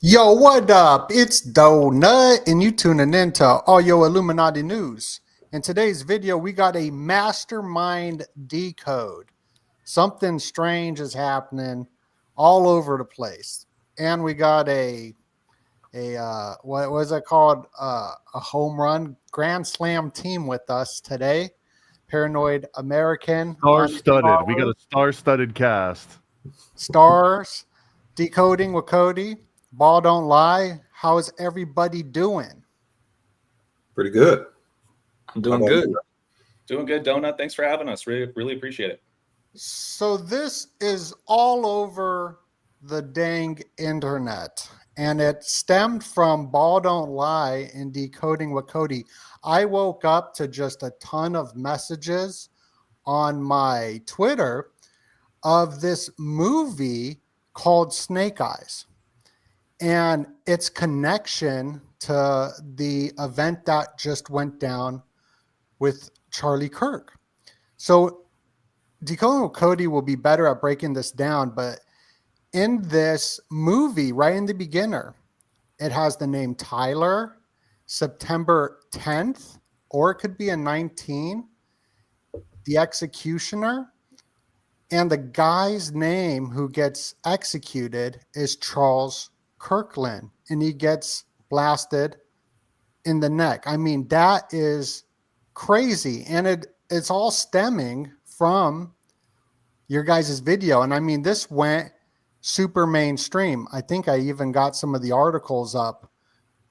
Yo, what up? It's Donut, and you tuning in to all your Illuminati news. In today's video, we got a mastermind decode. Something strange is happening all over the place, and we got what was it called? A home run grand slam team with us today. Paranoid American, Star-studded. We got a star-studded cast. Stars, decoding with Cody. Ball don't lie. How is everybody doing? Pretty good. I'm doing good. Doing good, Donut. Thanks for having us. Really appreciate it. So this is all over the dang internet, and it stemmed from Ball Don't Lie and Decoding with Cody. I woke up to just a ton of messages on my Twitter of this movie called Snake Eyes and its connection to the event that just went down with Charlie Kirk. So Decoding with Cody will be better at breaking this down, but in this movie, right in the beginner, it has the name Tyler, September 10th, or it could be a 19, the executioner, and the guy's name who gets executed is Charles Kirkland, and he gets blasted in the neck. I mean, that is crazy, and it's all stemming from your guys' video. And I mean, this went super mainstream. I think I even got some of the articles up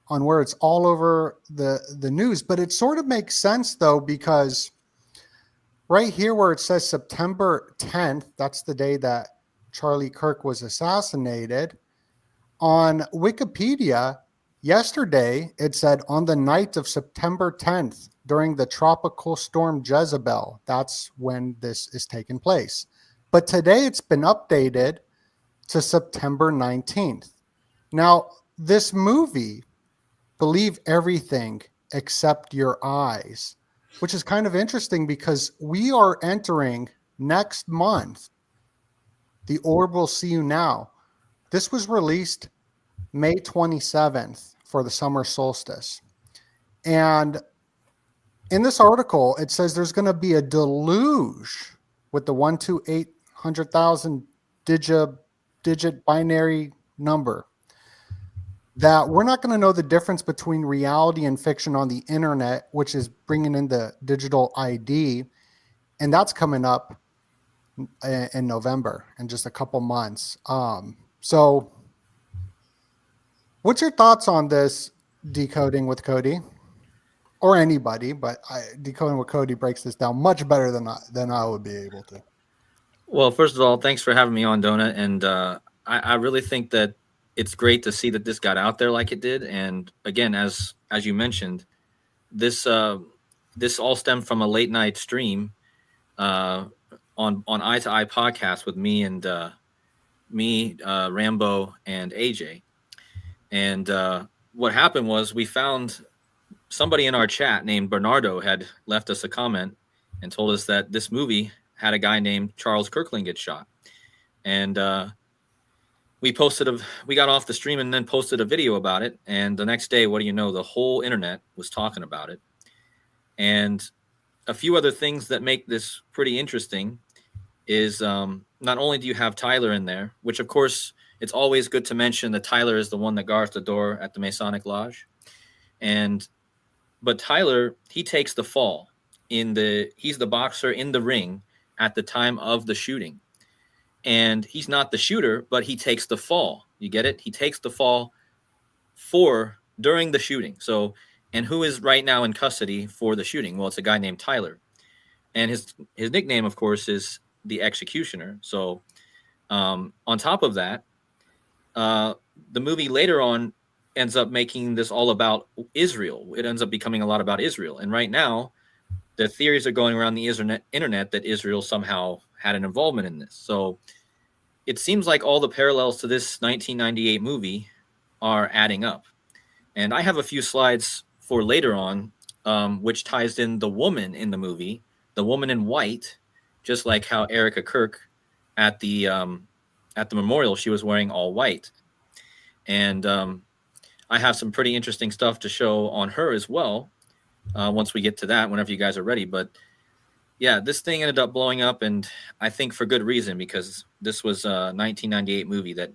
on where it's all over the news, but it sort of makes sense though, because right here where it says September 10th, that's the day that Charlie Kirk was assassinated. On Wikipedia, yesterday, it said on the night of September 10th, during the tropical storm Jezebel, that's when this is taking place. But today it's been updated to September 19th. Now, this movie, Believe Everything Except Your Eyes, which is kind of interesting because we are entering next month. The Orb Will See You Now. This was released May 27th for the summer solstice. And in this article, it says there's going to be a deluge with the 1 to 800,000 digit binary number, that we're not going to know the difference between reality and fiction on the internet, which is bringing in the digital ID. And that's coming up in November, in just a couple months. So what's your thoughts on this Decoding with Cody? Or anybody, but Decoding with Cody breaks this down much better than I would be able to. Well, first of all, thanks for having me on, Donut. And I really think that it's great to see that this got out there like it did. And again, as you mentioned, this all stemmed from a late night stream on Eye to Eye podcast with me, Rambo, and AJ. And what happened was we found somebody in our chat named Bernardo had left us a comment and told us that this movie had a guy named Charles Kirkland get shot. And we got off the stream and then posted a video about it. And the next day, what do you know? The whole internet was talking about it. And a few other things that make this pretty interesting is not only do you have Tyler in there, which of course it's always good to mention that Tyler is the one that guards the door at the Masonic Lodge. But Tyler, he takes the fall he's the boxer in the ring at the time of the shooting. And he's not the shooter, but he takes the fall. You get it? He takes the fall during the shooting. So, and who is right now in custody for the shooting? Well, it's a guy named Tyler. And his nickname, of course, is the Executioner. So on top of that, the movie later on ends up making this all about Israel. It ends up becoming a lot about Israel. And right now, the theories are going around the internet that Israel somehow had an involvement in this. So it seems like all the parallels to this 1998 movie are adding up. And I have a few slides for later on, which ties in the woman in the movie, the woman in white, just like how Erica Kirk at the memorial, she was wearing all white. And I have some pretty interesting stuff to show on her as well. Once we get to that, whenever you guys are ready. But yeah, this thing ended up blowing up, and I think for good reason, because this was a 1998 movie that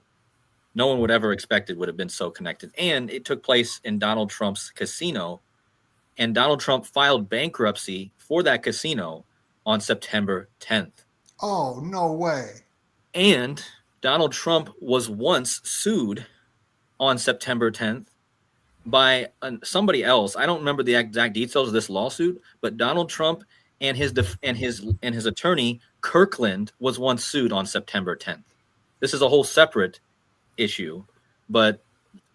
no one would ever expected would have been so connected. And it took place in Donald Trump's casino, and Donald Trump filed bankruptcy for that casino on September 10th. Oh, no way. And Donald Trump was once sued on September 10th by somebody else. I don't remember the exact details of this lawsuit, but Donald Trump and his attorney Kirkland was once sued on September 10th. This is a whole separate issue, but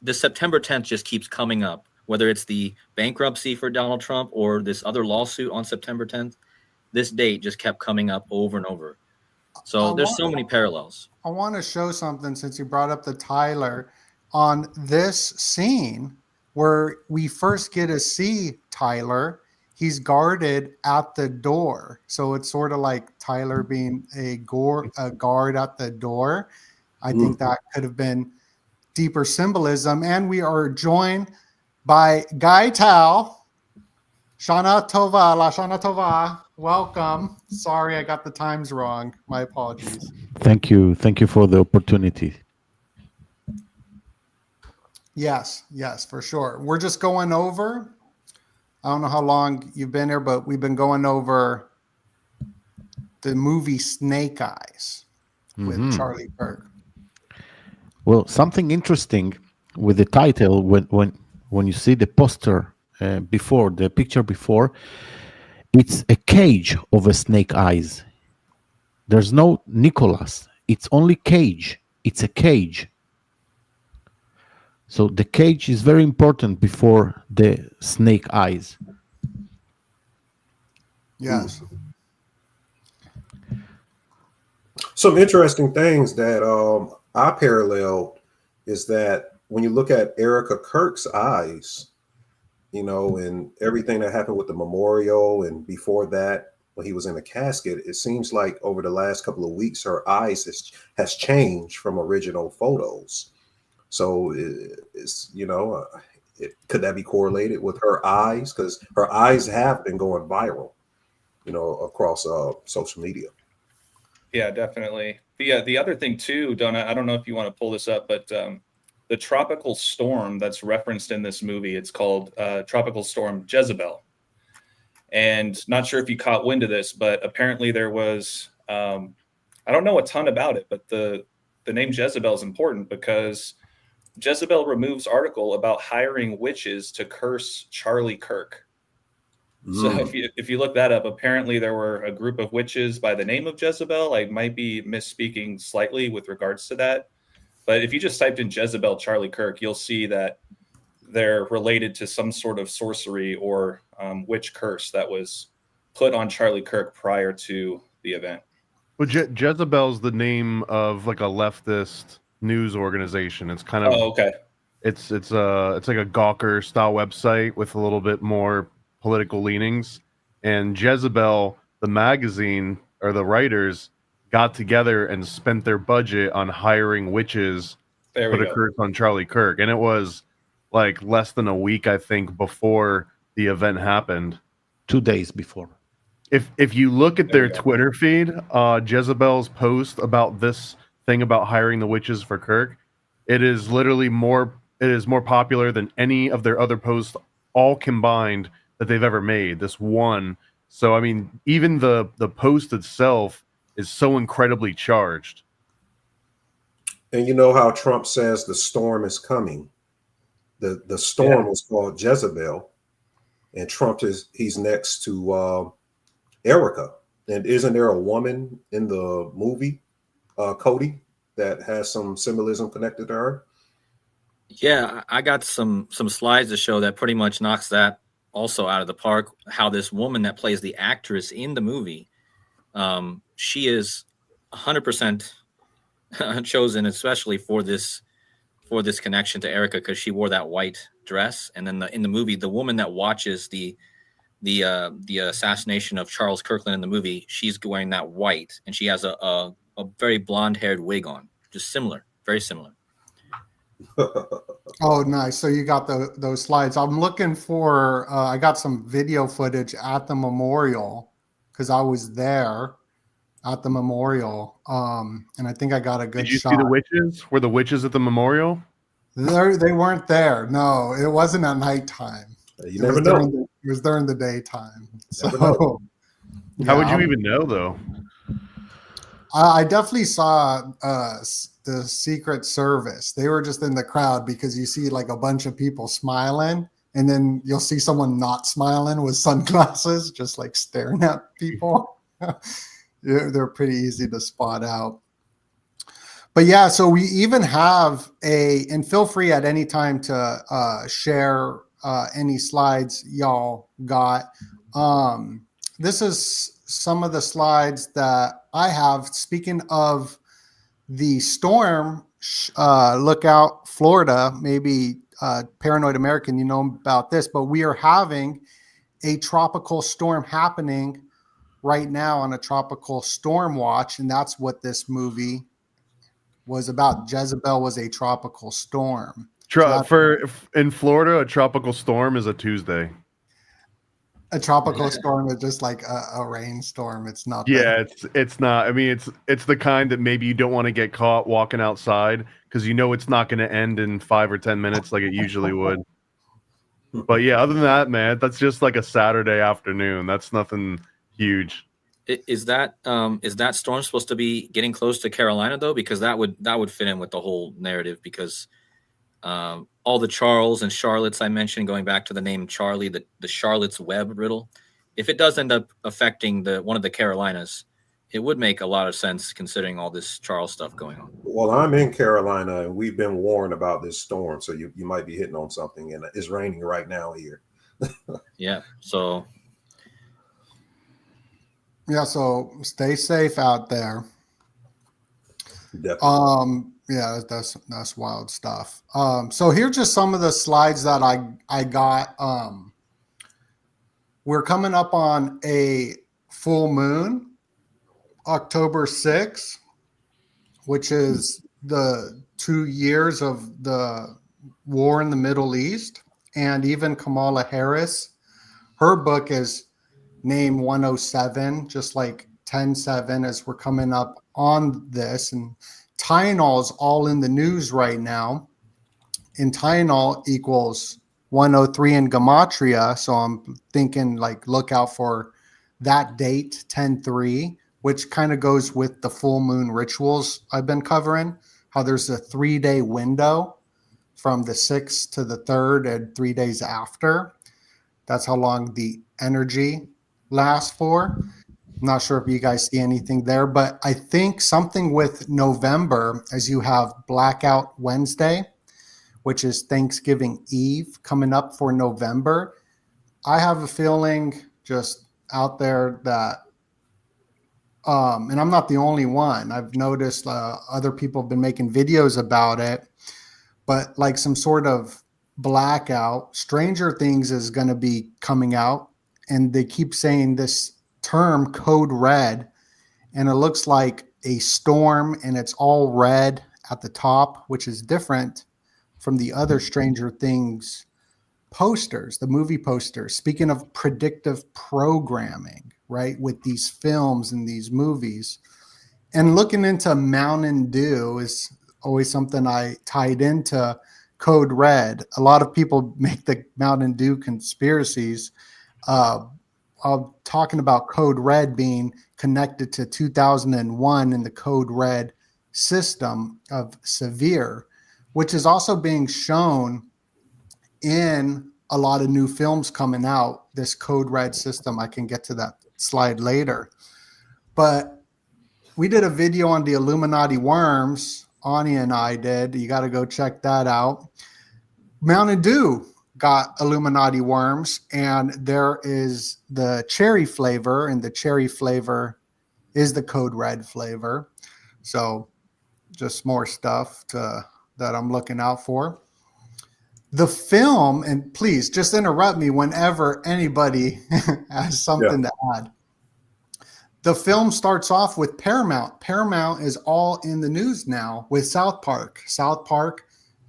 the September 10th just keeps coming up, whether it's the bankruptcy for Donald Trump or this other lawsuit on September 10th. This date just kept coming up over and over. So there's so many parallels. I want to show something since you brought up the Tyler on this scene where we first get to see Tyler. He's guarded at the door. So it's sort of like Tyler being a guard at the door. I think that could have been deeper symbolism. And we are joined by Guy Tao. Shana Tova, La Shana Tova. Welcome. Sorry, I got the times wrong. My apologies. Thank you. Thank you for the opportunity. Yes, for sure. We're just going over. I don't know how long you've been here, but we've been going over the movie Snake Eyes with Charlie Kirk. Well, something interesting with the title when you see the poster before the picture before, it's a cage of a snake eyes. There's no Nicholas. It's only cage. It's a cage. So the cage is very important before the snake eyes. Yes. Some interesting things that I paralleled is that when you look at Erica Kirk's eyes, you know, and everything that happened with the memorial and before that, when he was in a casket, it seems like over the last couple of weeks, her eyes has changed from original photos. So it's, you know, could that be correlated with her eyes? Because her eyes have been going viral, you know, across social media. Yeah, definitely. The other thing too, Donna, I don't know if you want to pull this up, but the tropical storm that's referenced in this movie, it's called Tropical Storm Jezebel. And not sure if you caught wind of this, but apparently there was, I don't know a ton about it, but the name Jezebel is important because Jezebel removes article about hiring witches to curse Charlie Kirk. So if you look that up, apparently there were a group of witches by the name of Jezebel. I might be misspeaking slightly with regards to that. But if you just typed in Jezebel Charlie Kirk, you'll see that they're related to some sort of sorcery or witch curse that was put on Charlie Kirk prior to the event. Well, Jezebel's the name of like a leftist news organization. It's kind of okay. It's like a Gawker style website with a little bit more political leanings. And Jezebel, the magazine or the writers, got together and spent their budget on hiring witches to put a curse on Charlie Kirk. And it was like less than a week, I think, before the event happened. 2 days before. If you look at their Twitter feed, Jezebel's post about this thing about hiring the witches for Kirk, it is literally more popular than any of their other posts all combined that they've ever made. This one. So I mean, even the post itself is so incredibly charged. And you know how Trump says the storm is coming. The storm was called Jezebel, and Trump he's next to Erica. And isn't there a woman in the movie, Cody, that has some symbolism connected to her? Yeah, I got some slides to show that pretty much knocks that also out of the park. How this woman that plays the actress in the movie, she is 100% chosen, especially for this connection to Erica, because she wore that white dress. And then in the movie, the woman that watches the assassination of Charles Kirkland in the movie, she's wearing that white, and she has a very blonde haired wig on, just similar, very similar. Oh, nice. So you got those slides. I'm looking for. I got some video footage at the memorial because I was there at the memorial, and I think I got a Did good you see shot. the witches? Were the witches at the memorial? They weren't there. No, it wasn't at nighttime. You It never was know. it was during the daytime. Never know. So How yeah, would you even know though? I definitely saw the Secret Service. They were just in the crowd because you see like a bunch of people smiling, and then you'll see someone not smiling with sunglasses, just like staring at people. Yeah, they're pretty easy to spot out. But yeah, so we even have and feel free at any time to share any slides y'all got. This is some of the slides that I have. Speaking of the storm, lookout Florida, maybe Paranoid American, you know about this, but we are having a tropical storm happening right now on a tropical storm watch. And that's what this movie was about. Jezebel was a tropical storm. So In Florida, a tropical storm is a Tuesday. a tropical storm is just like a rainstorm. It's nothing. Yeah, it's not. I mean, it's the kind that maybe you don't want to get caught walking outside because you know it's not going to end in 5 or 10 minutes like it usually would. But yeah, other than that, man, that's just like a Saturday afternoon. That's nothing huge. Is that storm supposed to be getting close to Carolina though? Because that would fit in with the whole narrative. Because all the Charles and Charlottes I mentioned, going back to the name Charlie, the Charlotte's Web riddle, if it does end up affecting one of the Carolinas, it would make a lot of sense considering all this Charles stuff going on. Well, I'm in Carolina, and we've been warned about this storm, so you might be hitting on something. And it's raining right now here. Yeah. So. Yeah. So stay safe out there. Definitely. Yeah, that's wild stuff. So here's just some of the slides that I got. We're coming up on a full moon, October 6th, which is the 2 years of the war in the Middle East. And even Kamala Harris, her book is named 107, just like 10-7, as we're coming up on this. And Tylenol is all in the news right now. And Tylenol equals 103 in Gematria. So I'm thinking like look out for that date, 10-3, which kind of goes with the full moon rituals I've been covering, how there's a 3-day window from the 6th to the 3rd and 3 days after. That's how long the energy lasts for. I'm not sure if you guys see anything there, but I think something with November, as you have Blackout Wednesday, which is Thanksgiving Eve coming up for November. I have a feeling just out there that, and I'm not the only one. I've noticed other people have been making videos about it, but like some sort of blackout. Stranger Things is going to be coming out, and they keep saying this term code red, and it looks like a storm, and it's all red at the top, which is different from the other Stranger Things posters, the movie posters. Speaking of predictive programming, right, with these films and these movies, and looking into Mountain Dew is always something I tied into Code Red. A lot of people make the Mountain Dew conspiracies. Talking about Code Red being connected to 2001 in the Code Red system of Severe, which is also being shown in a lot of new films coming out, this Code Red system. I can get to that slide later. But we did a video on the Illuminati worms. Ani and I did. You got to go check that out. Mountain Dew got Illuminati worms, and there is the cherry flavor, and the cherry flavor is the Code Red flavor. So just more stuff that I'm looking out for. The film, and please just interrupt me whenever anybody has something to add. The film starts off with Paramount. Paramount is all in the news now with South Park. South Park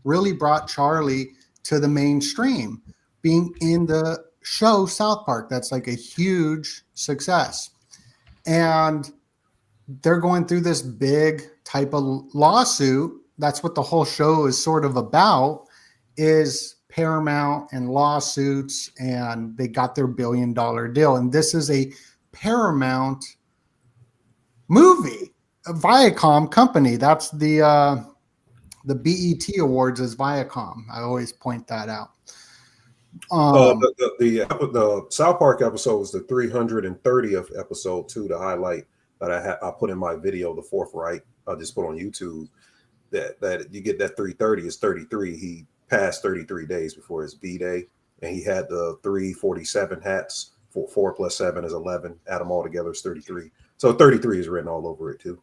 really brought Charlie to the mainstream, being in the show South Park. That's like a huge success. And they're going through this big type of lawsuit. That's what the whole show is sort of about, is Paramount and lawsuits, and they got their $1 billion deal. And this is a Paramount movie, a Viacom company. That's the BET Awards is Viacom. I always point that out. The South Park episode was the 330th episode too. To highlight that I put in my video, the fourth right. I just put on YouTube that you get that 330 is 33. He passed 33 days before his B day, and he had the 347 hats. 4 plus 7 is 11. Add them all together is 33. So 33 is written all over it too.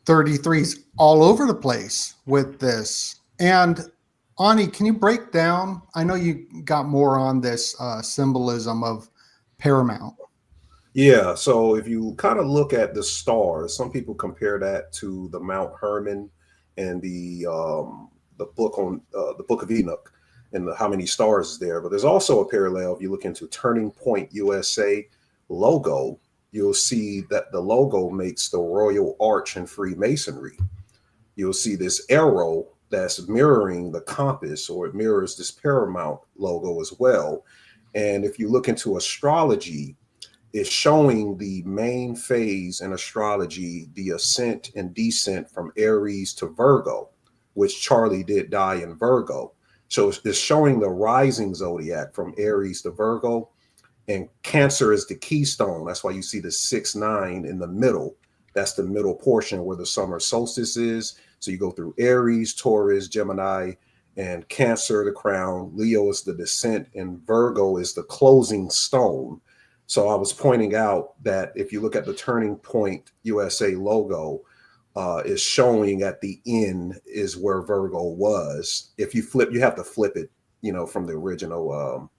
33 is all over the place with this. And Ani, can you break down? I know you got more on this symbolism of Paramount. Yeah, so if you kind of look at the stars, some people compare that to the Mount Hermon and the book of Enoch and how many stars is there. But there's also a parallel. If you look into Turning Point USA logo, you'll see that the logo makes the Royal Arch in Freemasonry. You'll see this arrow that's mirroring the compass, or it mirrors this Paramount logo as well. And if you look into astrology, it's showing the main phase in astrology, the ascent and descent from Aries to Virgo, which Charlie did die in Virgo. So it's showing the rising zodiac from Aries to Virgo, and Cancer is the keystone. That's why you see the 6-9 in the middle. That's the middle portion where the summer solstice is. So you go through Aries, Taurus, Gemini, and Cancer, the crown. Leo is the descent, and Virgo is the closing stone. So I was pointing out that if you look at the Turning Point USA logo, is showing at the end is where Virgo was. If you flip, you have to flip it, from the original.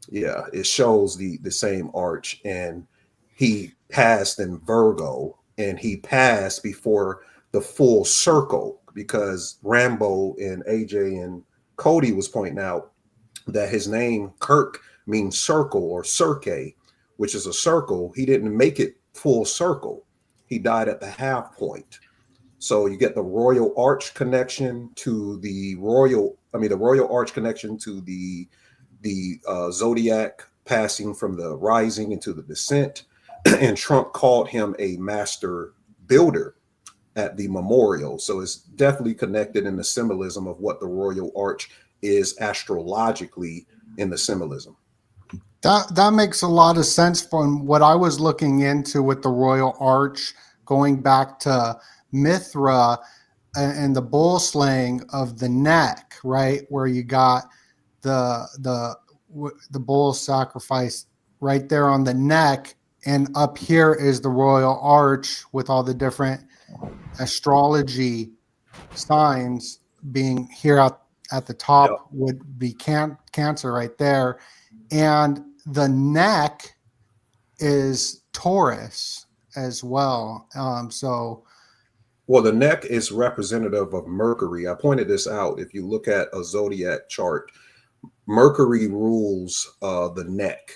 It shows the same arch, and he passed in Virgo, and he passed before the full circle, because Rambo and AJ and Cody was pointing out that his name Kirk means circle or cirque, which is a circle. He didn't make it full circle. He died at the half point. So you get the Royal Arch connection to the Royal Arch connection to the zodiac passing from the rising into the descent. And Trump called him a master builder at the memorial. So it's definitely connected in the symbolism of what the Royal Arch is astrologically in the symbolism. That makes a lot of sense from what I was looking into with the Royal Arch, going back to Mithra and the bull slaying of the neck, right, where you got the bull sacrifice right there on the neck, and up here is the Royal Arch with all the different astrology signs being here at the top. Yep. Would be Cancer right there, and the neck is Taurus as well. Well, the neck is representative of Mercury. I pointed this out. If you look at a zodiac chart, Mercury rules the neck.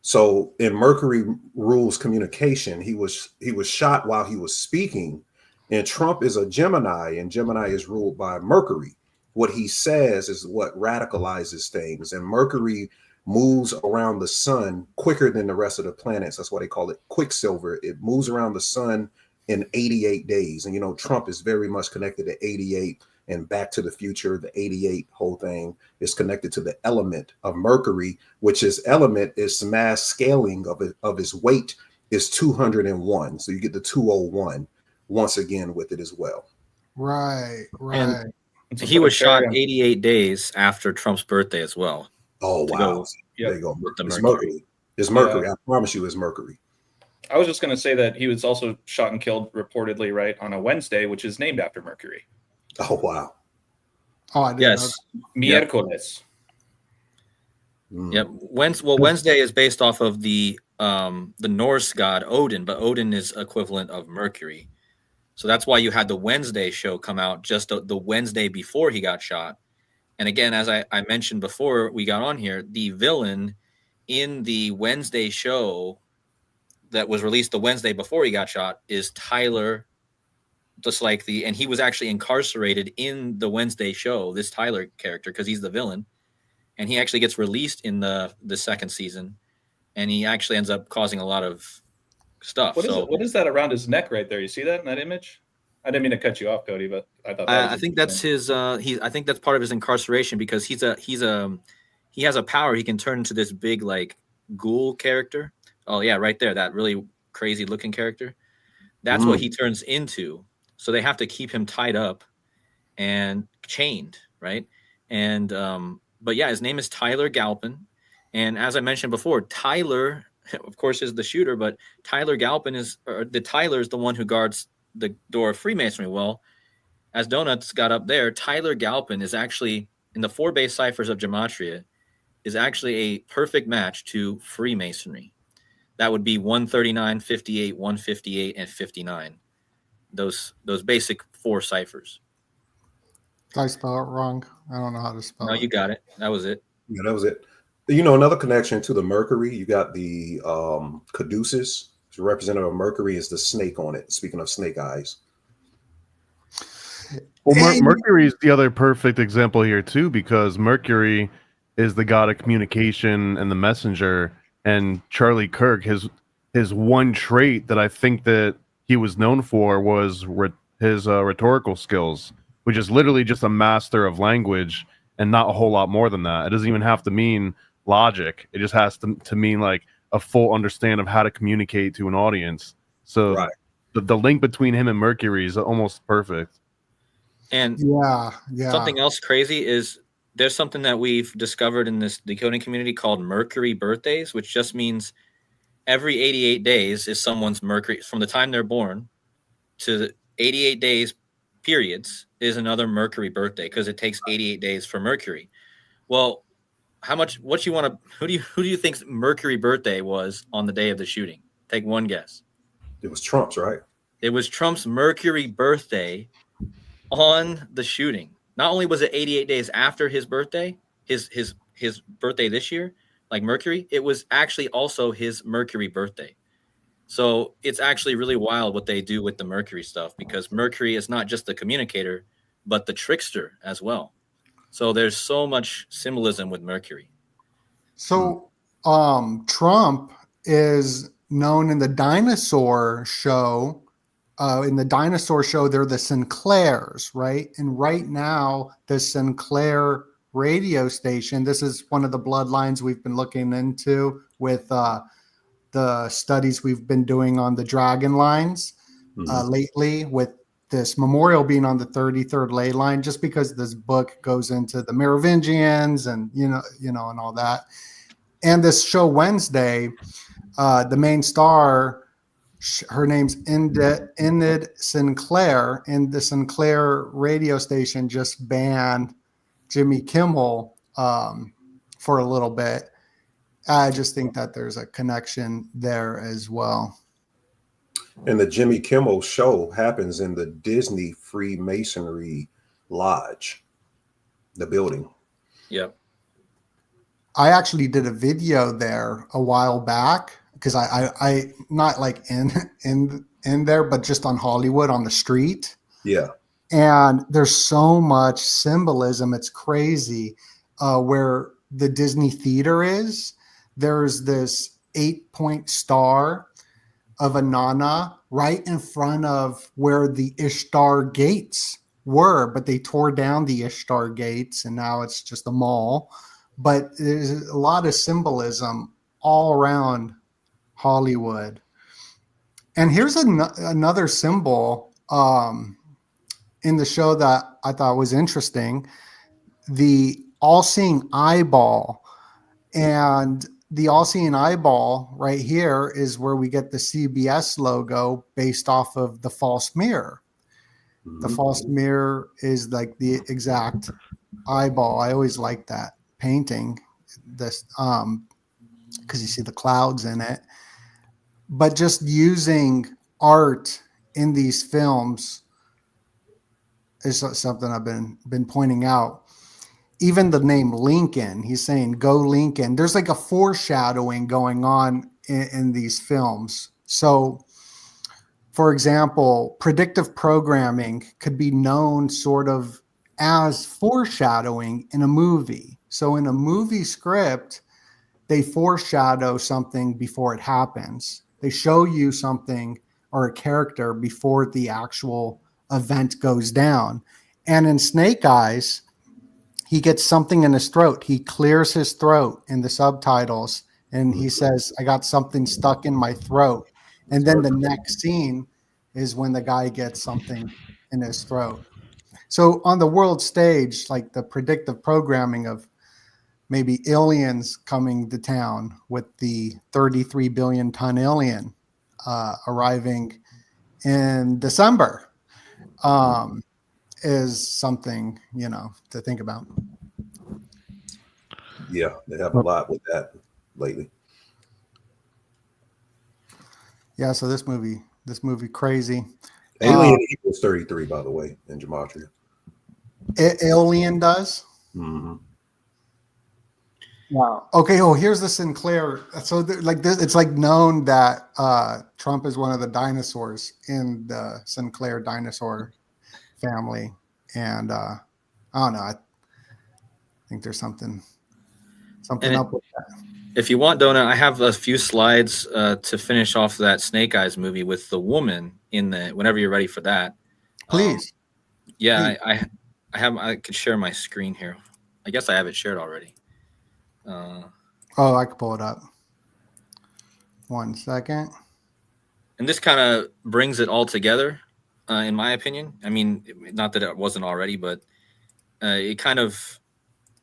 So in Mercury rules communication, he was shot while he was speaking, and Trump is a Gemini, and Gemini is ruled by Mercury. What he says is what radicalizes things, and Mercury moves around the sun quicker than the rest of the planets. That's why they call it quicksilver. It moves around the sun in 88 days. And, Trump is very much connected to 88 and Back to the Future. The 88 whole thing is connected to the element of Mercury, which his element is mass scaling of his weight is 201. So you get the 201 once again with it as well. Right. And he was shot 88 days after Trump's birthday as well. Oh, wow. There you go. It's Mercury. It's Mercury. Yeah. I promise you it's Mercury. I was just going to say that he was also shot and killed reportedly right on a Wednesday, which is named after Mercury. Oh, wow. Oh, I didn't know. Miércoles. Yep. Wednesday is based off of the Norse god Odin, but Odin is equivalent of Mercury. So that's why you had the Wednesday show come out just the Wednesday before he got shot. And again, as I mentioned before we got on here, the villain in the Wednesday show that was released the Wednesday before he got shot is Tyler, and he was actually incarcerated in the Wednesday show, this Tyler character, because he's the villain. And he actually gets released in the second season, and he actually ends up causing a lot of stuff. What is that around his neck right there? You see that in that image? I didn't mean to cut you off, Cody, but I thought that was I think that's his. I think that's part of his incarceration, because he has a power. He can turn into this big like ghoul character. Oh yeah, right there, that really crazy looking character. That's what he turns into. So they have to keep him tied up and chained, right? And but yeah, his name is Tyler Galpin, and as I mentioned before, Tyler, of course, is the shooter, but Tyler Galpin is the one who guards the door of Freemasonry. Well, as Donuts got up there, Tyler Galpin is actually in the 4 base ciphers of Gematria is actually a perfect match to Freemasonry. That would be 139, 58, 158, and 59. Those basic 4 ciphers. Did I spell it wrong? I don't know how to spell No, it. you got it. That was it. Yeah, that was it. Another connection to the Mercury, you got the caduceus. The representative of Mercury is the snake on it. Speaking of snake eyes. Well, Mercury is the other perfect example here too, because Mercury is the god of communication and the messenger. And Charlie Kirk, his one trait that I think that he was known for was his rhetorical skills, which is literally just a master of language and not a whole lot more than that. It doesn't even have to mean logic. It just has to mean like a full understanding of how to communicate to an audience. So Right. the link between him and Mercury is almost perfect. And Yeah. something else crazy is there's something that we've discovered in this decoding community called Mercury birthdays, which just means every 88 days is someone's Mercury. From the time they're born to the 88 days periods is another Mercury birthday, because it takes 88 days for Mercury. Well, who do you think's Mercury birthday was on the day of the shooting? Take one guess. It was Trump's, right? It was Trump's Mercury birthday on the shooting. Not only was it 88 days after his birthday, his birthday this year, like Mercury, it was actually also his Mercury birthday. So it's actually really wild what they do with the Mercury stuff, because Mercury is not just the communicator, but the trickster as well. So there's so much symbolism with Mercury. So Trump is known in the dinosaur show. In the dinosaur show, they're the Sinclairs, right? And right now, the Sinclair radio station, this is one of the bloodlines we've been looking into with the studies we've been doing on the dragon lines lately, with this memorial being on the 33rd ley line, just because this book goes into the Merovingians and you know and all that. And this show Wednesday, the main star, her name's Enid Sinclair, and the Sinclair radio station just banned Jimmy Kimmel for a little bit. I just think that there's a connection there as well. And the Jimmy Kimmel show happens in the Disney Freemasonry Lodge, the building. Yep. I actually did a video there a while back, because I not like in there, but just on Hollywood on the street. Yeah. And there's so much symbolism. It's crazy. Where the Disney theater is, there's this 8-point star of Inanna right in front of where the Ishtar gates were, but they tore down the Ishtar gates and now it's just a mall. But there's a lot of symbolism all around Hollywood. And here's another symbol in the show that I thought was interesting: the all-seeing eyeball. And the all-seeing eyeball right here is where we get the CBS logo based off of the false mirror. The false mirror is like the exact eyeball. I always like that painting, this because you see the clouds in it. But just using art in these films is something I've been pointing out. Even the name Lincoln, he's saying "Go Lincoln." There's like a foreshadowing going on in these films. So, for example, predictive programming could be known sort of as foreshadowing in a movie. So, in a movie script, they foreshadow something before it happens. They show you something or a character before the actual event goes down. And in Snake Eyes, he gets something in his throat. He clears his throat in the subtitles and he says, I got something stuck in my throat. And then the next scene is when the guy gets something in his throat. So on the world stage, like the predictive programming of maybe aliens coming to town with the 33 billion ton alien arriving in December is something, to think about. Yeah, they have a lot with that lately. Yeah, so this movie crazy. Alien equals 33, by the way, in gematria. Alien does? Mm-hmm. Wow. Okay. Oh, here's the Sinclair. So, like this, it's like known that Trump is one of the dinosaurs in the Sinclair dinosaur family, and I don't know. I think there's something up with that. If you want, Donna, I have a few slides to finish off that Snake Eyes movie with the woman in the. Whenever you're ready for that, Please. Yeah, Please. I could share my screen here. I guess I have it shared already. I could pull it up. 1 second. And this kind of brings it all together, in my opinion. I mean, not that it wasn't already, but it kind of,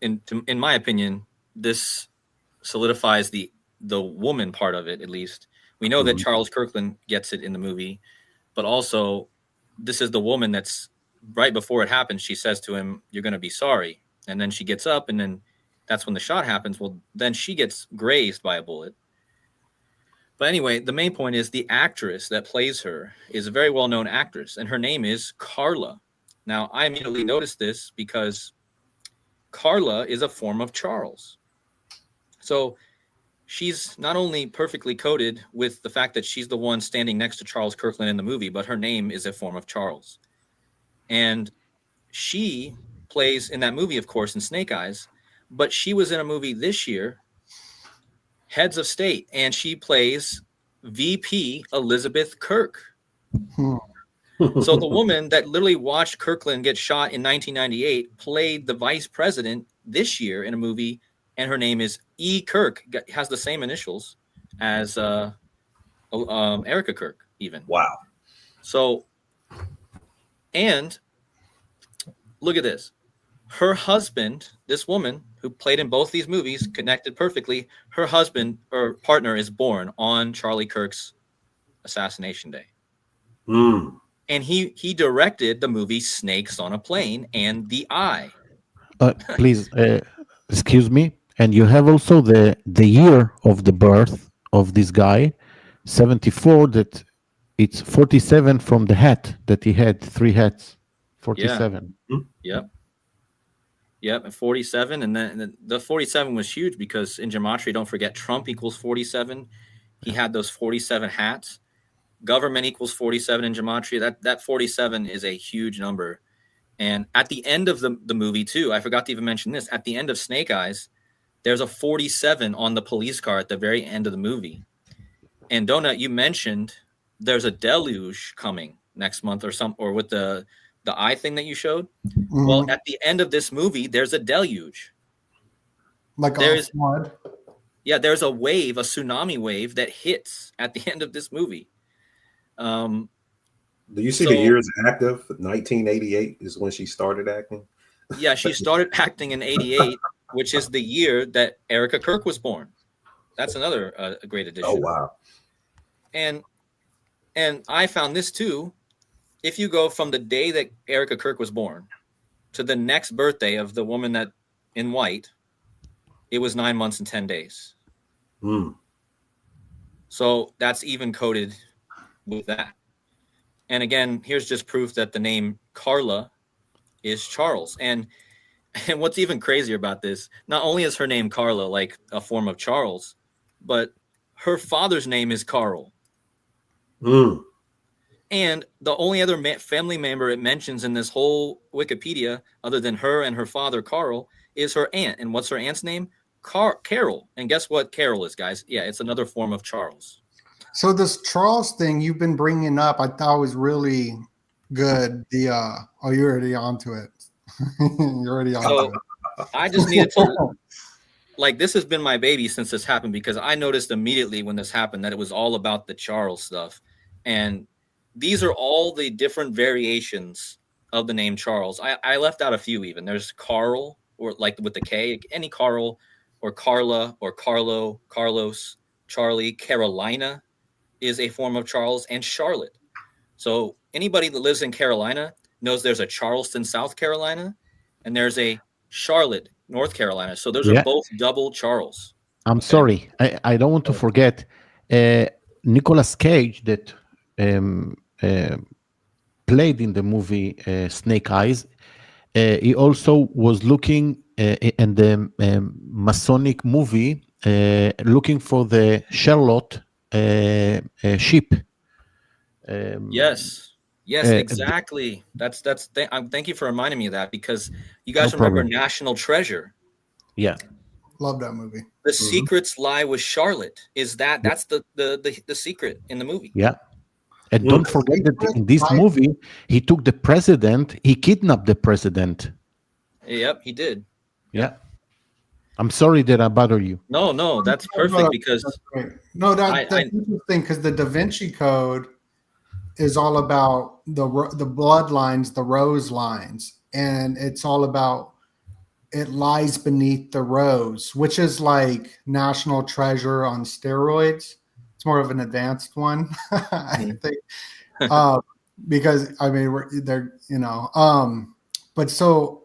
in my opinion, this solidifies the woman part of it. At least we know that Charles Kirkland gets it in the movie, but also this is the woman that's right before it happens. She says to him, "You're going to be sorry," and then she gets up, and then that's when the shot happens. Well, then she gets grazed by a bullet. But anyway, the main point is the actress that plays her is a very well-known actress, and her name is Carla. Now, I immediately noticed this because Carla is a form of Charles. So she's not only perfectly coded with the fact that she's the one standing next to Charles Kirkland in the movie, but her name is a form of Charles. And she plays in that movie, of course, in Snake Eyes, but she was in a movie this year, Heads of State, and she plays VP Elizabeth Kirk. So the woman that literally watched Kirkland get shot in 1998 played the vice president this year in a movie, and her name is E. Kirk. Has the same initials as Erica Kirk, even. Wow. So, and look at this. Her husband, this woman who played in both these movies, connected perfectly. Her husband or partner is born on Charlie Kirk's assassination day. And he directed the movie Snakes on a Plane and The Eye. Please, excuse me. And you have also the year of the birth of this guy, 74. That it's 47 from the hat that he had, 3 hats. 47. Yeah. Yep, at 47, and then the 47 was huge because in gematria, don't forget Trump equals 47. He had those 47 hats. Government equals 47 in gematria. That 47 is a huge number. And at the end of the movie too, I forgot to even mention this. At the end of Snake Eyes, there's a 47 on the police car at the very end of the movie. And Donut, you mentioned there's a deluge coming next month or with the eye thing that you showed. Well, at the end of this movie, there's a deluge. Like a flood? Yeah, there's a wave, a tsunami wave that hits at the end of this movie. Do you see the years active? 1988 is when she started acting. Yeah, she started acting in 88, which is the year that Erica Kirk was born. That's another great addition. Oh, wow. And I found this too. If you go from the day that Erica Kirk was born to the next birthday of the woman that in white, it was 9 months and 10 days. So that's even coded with that. And again, here's just proof that the name Carla is Charles. And what's even crazier about this, not only is her name Carla like a form of Charles, but her father's name is Carl. Mm. And the only other family member it mentions in this whole Wikipedia, other than her and her father, Carl, is her aunt. And what's her aunt's name? Carol. And guess what Carol is, guys? Yeah, it's another form of Charles. So this Charles thing you've been bringing up, I thought was really good. You're already onto it. You're already onto So it. I just needed to, like, this has been my baby since this happened, because I noticed immediately when this happened that it was all about the Charles stuff. And these are all the different variations of the name Charles. I left out a few even. There's Carl, or like with the K, any Carl, or Carla, or Carlo, Carlos, Charlie. Carolina is a form of Charles, and Charlotte. So anybody that lives in Carolina knows there's a Charleston, South Carolina, and there's a Charlotte, North Carolina. So those are Yeah. both double Charles. I'm Okay. sorry. I don't want to forget Nicolas Cage that played in the movie Snake Eyes. He also was looking in the Masonic movie, looking for the Charlotte ship. Yes. Yes, Uh, exactly. Thank you for reminding me of that, because you guys No remember problem. National Treasure. Yeah. Love that movie. The secrets lie with Charlotte. That's the secret in the movie. Yeah. And don't forget that in this Right. movie, he took the president, he kidnapped the president. Yep, he did. Yeah. I'm sorry that I bother you. No, that's perfect, because Right. No, that's interesting because the Da Vinci Code is all about the bloodlines, the rose lines, and it's all about it lies beneath the rose, which is like National Treasure on steroids. It's more of an advanced one, I think, because I mean they're but so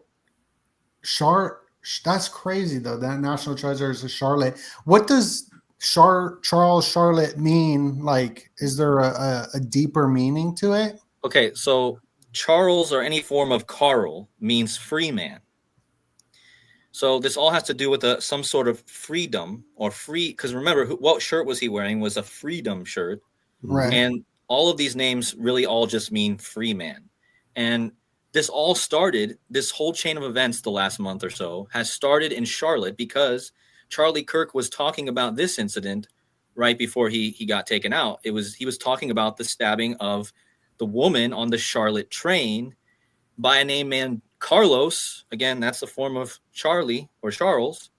that's crazy though. That National Treasure is a Charlotte. What does Charles Charlotte mean? Like, is there a deeper meaning to it? okay, so Charles, or any form of Carl, means free man. So this all has to do with some sort of freedom or free. Because remember, what shirt was he wearing? Was a freedom shirt, Right. and all of these names really all just mean free man. And this all started. This whole chain of events, the last month or so, has started in Charlotte because Charlie Kirk was talking about this incident right before he got taken out. He was talking about the stabbing of the woman on the Charlotte train by a name man Carlos. Again, that's the form of Charlie or Charles.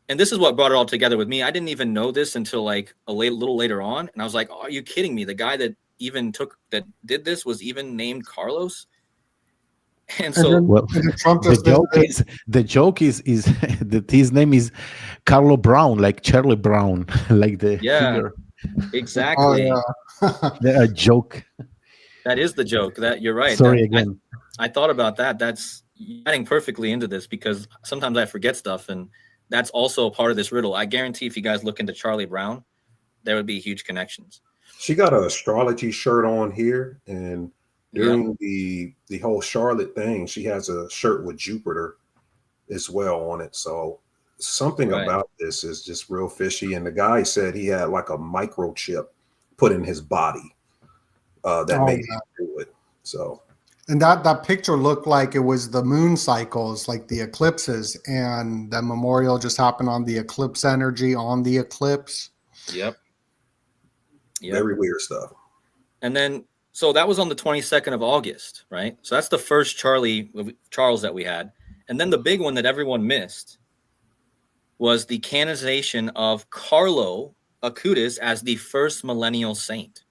And this is what brought it all together with me. I didn't even know this until like little later on. And I was like, oh, are you kidding me? The guy that did this was even named Carlos. And so Well, the joke is that his name is Carlo Brown, like Charlie Brown, like the figure. Exactly. Oh, yeah. A joke. That is the joke. That you're right. Sorry again. I thought about that. That's adding perfectly into this, because sometimes I forget stuff, and that's also a part of this riddle. I guarantee if you guys look into Charlie Brown, there would be huge connections. She got an astrology shirt on here, and during the whole Charlotte thing, she has a shirt with Jupiter as well on it. So something about this is just real fishy. And the guy said he had like a microchip put in his body that made him do it. So. And that picture looked like it was the moon cycles, like the eclipses, and the memorial just happened on the eclipse energy on the eclipse. Yep. Very weird stuff. And then, so that was on the 22nd of August, right? So that's the first Charles that we had. And then the big one that everyone missed was the canonization of Carlo Acutis as the first millennial saint.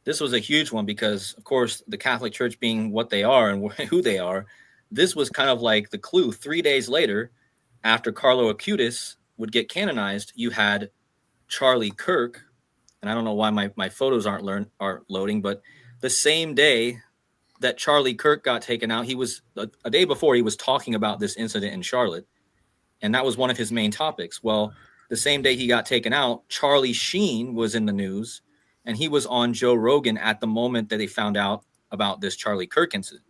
This was a huge one because, of course, the Catholic Church being what they are and who they are, this was kind of like the clue. 3 days later, after Carlo Acutis would get canonized, you had Charlie Kirk, and I don't know why my photos aren't loading, but the same day that Charlie Kirk got taken out, he was a day before he was talking about this incident in Charlotte, and that was one of his main topics. Well, the same day he got taken out, Charlie Sheen was in the news, and he was on Joe Rogan at the moment that they found out about this Charlie Kirk incident.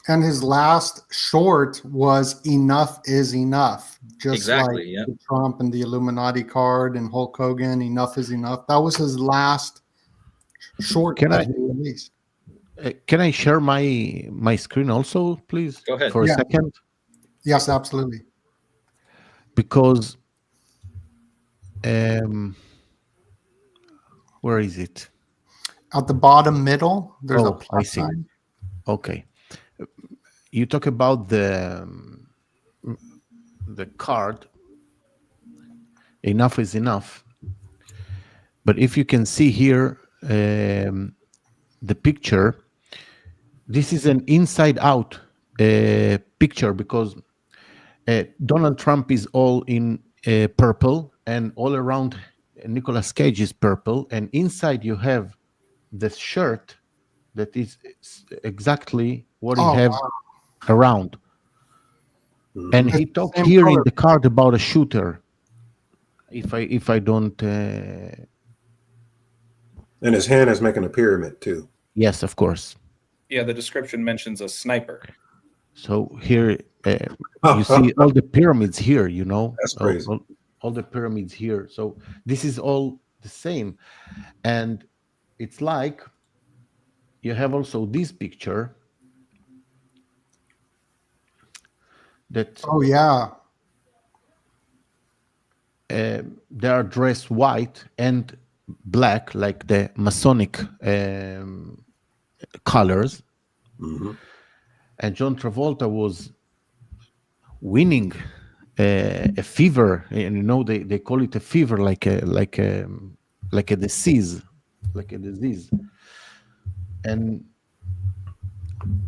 And his last short was "Enough is Enough," just Exactly, like yeah. the Trump and the Illuminati card and Hulk Hogan. "Enough is Enough." That was his last short Can that I- he released. Can I share my screen also, please, Go ahead. for a Yeah. second? Yes, absolutely. Because where is it? At the bottom middle, there's a Oh, I plus see. sign. Okay, you talk about the card. Enough is enough. But if you can see here, the picture, this is an inside-out picture, because Donald Trump is all in purple, and all around Nicolas Cage is purple, and inside you have the shirt that is exactly what he Oh, have wow. around. Mhm. And It's he the talked same here in color. the card about a shooter. If I don't, And his hand is making a pyramid too. yes, of course. Yeah, the description mentions a sniper. So here you see all the pyramids here. You know, That's crazy. all the pyramids here. So this is all the same, and it's like you have also this picture that Oh, yeah. they are dressed white and black, like the Masonic colors. Mhm. And John Travolta was winning a fever, and you know they call it a fever, like a disease, and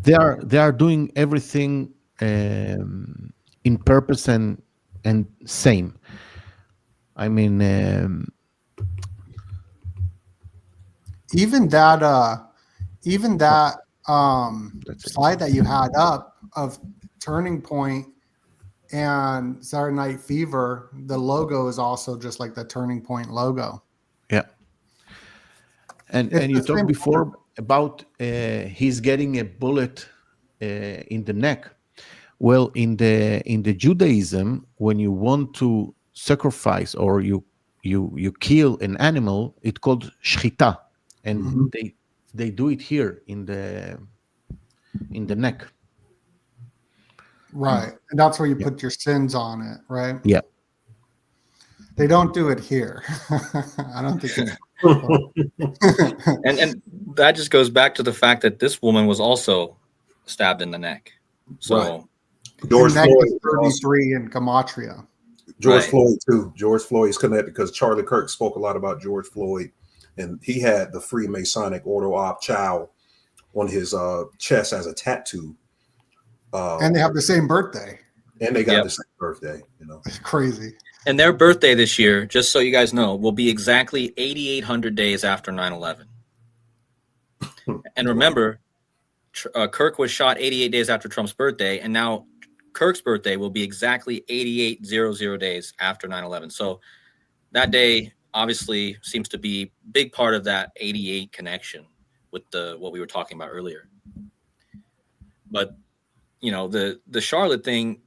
they are doing everything in purpose and same. I mean, Even that That's it. slide that you had up of Turning Point and Saturday Night Fever, the logo is also just like the Turning Point logo. yeah. And It's you the talked same before about he's getting a bullet in the neck. Well, in the Judaism, when you want to sacrifice or you kill an animal, it's called shchita, and Mhm. they do it here in the neck. Right. And that's where you Yeah. put your sins on it, right? Yeah. They don't do it here. I don't think it's And that just goes back to the fact that this woman was also stabbed in the neck. So Right. George neck Floyd is was also- 33 in Gematria. George Right. Floyd too. George Floyd's connected because Charlie Kirk spoke a lot about George Floyd, and he had the Freemasonic Order of Chow on his chest as a tattoo. And they have the same birthday. and they got Yep. the same birthday. You know, It's crazy. And their birthday this year, just so you guys know, will be exactly 8,800 days after 9/11. And remember, Kirk was shot 88 days after Trump's birthday, and now Kirk's birthday will be exactly 8800 days after 9/11. So that day obviously seems to be a big part of that 88 connection with what we were talking about earlier. But you know, the Charlotte thing,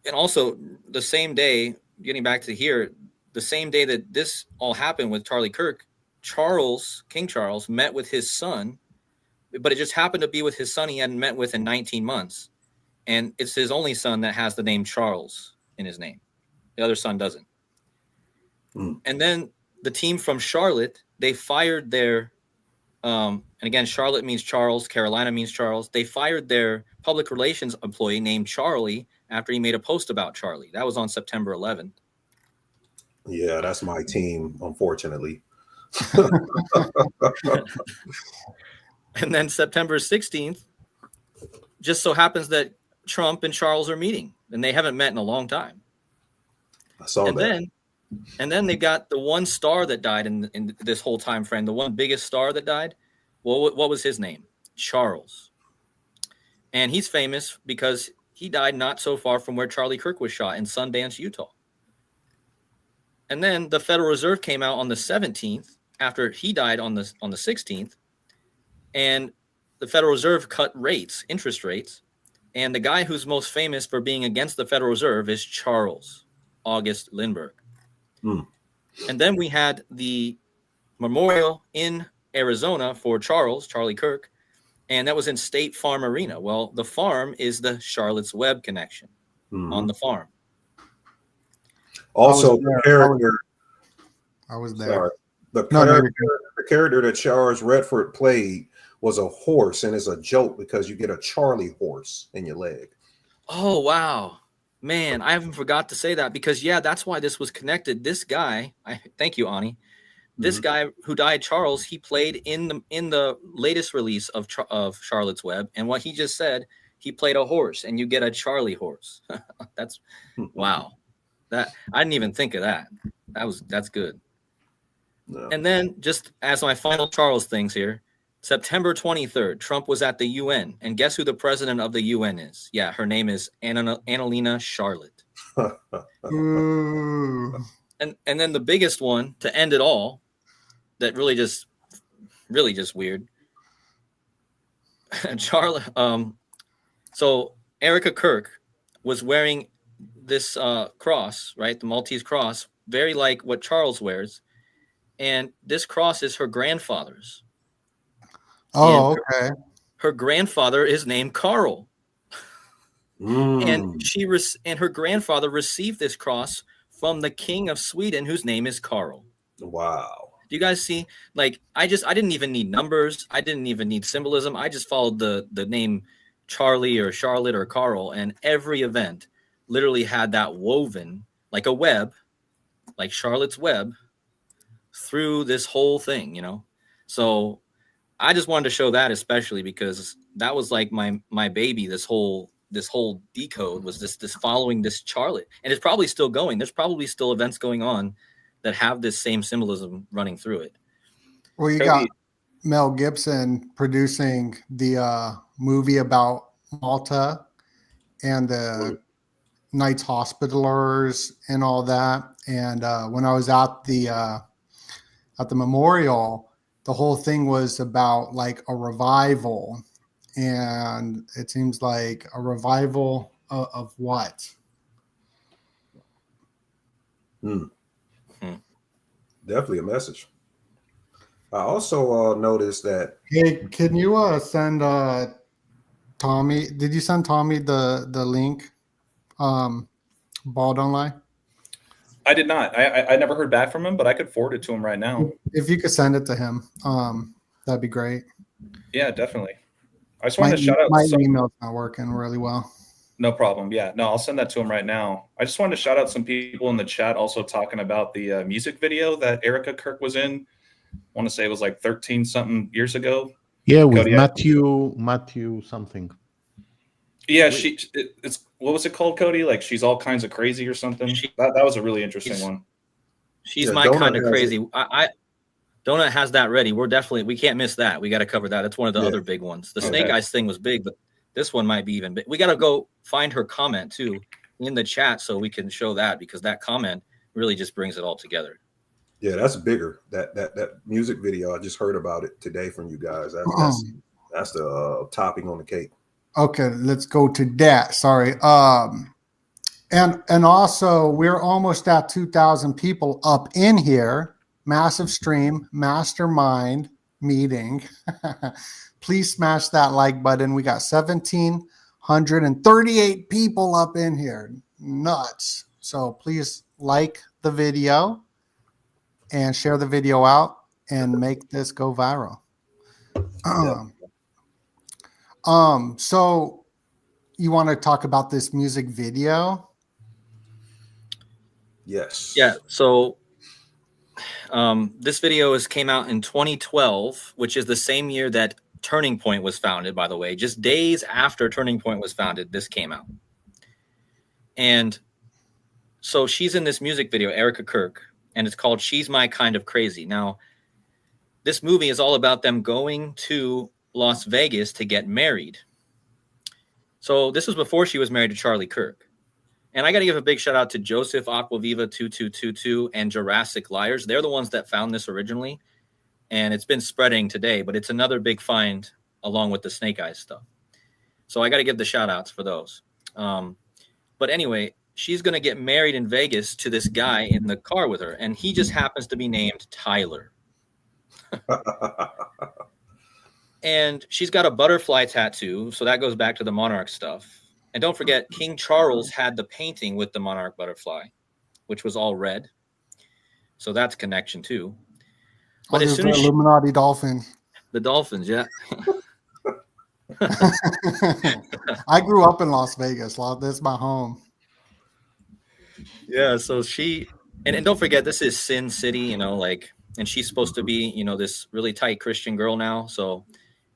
and also the same day, getting back to here, the same day that this all happened with Charlie Kirk, King Charles met with his son, but it just happened to be with his son he hadn't met with in 19 months. And it's his only son that has the name Charles in his name. The other son doesn't. And then the team from Charlotte, they fired their, and again, Charlotte means Charles, Carolina means Charles. They fired their public relations employee named Charlie after he made a post about Charlie. That was on September 11th. yeah, that's my team. Unfortunately, And then September 16th, just so happens that Trump and Charles are meeting, and they haven't met in a long time. I saw And that. then they got the one star that died in this whole time frame, the one biggest star that died. Well, what was his name? Charles. And he's famous because he died not so far from where Charlie Kirk was shot in Sundance, Utah. And then the Federal Reserve came out on the 17th after he died on the 16th, and the Federal Reserve cut interest rates, and the guy who's most famous for being against the Federal Reserve is Charles August Lindbergh. And then we had the memorial in Arizona for Charlie Kirk, and that was in State Farm Arena. Well, the farm is the Charlotte's Web connection on the farm. Also, the character. I was there. Sorry. The character that Charles Redford played was a horse, and it's a joke because you get a Charlie horse in your leg. Oh, wow. Man, I haven't forgot to say that because, yeah, that's why this was connected. This guy, thank you, Ani. This guy who died, Charles, he played in the latest release of Charlotte's Web, and what he just said, he played a horse, and you get a Charlie horse. That's wow. That I didn't even think of that. That's good. No. And then, just as my final Charles things here, September 23rd, Trump was at the UN, and guess who the president of the UN is? Yeah, her name is Annalena Charlotte. And then the biggest one to end it all, that really just weird. Charlotte. So Erica Kirk was wearing this cross, right? The Maltese cross, very like what Charles wears. And this cross is her grandfather's. Oh, okay. Her grandfather is named Carl. And her grandfather received this cross from the King of Sweden, whose name is Carl. Wow. Do you guys see? Like, I didn't even need numbers. I didn't even need symbolism. I just followed the name Charlie or Charlotte or Carl, and every event literally had that woven like a web, like Charlotte's Web, through this whole thing, you know? So I just wanted to show that, especially because that was like my baby. This whole decode was this following this Charlotte, and it's probably still going. There's probably still events going on that have this same symbolism running through it. Well, you got Mel Gibson producing the movie about Malta and the Knights Hospitalers and all that. And when I was at the memorial, the whole thing was about like a revival, and it seems like a revival of what? Definitely a message. I also noticed that. Hey, can you send Tommy? Did you send Tommy the link? Ball Don't Lie. I did not. I never heard back from him, but I could forward it to him right now. If you could send it to him, that'd be great. Yeah, definitely. I just wanted to shout out. My email's not working really well. No problem. Yeah, no, I'll send that to him right now. I just wanted to shout out some people in the chat also talking about the music video that Erica Kirk was in. I want to say it was like 13 something years ago. Yeah, with Cody, Matthew something. Yeah, it's what was it called, Cody? Like she's all kinds of crazy or something. That was a really interesting one. She's my kind of crazy. Donut has that ready. We can't miss that. We got to cover that. It's one of the other big ones. The Snake Eyes thing was big, but this one might be even big. We got to go find her comment too in the chat so we can show that, because that comment really just brings it all together. Yeah, that's bigger. That music video, I just heard about it today from you guys. That's the topping on the cake. Okay, let's go to that. Sorry. And also we're almost at 2,000 people up in here. Massive stream, mastermind meeting. Please smash that like button. We got 1,738 people up in here. Nuts. So please like the video and share the video out and make this go viral. So you want to talk about this music video? Yes. Yeah. So this video came out in 2012, which is the same year that Turning Point was founded, by the way. Just days after Turning Point was founded, this came out. And so she's in this music video, Erica Kirk, and it's called She's My Kind of Crazy. Now, this movie is all about them going to Las Vegas to get married. So this was before she was married to Charlie Kirk. And I got to give a big shout out to Joseph Aquaviva 2222 and Jurassic Liars. They're the ones that found this originally. and it's been spreading today, but it's another big find along with the snake eyes stuff. So I got to give the shout outs for those. But anyway, she's going to get married in Vegas to this guy in the car with her, and he just happens to be named Tyler. And she's got a butterfly tattoo, so that goes back to the monarch stuff. And don't forget, King Charles had the painting with the monarch butterfly, which was all red. So that's a connection too. But as soon as Illuminati dolphin. The dolphins, yeah. I grew up in Las Vegas. That's my home. Yeah, so she and don't forget, this is Sin City, and she's supposed to be, this really tight Christian girl now. So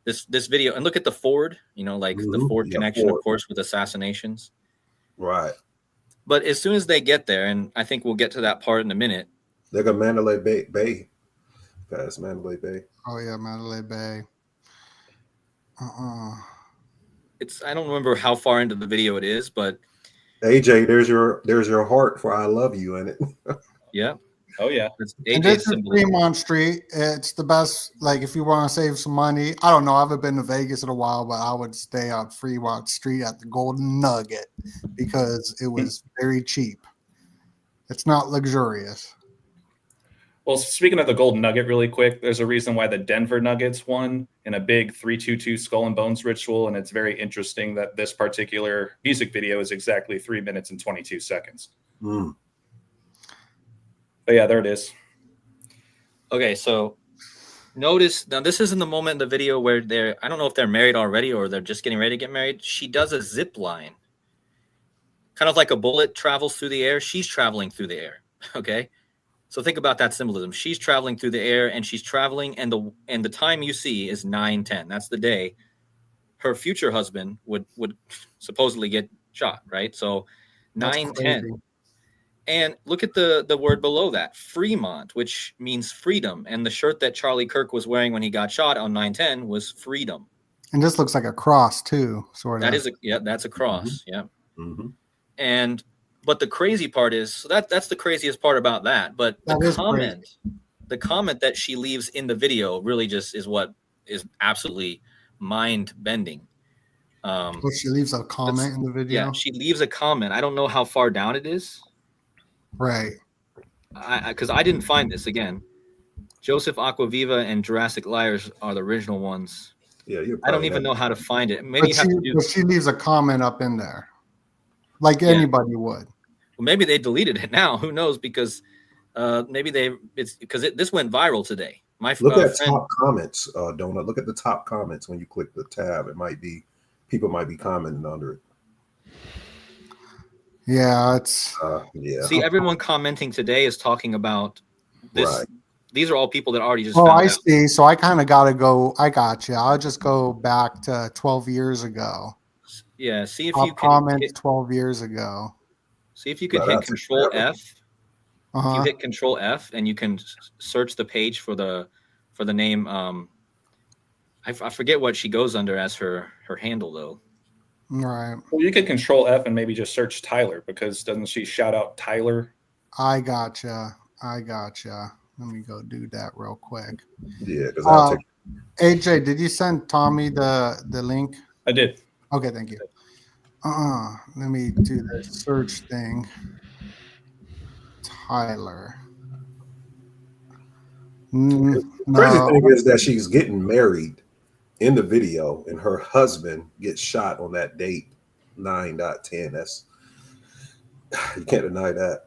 this video, and look at the Ford, the Ford connection, Ford. Of course, with assassinations. Right. But as soon as they get there, and I think we'll get to that part in a minute. They got Mandalay Bay. Past Mandalay Bay. Oh yeah, Mandalay Bay. I don't remember how far into the video it is, but AJ, there's your heart for I love you in it. Yeah. Oh yeah. And this is Fremont Street. It's the best. Like if you want to save some money, I don't know. I haven't been to Vegas in a while, but I would stay on Fremont Street at the Golden Nugget because it was very cheap. It's not luxurious. Well, speaking of the Golden Nugget really quick, there's a reason why the Denver Nuggets won in a big 3-2-2 Skull and Bones ritual, and it's very interesting that this particular music video is exactly 3 minutes and 22 seconds. But yeah, there it is. Okay, so notice, now this isn't the moment in the video where I don't know if they're married already or they're just getting ready to get married. She does a zip line. Kind of like a bullet travels through the air. She's traveling through the air, okay? So think about that symbolism. She's traveling through the air, and she's traveling, and the time you see is 9:10. That's the day her future husband would supposedly get shot, right? So 9:10. And look at the word below that, Fremont, which means freedom. And the shirt that Charlie Kirk was wearing when he got shot on 9/10 was freedom. And this looks like a cross too, sort of. That is that's a cross. Mm-hmm. Yeah. Mm-hmm. But the crazy part is, so that's the craziest part about that. But the comment that she leaves in the video really just is what is absolutely mind bending. She leaves a comment in the video. Yeah, she leaves a comment. I don't know how far down it is. Right. Because I didn't find this again. Joseph Aquaviva and Jurassic Liars are the original ones. Yeah, I don't even know how to find it. Maybe she leaves a comment up in there, like anybody would. Well, maybe they deleted it now. Who knows? Because maybe this went viral today. Look at top comments, Donut. Look at the top comments when you click the tab. It might be people might be commenting under it. Yeah, it's See, everyone commenting today is talking about this. Right. These are all people that already just. Oh, I see. So I kind of got to go. I got you. I'll just go back to 12 years ago. Yeah. See if I'll you can comment 12 years ago. See if you can hit Control F. If you hit Control F and you can search the page for the name. I forget what she goes under as her handle though. Right. Well, you could Control F and maybe just search Tyler, because doesn't she shout out Tyler? I gotcha. Let me go do that real quick. Yeah, because AJ, did you send Tommy the link? I did. Okay, thank you. Let me do the search thing. Tyler. The crazy thing is that she's getting married in the video, and her husband gets shot on that date, 9/10. That's, you can't deny that.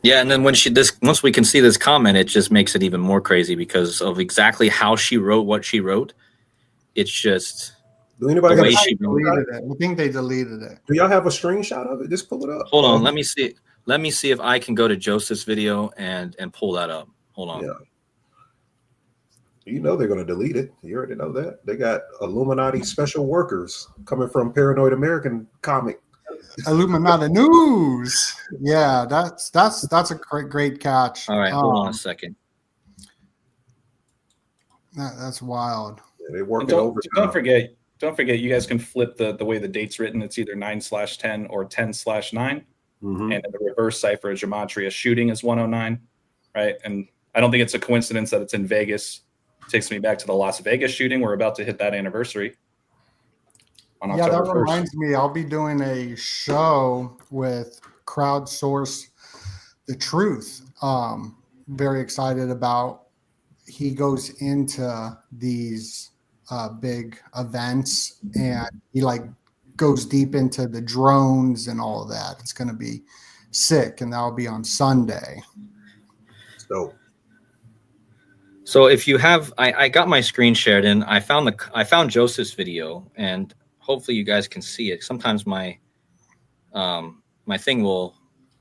Yeah, and then once we can see this comment, it just makes it even more crazy because of exactly how she wrote what she wrote. It's just do anybody the way she deleted it. I think they deleted it. Do y'all have a screenshot of it? Just pull it up. Hold on, let me see. Let me see if I can go to Joseph's video and pull that up. Hold on. Yeah. You know they're going to delete it. You already know that. They got Illuminati special workers coming from Paranoid American comic. Illuminati news. Yeah, that's a great catch. All right, hold on a second. That's wild. Yeah, they working don't forget, you guys can flip the way the date's written. It's either 9/10 or 10/9. Mhm. and in the reverse cipher of gematria, shooting is 109, right? And I don't think it's a coincidence that it's in Vegas. Takes me back to the Las Vegas shooting. We're about to hit that anniversary on Yeah, that October 1st. reminds me, I'll be doing a show with Crowdsource the Truth. Very excited about. He goes into these big events and he like goes deep into the drones and all of that. It's going to be sick, and that'll be on Sunday. So So if you have, I got my screen shared and I found Joseph's video, and hopefully you guys can see it. Sometimes my my thing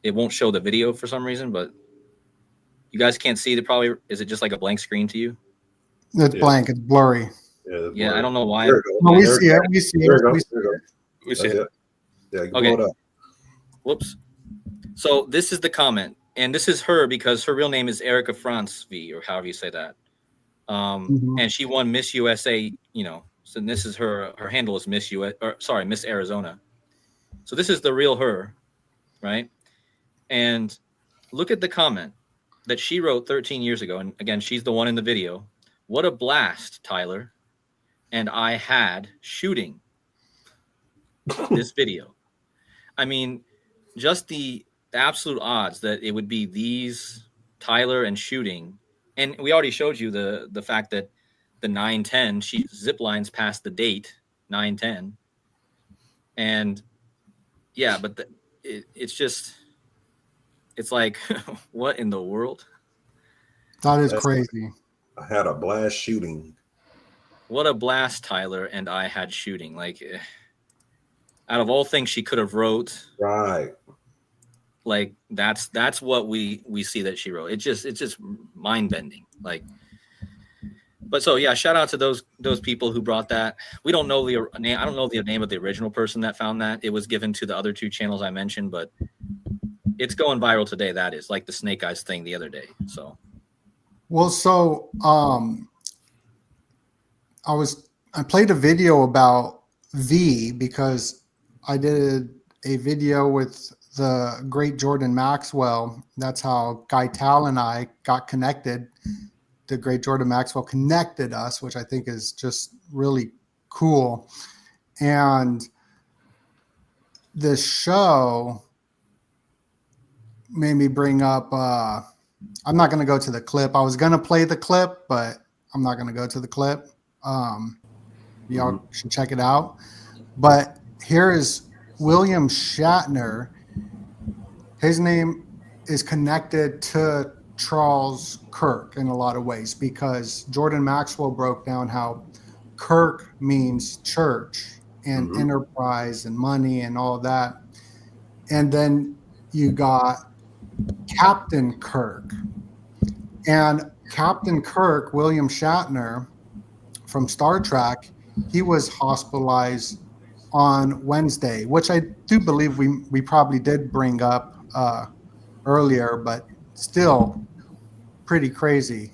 it won't show the video for some reason, but you guys can't see it. Probably is it just like a blank screen to you? It's Yeah. blank. It's blurry. Yeah, I don't know why. There it goes. No, we There it see it. goes. We see There it. it goes. We see There it goes. We see That's it. it. Yeah, you can Okay. blow it up. Whoops. So this is the comment, and this is her because her real name is Erica France V, or however you say that. Mhm. And she won Miss USA. So this is her handle is Miss US, or sorry, Miss Arizona. So this is the real her, right? And look at the comment that she wrote 13 years ago. And again, she's the one in the video. What a blast, Tyler. And I had shooting this video. I mean, just the absolute odds that it would be these Tyler and shooting. And we already showed you the fact that the 910, she zip lines past the date 910. And yeah, but it's like, what in the world? That is That's- crazy. I had a blast shooting. What a blast, Tyler and I had shooting. Like, out of all things she could have wrote, Right. like that's what we see that she wrote. It's just mind bending. Like, but so yeah, shout out to those people who brought that. We don't know the name. I don't know the name of the original person that found that. It was given to the other two channels I mentioned, but it's going viral today. That is like the Snake Eyes thing the other day. So Well, so I played a video about V because I did a video with the great Jordan Maxwell. That's how Guy Tal and I got connected. The great Jordan Maxwell connected us, which I think is just really cool. And the show made me bring up I'm not going to go to the clip. I was going to play the clip, but I'm not going to go to the clip. Y'all should check it out. But here is William Shatner. His name is connected to Charles Kirk in a lot of ways because Jordan Maxwell broke down how Kirk means church and enterprise and money and all that. And then you got Captain Kirk. And Captain Kirk, William Shatner from Star Trek, he was hospitalized on Wednesday, which I do believe we probably did bring up earlier, but still pretty crazy.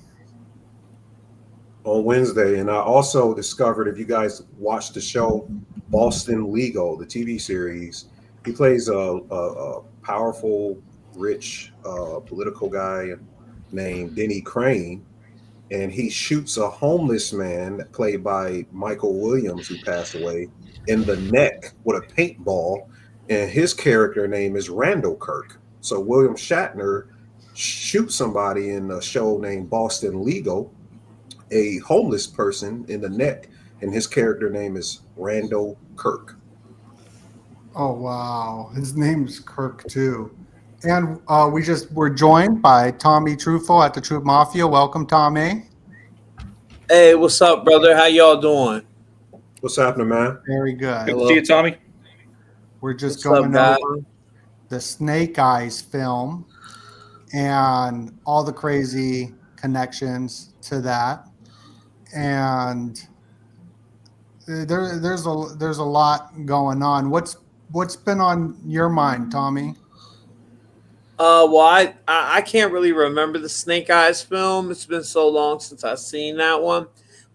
On Wednesday. And I also discovered, if you guys watched the show Boston Legal, the TV series, he plays a powerful, rich political guy named Denny Crane. And he shoots a homeless man played by Michael Williams, who passed away, in the neck with a paintball. And his character name is Randall Kirk. So William Shatner shoots somebody in a show named Boston Legal, a homeless person in the neck, and his character name is Randall Kirk. Oh, wow. His name's Kirk, too. And we're joined by Tommy Truffle at the Truth Mafia. Welcome, Tommy. Hey, what's up, brother? How y'all doing? What's happening, man? Very good. Good to see you, Tommy. We're just What's up, going guy? over the Snake Eyes film and all the crazy connections to that. And there's a lot going on. What's been on your mind, Tommy? Well, I can't really remember the Snake Eyes film. It's been so long since I've seen that one.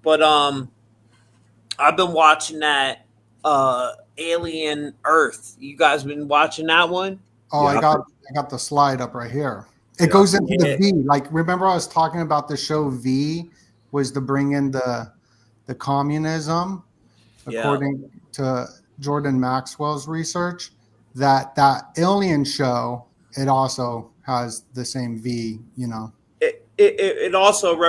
But I've been watching that Alien Earth. You guys been watching that one? Oh, Yeah, I got the slide up right here. It Yeah. goes into Yeah. the V. Like, remember I was talking about the show V was to bring in the communism, Yeah. according to Jordan Maxwell's research. That Alien show, it also has the same V. You know, It also it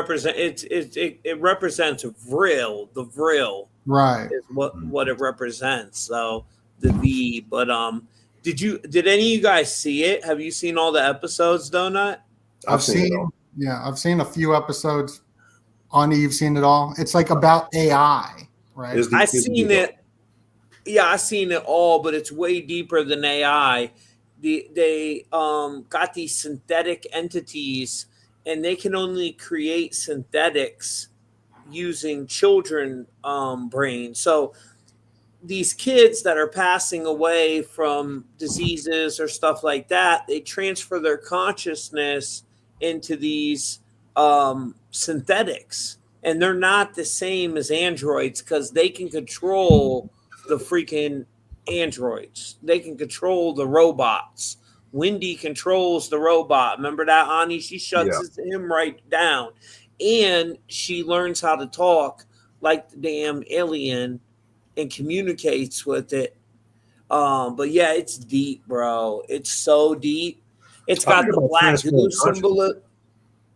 represents vril. The vril right? is what it represents. So the V. But did any of you guys see it? Have you seen all the episodes, Donut? I've seen it all. Yeah, I've seen a few episodes. Ani, you've seen it all. It's like about AI, right? It's I deep. It's seen deep. it. Yeah, I seen it all, but it's way deeper than AI. They got these synthetic entities, and they can only create synthetics using children brains. So these kids that are passing away from diseases or stuff like that, they transfer their consciousness into these synthetics, and they're not the same as androids because they can control the freaking androids. They can control the robots. Wendy controls the robot. Remember that, Ani? She shuts him right down, and she learns how to talk like the damn alien and communicates with it. But yeah, it's deep, bro. It's so deep. It's I got think the about black goo transferring symbol. consciousness.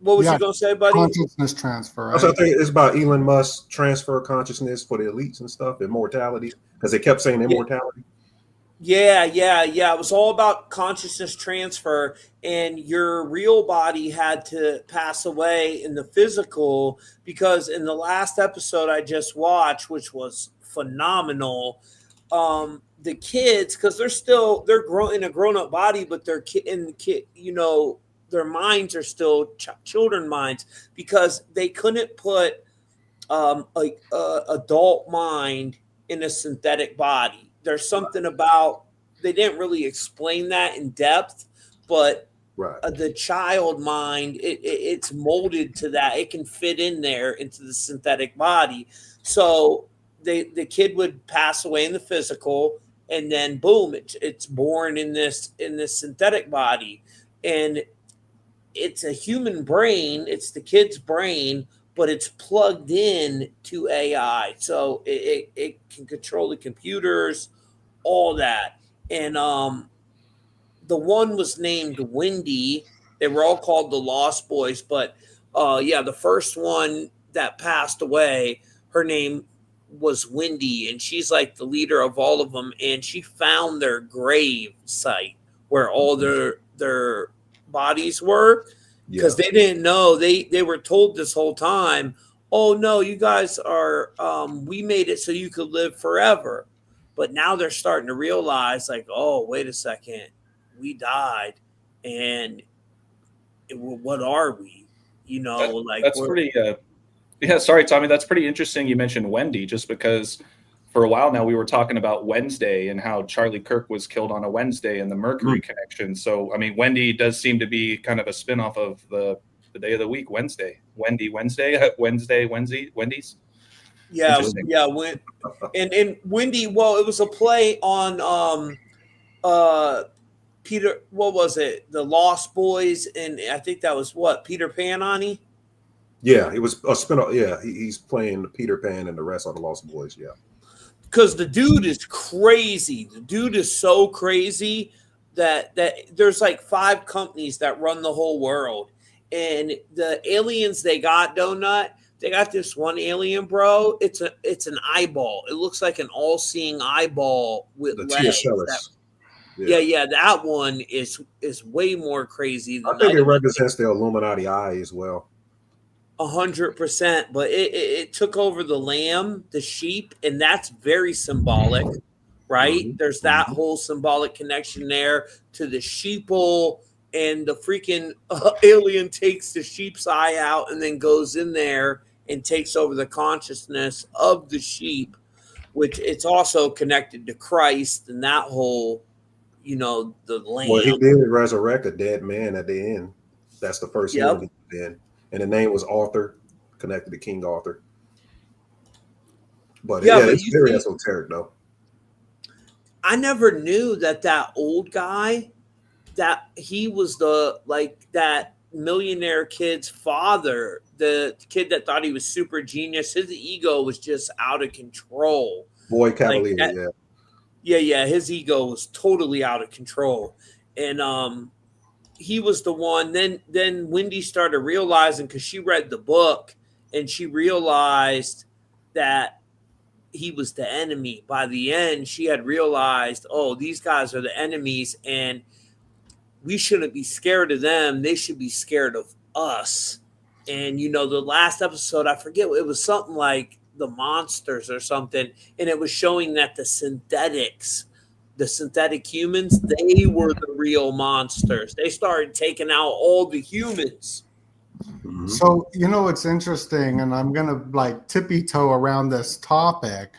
What was Yeah, you gonna say, buddy? consciousness transfer, Also, I right? think it's about Elon Musk transfer consciousness for the elites and stuff, immortality, because they kept saying immortality. Yeah. It was all about consciousness transfer, and your real body had to pass away in the physical because in the last episode I just watched, which was phenomenal, the kids, because they're grown in a grown up body, but they're in the kid, their minds are still children minds because they couldn't put a adult mind in a synthetic body. There's something about they didn't really explain that in depth, but Right. the child mind it's molded to that. It can fit in there into the synthetic body. So the kid would pass away in the physical, and then boom, it's born in this synthetic body, and it's a human brain. It's the kid's brain, but it's plugged in to AI, so it can control the computers, all that. And the one was named Wendy. They were all called the Lost Boys, but yeah, the first one that passed away, her name was Wendy, and she's like the leader of all of them. And she found their grave site where all their bodies were because they didn't know. They were told this whole time, "Oh no, you guys are. We made it so you could live forever." But now they're starting to realize, like, oh, wait a second, we died, and what are we? That's pretty. Yeah, sorry, Tommy. That's pretty interesting. You mentioned Wendy, just because for a while now we were talking about Wednesday and how Charlie Kirk was killed on a Wednesday and the Mercury connection. So, I mean, Wendy does seem to be kind of a spinoff of the day of the week, Wednesday. Wendy's. Yeah, yeah. And Wendy. Well, it was a play on Peter. What was it? The Lost Boys, and I think that was what Peter Pan, Ani. Yeah, it was a spinoff. Yeah, he's playing Peter Pan and the rest of the Lost Boys. Yeah, because the dude is crazy. The dude is so crazy that there's like 5 companies that run the whole world, and the aliens they got, Donut. They got this one alien, bro. It's an eyeball. It looks like an all-seeing eyeball with the legs. Yeah, that one is way more crazy than I think it represents the Illuminati eye as well. 100%, but it took over the lamb, the sheep, and that's very symbolic, right? There's that whole symbolic connection there to the sheeple, and the freaking alien takes the sheep's eye out and then goes in there and takes over the consciousness of the sheep, which it's also connected to Christ and that whole, the lamb. Well, he did resurrect a dead man at the end. That's the first human he did. And the name was Arthur, connected to King Arthur. But yeah, it's very esoteric, though. I never knew that old guy that he was that millionaire kid's father, the kid that thought he was super genius. His ego was just out of control. Boy Like Cavalier, that, yeah. yeah. His ego was totally out of control, and he was the one. Then Wendy started realizing, because she read the book and she realized that he was the enemy. By the end, she had realized, oh, these guys are the enemies, and we shouldn't be scared of them. They should be scared of us. And the last episode, I forget, it was something like the monsters or something, and it was showing that the synthetic humans, they were the real monsters. They started taking out all the humans. Mhm. So, it's interesting, and I'm going to like tippy toe around this topic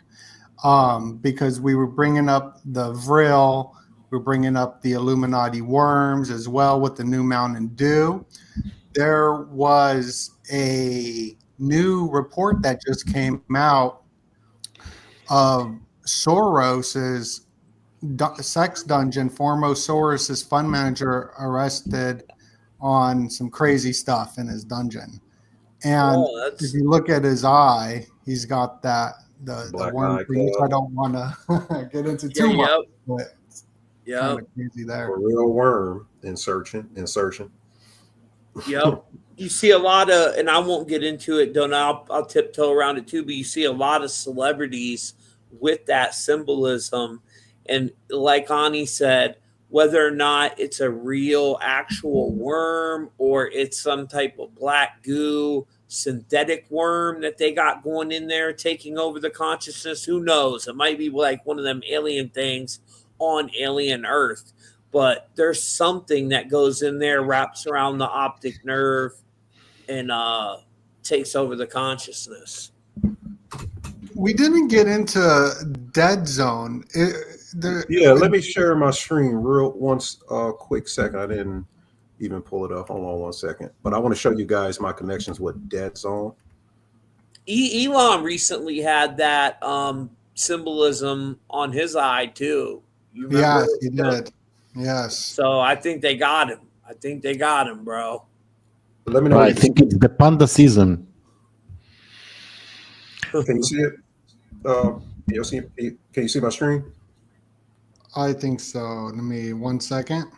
because we were bringing up the Vril, we're bringing up the Illuminati worms as well with the new Mountain Dew. There was a new report that just came out of Soros's sex dungeon. Foremost Soros's fund manager arrested on some crazy stuff in his dungeon. And Oh, if you look at his eye, he's got the Black worm Eye thing, which I Club. don't want to get into yeah, too much, yep, but it's kind of crazy A there. real worm insertion. yep. You see a lot of, and I won't get into it, don't know. I'll tiptoe around it too, but you see a lot of celebrities with that symbolism. And like Ani said, whether or not it's a real actual worm or it's some type of black goo synthetic worm that they got going in there taking over the consciousness, who knows? It might be like one of them alien things on alien Earth. But there's something that goes in there, wraps around the optic nerve, and takes over the consciousness. We didn't get into Dead Zone. Yeah, let me share my screen quick second. I didn't even pull it up. Hold on one second. But I want to show you guys my connections with Dead Zone. Elon recently had that symbolism on his eye too. You remember? Yes, he did. Yes. So I think they got him. Bro. Let me know. I think it's the panda season. Can you see it? Can you see my screen? I think so. Let me 1 second.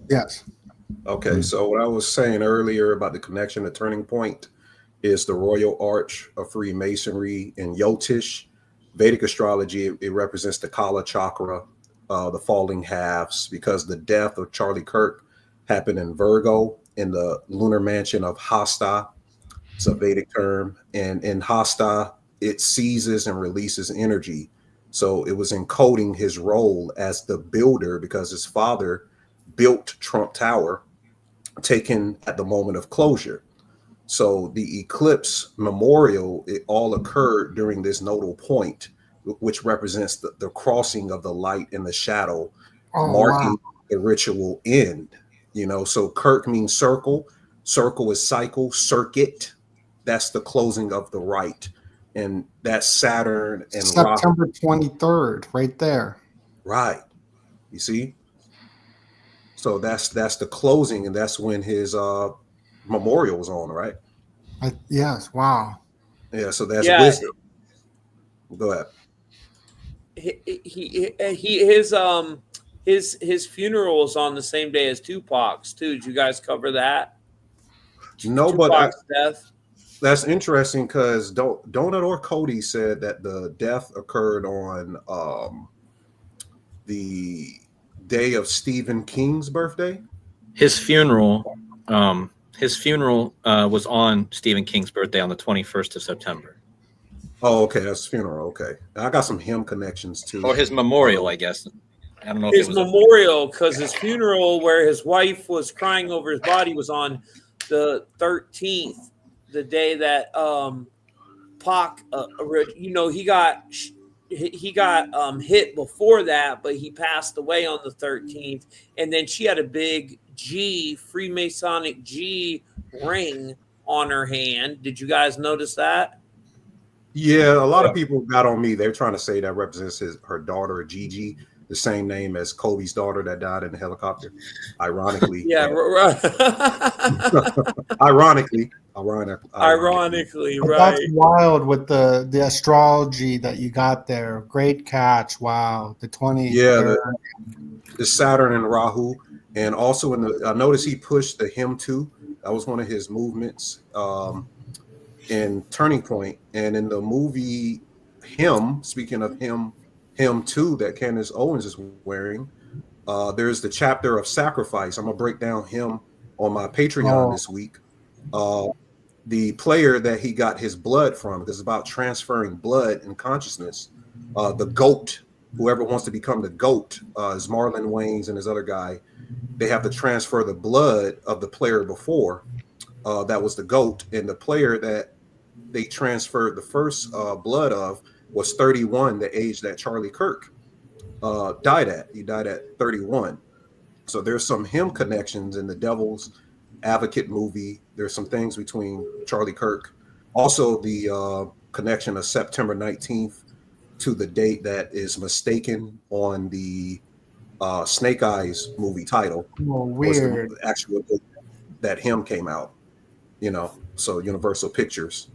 Yes. Okay, so what I was saying earlier about the connection, the turning point is the Royal Arch of Freemasonry in Yotish. Vedic astrology, it represents the Kala chakra, the falling halves, because the death of Charlie Kirk happened in Virgo in the lunar mansion of Hasta. It's a Vedic term. And in Hasta, it seizes and releases energy. So it was encoding his role as the builder, because his father built Trump Tower, taken at the moment of closure. So the eclipse memorial, it all occurred during this nodal point, which represents the crossing of the light and the shadow, marking the ritual end. So Kirk means circle. Circle is cycle, circuit. That's the closing of the rite. And that's Saturn and September 23rd, right there. Right. You see? So that's the closing, and that's when his memorial was on, right? Yes. Wow. Yeah. So that's wisdom. Go ahead. His funeral is on the same day as Tupac's too. Did you guys cover that? No, Tupac's death. That's interesting because Donut or Cody said that the death occurred on the day of Stephen King's birthday. His funeral was on Stephen King's birthday on the 21st of September. Oh, okay, that's funeral. Okay, I got some hymn connections too. Or his memorial, I guess. I don't know if his it was memorial, because his funeral, where his wife was crying over his body, was on the 13th, the day that Pac, he got hit before that, but he passed away on the 13th. And then she had a big Freemasonic G ring on her hand. Did you guys notice that? Yeah, a lot Yeah. of people got on me. They're trying to say that represents her daughter, Gigi, the same name as Kobe's daughter that died in the helicopter. Ironically, Yeah, ironically, ironically, But that's right. wild with the astrology that you got there. Great catch. Wow. The yeah, 23rd. the Saturn and Rahu, and also I noticed he pushed the him too. That was one of his movements in Turning Point, and in the movie Him. Speaking of him too, that Candace Owens is wearing. There's the chapter of sacrifice. I'm gonna break down him on my Patreon Oh, this week. Uh, the player that he got his blood from, because it's about transferring blood and consciousness. The GOAT, whoever wants to become the GOAT, is Marlon Wayans and his other guy. They have to transfer the blood of the player before that was the GOAT, and the player that they transferred the first blood of was 31, the age that Charlie Kirk died at. He died at 31. So there's some him connections in the Devil's Advocate movie. There's some things between Charlie Kirk. Also, the connection of September 19th to the date that is mistaken on the Snake Eyes movie title was the weird. actual date that him came out. So Universal Pictures.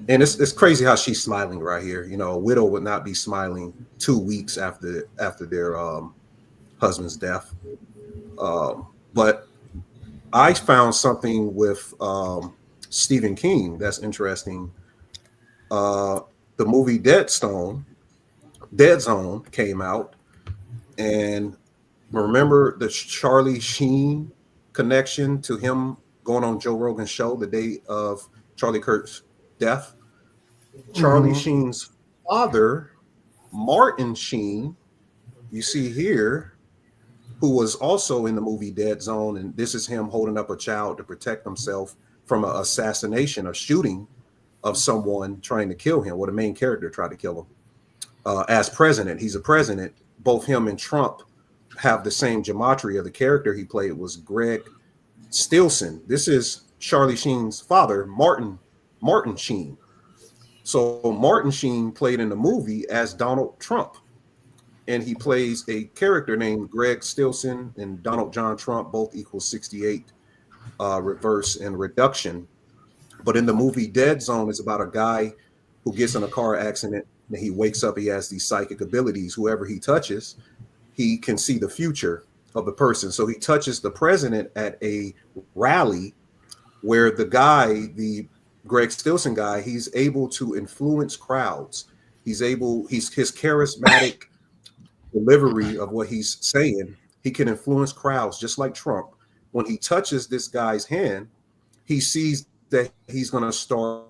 And it's crazy how she's smiling right here. A widow would not be smiling 2 weeks after their husband's death. But I found something with Stephen King that's interesting. The movie Dead Zone came out, and remember the Charlie Sheen connection to him going on Joe Rogan's show the day of Charlie Kirk's death. Charlie Mhm. Sheen's father, Martin Sheen, you see here, who was also in the movie Dead Zone, and this is him holding up a child to protect himself from an assassination, a shooting of someone trying to kill him. Well, the main character tried to kill him. As president, he's a president. Both him and Trump have the same gematria. The character he played was Greg Stilson. This is Charlie Sheen's father, Martin Sheen. So Martin Sheen played in the movie as Donald Trump, and he plays a character named Greg Stilson, and Donald John Trump both equal 68 reverse and reduction. But in the movie Dead Zone, it's about a guy who gets in a car accident and he wakes up. He has these psychic abilities. Whoever he touches, he can see the future of the person. So he touches the president at a rally where the Greg Stilson guy, he's able to influence crowds. He's his charismatic delivery of what he's saying, he can influence crowds just like Trump. When he touches this guy's hand, he sees that he's going to start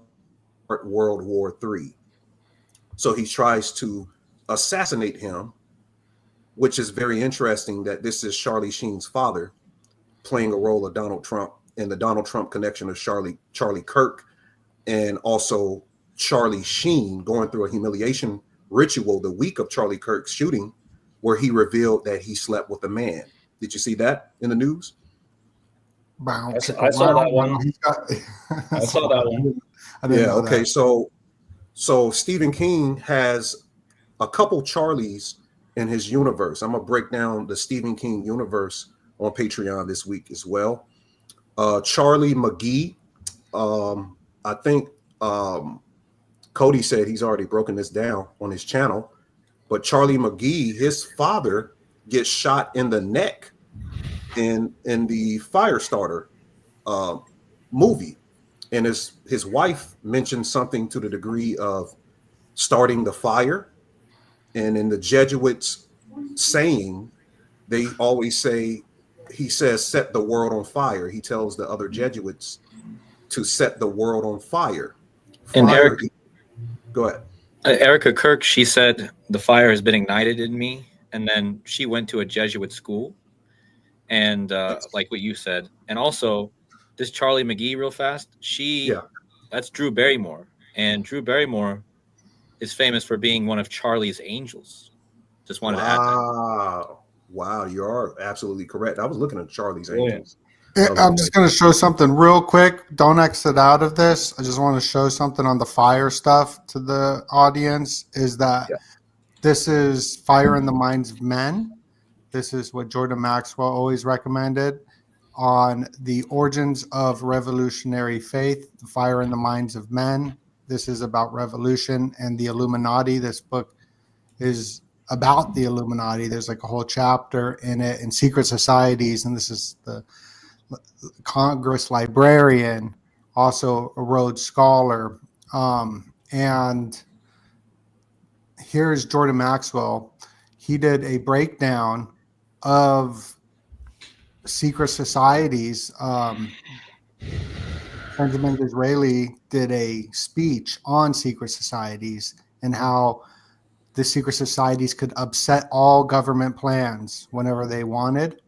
World War III. So he tries to assassinate him, which is very interesting that this is Charlie Sheen's father playing a role of Donald Trump, and the Donald Trump connection of Charlie Kirk, and also Charlie Sheen going through a humiliation ritual the week of Charlie Kirk's shooting, where he revealed that he slept with a man. Did you see that in the news? Wow, I saw that one. He's got, I saw that one. I didn't know Okay. that. So Stephen King has a couple Charlies in his universe. I'm gonna break down the Stephen King universe on Patreon this week as well. Charlie McGee. I think Cody said he's already broken this down on his channel, but Charlie McGee, his father, gets shot in the neck in the Firestarter movie, and his wife mentioned something to the degree of starting the fire. And in the Jesuits saying, they always say, he says, set the world on fire. He tells the other Jesuits to set the world on fire. And Fire. Go ahead. Erica Kirk, she said the fire has been ignited in me, and then she went to a Jesuit school, and like what you said, and also this Charlie McGee, real fast. That's Drew Barrymore, and Drew Barrymore is famous for being one of Charlie's angels. Just wanted to add that. Wow, you are absolutely correct. I was looking at Charlie's Brilliant. Angels. I'm just going to show something real quick. Don't exit out of this. I just want to show something on the fire stuff to the audience. Is that Yeah. this is Fire in the Minds of Men. This is what Jordan Maxwell always recommended on the origins of revolutionary faith, the Fire in the Minds of Men. This is about revolution and the Illuminati. This book is about the Illuminati. There's like a whole chapter in it, and secret societies. And this is the Congress librarian, also a Rhodes Scholar. And here's Jordan Maxwell. He did a breakdown of secret societies. Benjamin Disraeli did a speech on secret societies and how the secret societies could upset all government plans whenever they wanted.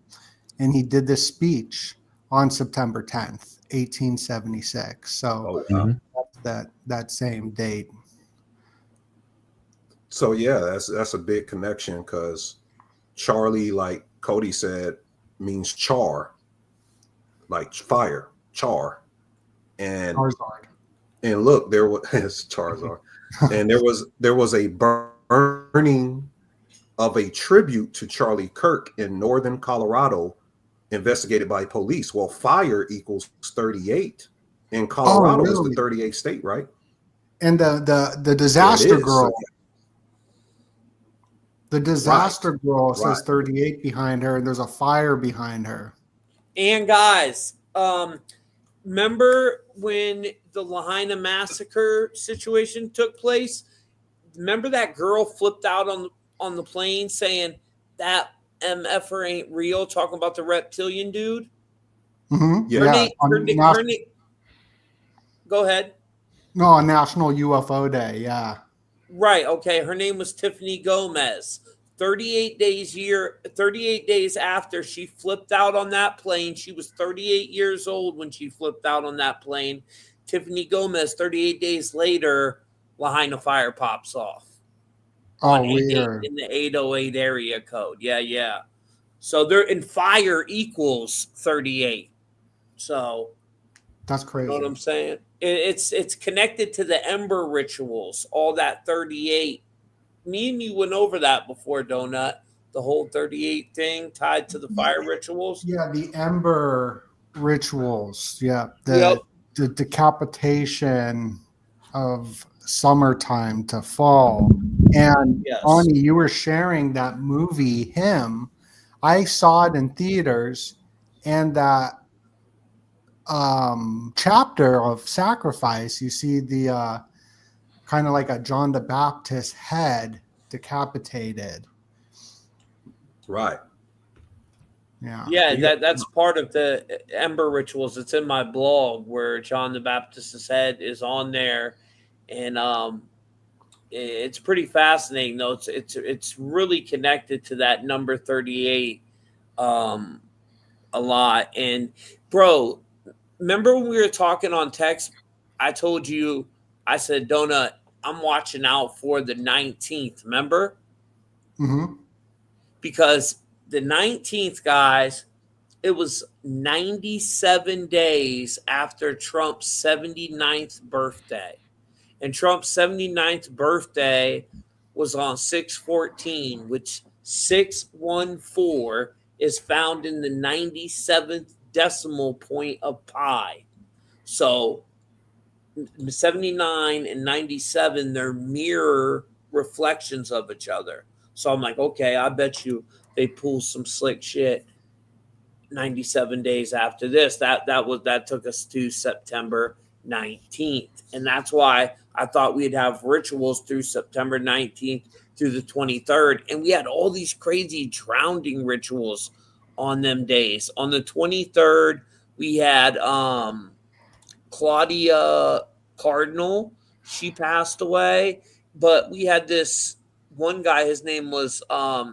And he did this speech on September 10th, 1876. So wow. that same date. So yeah, that's a big connection because Charlie, like Cody said, means char, like fire, char. And Charizard. and look, there was Charizard, and there was a burning of a tribute to Charlie Kirk in northern Colorado, investigated by police. Well, fire equals 38, and Colorado is the Really? 38th state, right? And the Yeah, it disaster is. girl. So, The disaster girl right. says 38 behind her, and there's a fire behind her. And guys, remember when the Lahaina massacre situation took place? Remember that girl flipped out on the plane saying that MFer ain't real, talking about the reptilian dude? Mm-hmm. Yeah. Her name, go ahead. No, on National UFO Day. Yeah. Right. Okay. Her name was Tiffany Gomez. 38 days after she flipped out on that plane, she was 38 years old when she flipped out on that plane. Tiffany Gomez, 38 days later, Lahaina fire pops off. Oh, weird. In the 808 area code. Yeah. So they're in fire equals 38. So That's crazy. you know what I'm saying? It's connected to the ember rituals, all that 38. Me and you went over that before, Donut. The whole 38 thing tied to the fire rituals. Yeah, the ember rituals. Yeah, Yep. the decapitation of summertime to fall. And Yes. Ani, you were sharing that movie, Him. I saw it in theaters, and that chapter of sacrifice, you see the kind of like a John the Baptist head decapitated. right. Yeah. Yeah, that's part of the ember rituals. It's in my blog where John the Baptist's head is on there, and it's pretty fascinating. Though it's really connected to that number 38 a lot. And bro, remember when we were talking on text? I told you, I said, Donut, I'm watching out for the 19th. Remember? Mm-hmm. Because the 19th, guys, it was 97 days after Trump's 79th birthday. And Trump's 79th birthday was on 6/14, which 614 is found in the 97th decimal point of pi. So 79 and 97, they're mirror reflections of each other. So I'm like, okay, I bet you they pull some slick shit 97 days after this. That took us to September 19th. And that's why I thought we'd have rituals through September 19th through the 23rd. And we had all these crazy drowning rituals on them days. On the 23rd, we had Claudia Cardinal. She passed away. But we had this one guy, his name was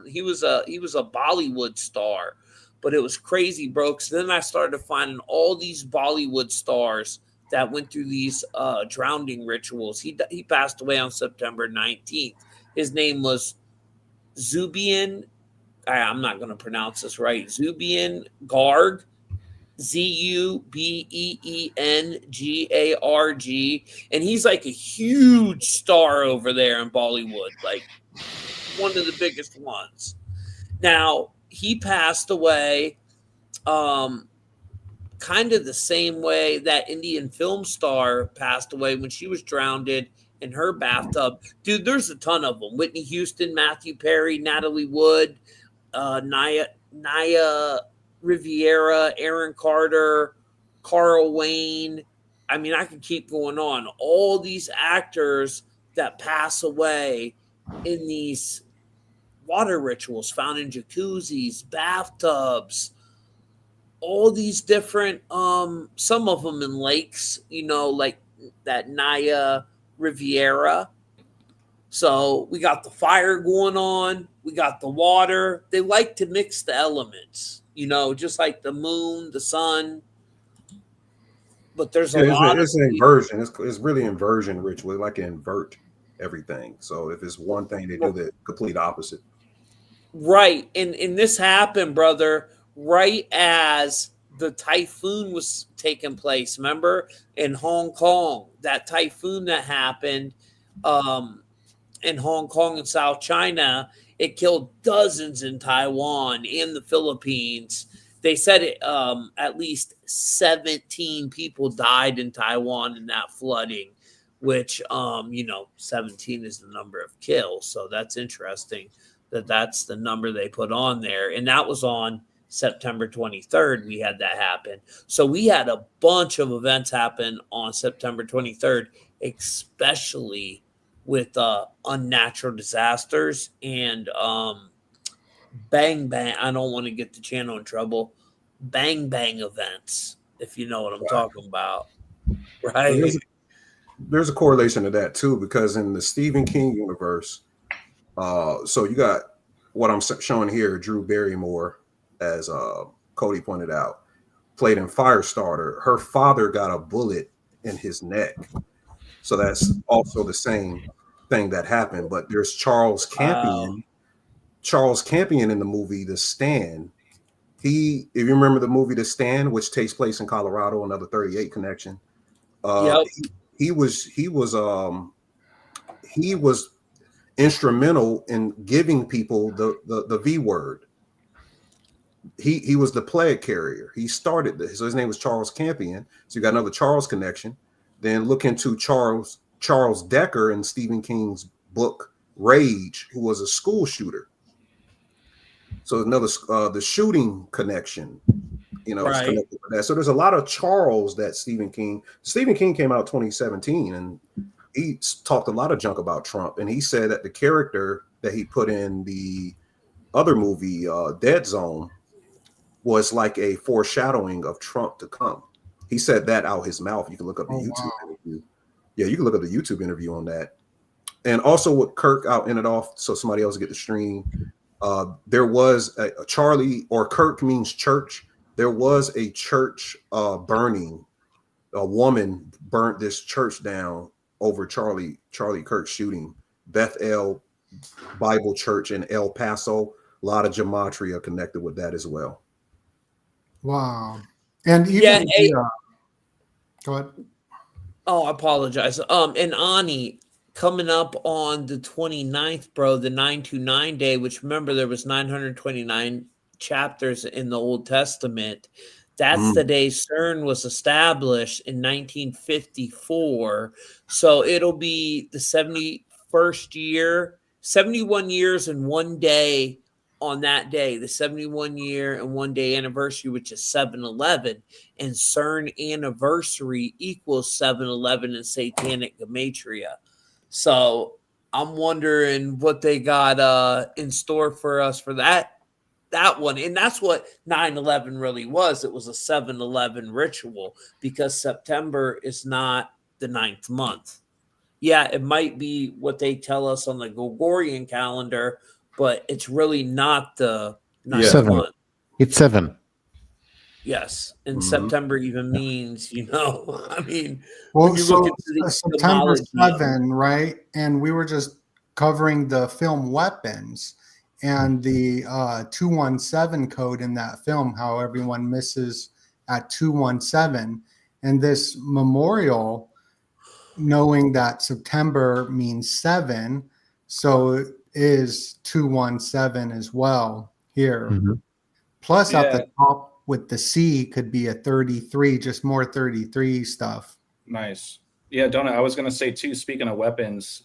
he was a Bollywood star. But it was crazy, bro. Because then I started finding all these Bollywood stars that went through these drowning rituals. He passed away on September 19th. His name was Zubian. I'm not going to pronounce this right. Zubian Garg. Zubeengarg, and he's like a huge star over there in Bollywood, like one of the biggest ones. Now, he passed away kind of the same way that Indian film star passed away when she was drowned in her bathtub. Dude, there's a ton of them. Whitney Houston, Matthew Perry, Natalie Wood, Naya Riviera, Aaron Carter, Carl Wayne. I mean, I could keep going on. All these actors that pass away in these water rituals found in jacuzzis, bathtubs, all these different some of them in lakes, like that Naya Riviera. So we got the fire going on, we got the water. They like to mix the elements, just like the moon, the sun. But there's a lot it's an inversion. It's really inversion ritual. They like to invert everything. So if it's one thing, they do the complete opposite. Right. And this happened, brother, right as the typhoon was taking place. Remember, in Hong Kong, that typhoon that happened in Hong Kong and South China, it killed dozens in Taiwan and the Philippines. They said at least 17 people died in Taiwan in that flooding, which 17 is the number of kills. So that's interesting that's the number they put on there. And that was on September 23rd. We had that happen. So we had a bunch of events happen on September 23rd, especially with unnatural disasters and bang bang. I don't want to get the channel in trouble. Bang bang events, if you know what I'm talking about. Right. Well, there's a correlation to that too, because in the Stephen King universe, so you got what I'm showing here, Drew Barrymore, as Cody pointed out, played in Firestarter. Her father got a bullet in his neck. So that's also the same thing that happened. But there's Charles Campion. Wow. Charles Campion in the movie The Stand. If you remember the movie The Stand, which takes place in Colorado, another 38 connection. Yep. He was instrumental in giving people the V word. He was the plague carrier. He started this. So his name was Charles Campion. So you got another Charles connection. Then look into Charles Decker in Stephen King's book Rage, who was a school shooter. So another the shooting connection, is connected with that. So there's a lot of Charles that Stephen King came out 2017, and he talked a lot of junk about Trump. And he said that the character that he put in the other movie, Dead Zone, was like a foreshadowing of Trump to come. He said that out his mouth. You can look up the YouTube interview. Yeah, you can look up the YouTube interview on that. And also with Kirk, I'll end it off so somebody else will get the stream. There was a Charlie, or Kirk means church. There was a church burning. A woman burnt this church down over Charlie Kirk shooting. Bethel Bible Church in El Paso. A lot of gematria connected with that as well. Wow. And even go ahead. Oh, I apologize. And Ani, coming up on the 29th, bro, the 929 day, which remember there was 929 chapters in the Old Testament. That's the day CERN was established in 1954. So it'll be the 71st year, 71 years and one day on that day, the 71 year and one day anniversary, which is 7/11, and CERN anniversary equals 7/11 in Satanic Gematria. So I'm wondering what they got in store for us for that one. And that's what 9/11 really was. It was a 7/11 ritual, because September is not the 9th month. Yeah, it might be what they tell us on the Gregorian calendar, but it's really not the 9th month. It's 7. Yes, and September even means, I mean, Well, when you so look into the September etymology 7, right? And we were just covering the film Weapons and the 217 code in that film, how everyone misses at 217. And this memorial, knowing that September means 7, so it is 217 as well here. Mhm. Plus, at Yeah. the top with the C could be a 33, just more 33 stuff. Nice. Yeah, Donut, I was going to say too, speaking of weapons,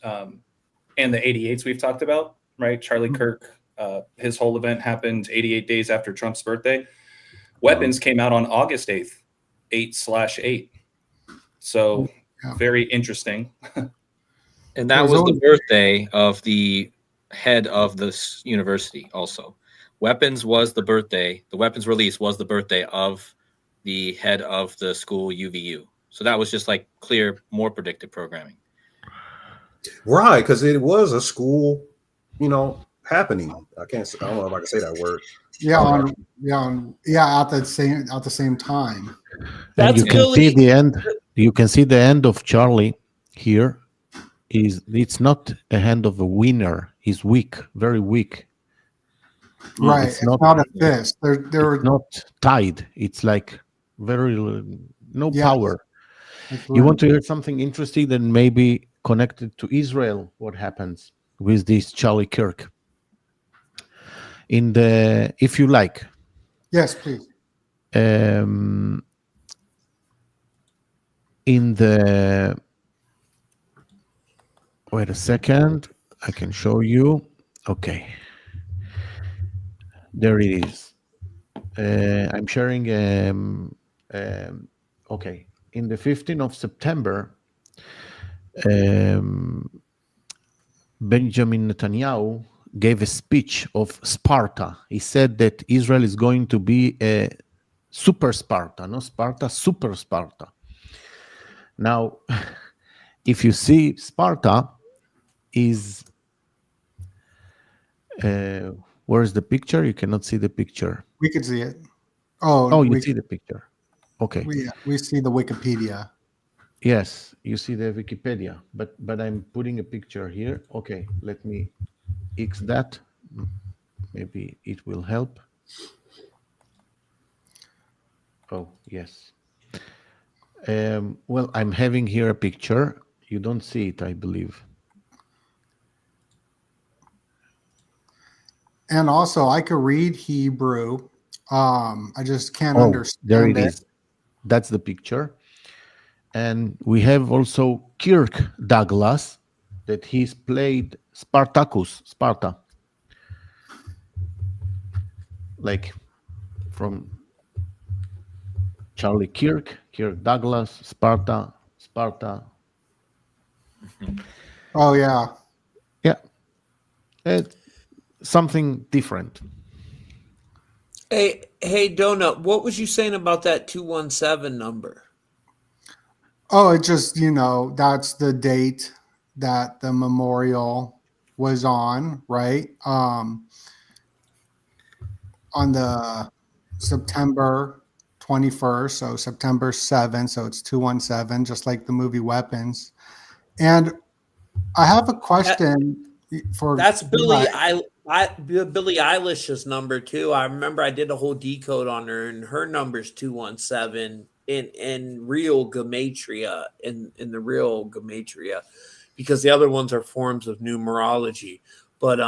and the 88s we've talked about, right? Charlie Kirk, his whole event happened 88 days after Trump's birthday. Weapons came out on August 8th, 8/8. So Yeah. very interesting. And that It was was the always- birthday of the head of this university also. Weapons was the birthday, the weapons release was the birthday of the head of the school UVU. So that was just like clear, more predictive programming. Right, because it was a school, happening. I don't know if I can say that word. Yeah, at the same time. And That's you can see Billy. the end. You can see the end of Charlie here. It's not a hand of a winner. He's weak, very weak. Right. It's It's not- not a fist. They're It's not tied. It's like very no Yes. power. You want to hear something interesting? Then maybe connected to Israel. What happens with this Charlie Kirk? If you like, Yes, please. in the wait a second, I can show you. Okay, there it is. I'm sharing. Okay, in the 15th of September, Benjamin Netanyahu gave a speech of Sparta. He said that Israel is going to be a super Sparta, not Sparta, super Sparta. Now, if you see Sparta is, where is the picture? You cannot see the picture. We could see it. Oh, Oh, you we, see the picture. Okay. we see the Wikipedia. Yes, you see the Wikipedia, but I'm putting a picture here. Okay, let me X that. Maybe it will help. Oh, yes. Well, I'm having here a picture. You don't see it, I believe. And also, I could read Hebrew. I just can't Oh, understand there it is. That's the picture. And we have also Kirk Douglas, that he's played Spartacus, Sparta. Like from Charlie Kirk Douglas, Sparta. Oh, yeah. Yeah. It's something different. Hey, Donut, what was you saying about that 217 number? Oh, it just, that's the date that the memorial was on, right? On the September 21st, so September 7th, so it's 217, just like the movie Weapons. And I have a question for That's Billie Eli. Billie Eilish's number too. I remember I did a whole decode on her, and her number's 217 in real gematria, in the real gematria, because the other ones are forms of numerology. But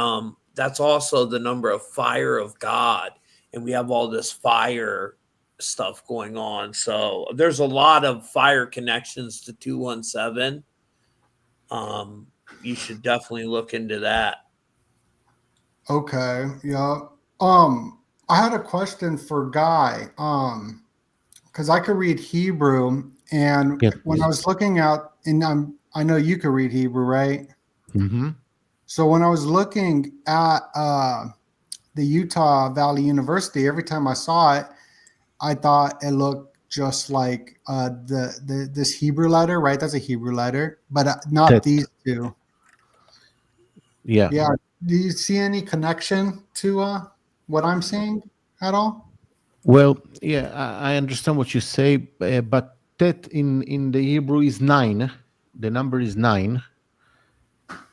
that's also the number of fire of God, and we have all this fire stuff going on. So there's a lot of fire connections to 217. You should definitely look into that. Okay, yeah. I had a question for Guy. Because I could read Hebrew, and Yeah, when I was looking at, and I know you could read Hebrew, right? Mm-hmm. So when I was looking at the Utah Valley University, every time I saw it, I thought it looked just like this Hebrew letter, right? That's a Hebrew letter, but not Tet. these two. Yeah. Yeah. Do you see any connection to what I'm seeing at all? Well, yeah, I understand what you say, but Tet in the Hebrew is 9. The number is 9.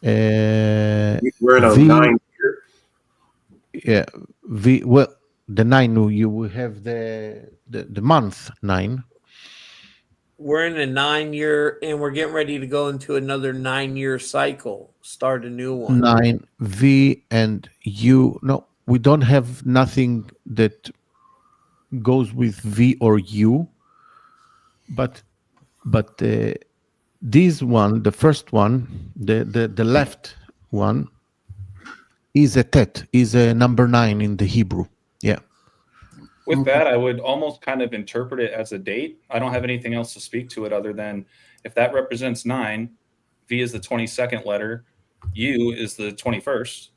We're in a V, 9 year. yeah, V. Well, the 9, you have the month 9. We're in a 9-year, and we're getting ready to go into another 9-year cycle. Start a new one. 9 V and U. No, we don't have nothing that goes with V or U, but this one, the first one, the left one, is a tet, is a number 9 in the Hebrew. Yeah. With Okay. that, I would almost kind of interpret it as a date. I don't have anything else to speak to it other than if that represents 9, V is the 22nd letter, U is the 21st.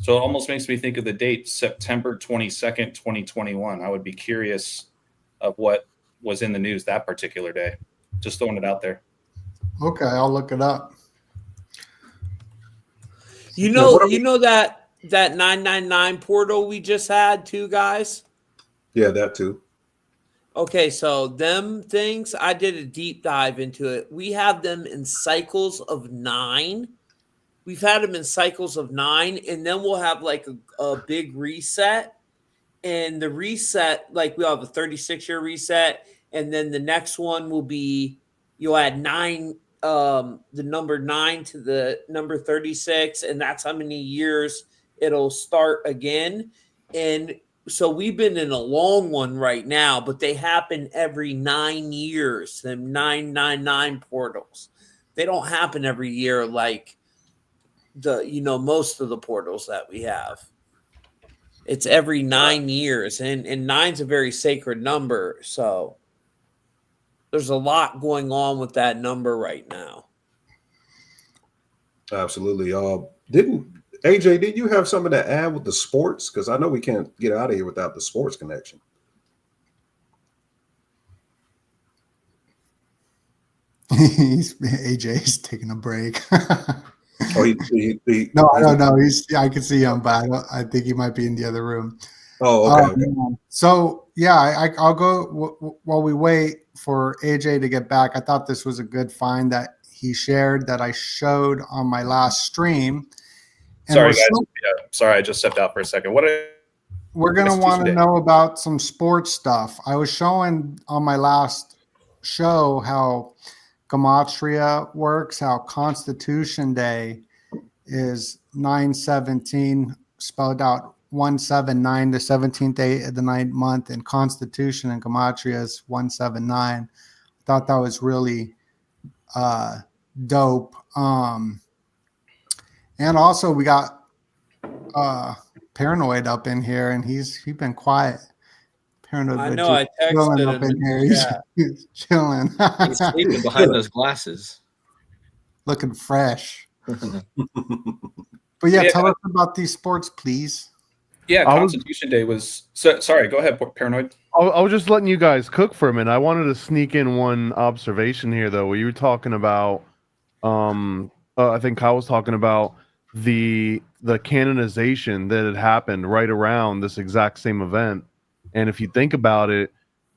So it almost makes me think of the date September 22nd, 2021. I would be curious of what was in the news that particular day. Just throwing it out there. Okay, I'll look it up. You know that 999 portal we just had too, guys? Yeah, that too. Okay, so them things, I did a deep dive into it. We have them in cycles of 9. We've had them in cycles of 9, and then we'll have like a big reset. And the reset, like we'll have a 36-year reset, and then the next one will be you'll add 9, the number 9 to the number 36, and that's how many years it'll start again. And so we've been in a long one right now, but they happen every 9 years, them 999 portals. They don't happen every year like most of the portals that we have. It's every 9 years, and 9's a very sacred number. So there's a lot going on with that number right now. Absolutely. Did you have something to add with the sports? Because I know we can't get out of here without the sports connection. AJ's taking a break. Oh, no, I don't know. I can see him, but I think he might be in the other room. Oh, okay. So yeah, I'll go while we wait for AJ to get back. I thought this was a good find that he shared that I showed on my last stream. And sorry, guys. Sorry, I just stepped out for a second. We're going to want to know about some sports stuff. I was showing on my last show how Gematria works, how Constitution Day is 9/17, spelled out 179, the 17th day of the 9th month, and Constitution and Gematria is 179. I thought that was really dope. And also we got Paranoid up in here, and he's been quiet. Paranoid, I know. I texted up him. in here. He's chilling. He's sleeping behind those glasses, looking fresh. But yeah, tell us about these sports, please. Yeah, Constitution Day was. Sorry, go ahead, Paranoid. I was just letting you guys cook for a minute. I wanted to sneak in one observation here, though, where you were talking about. I think Kyle was talking about the canonization that had happened right around this exact same event. And if you think about it,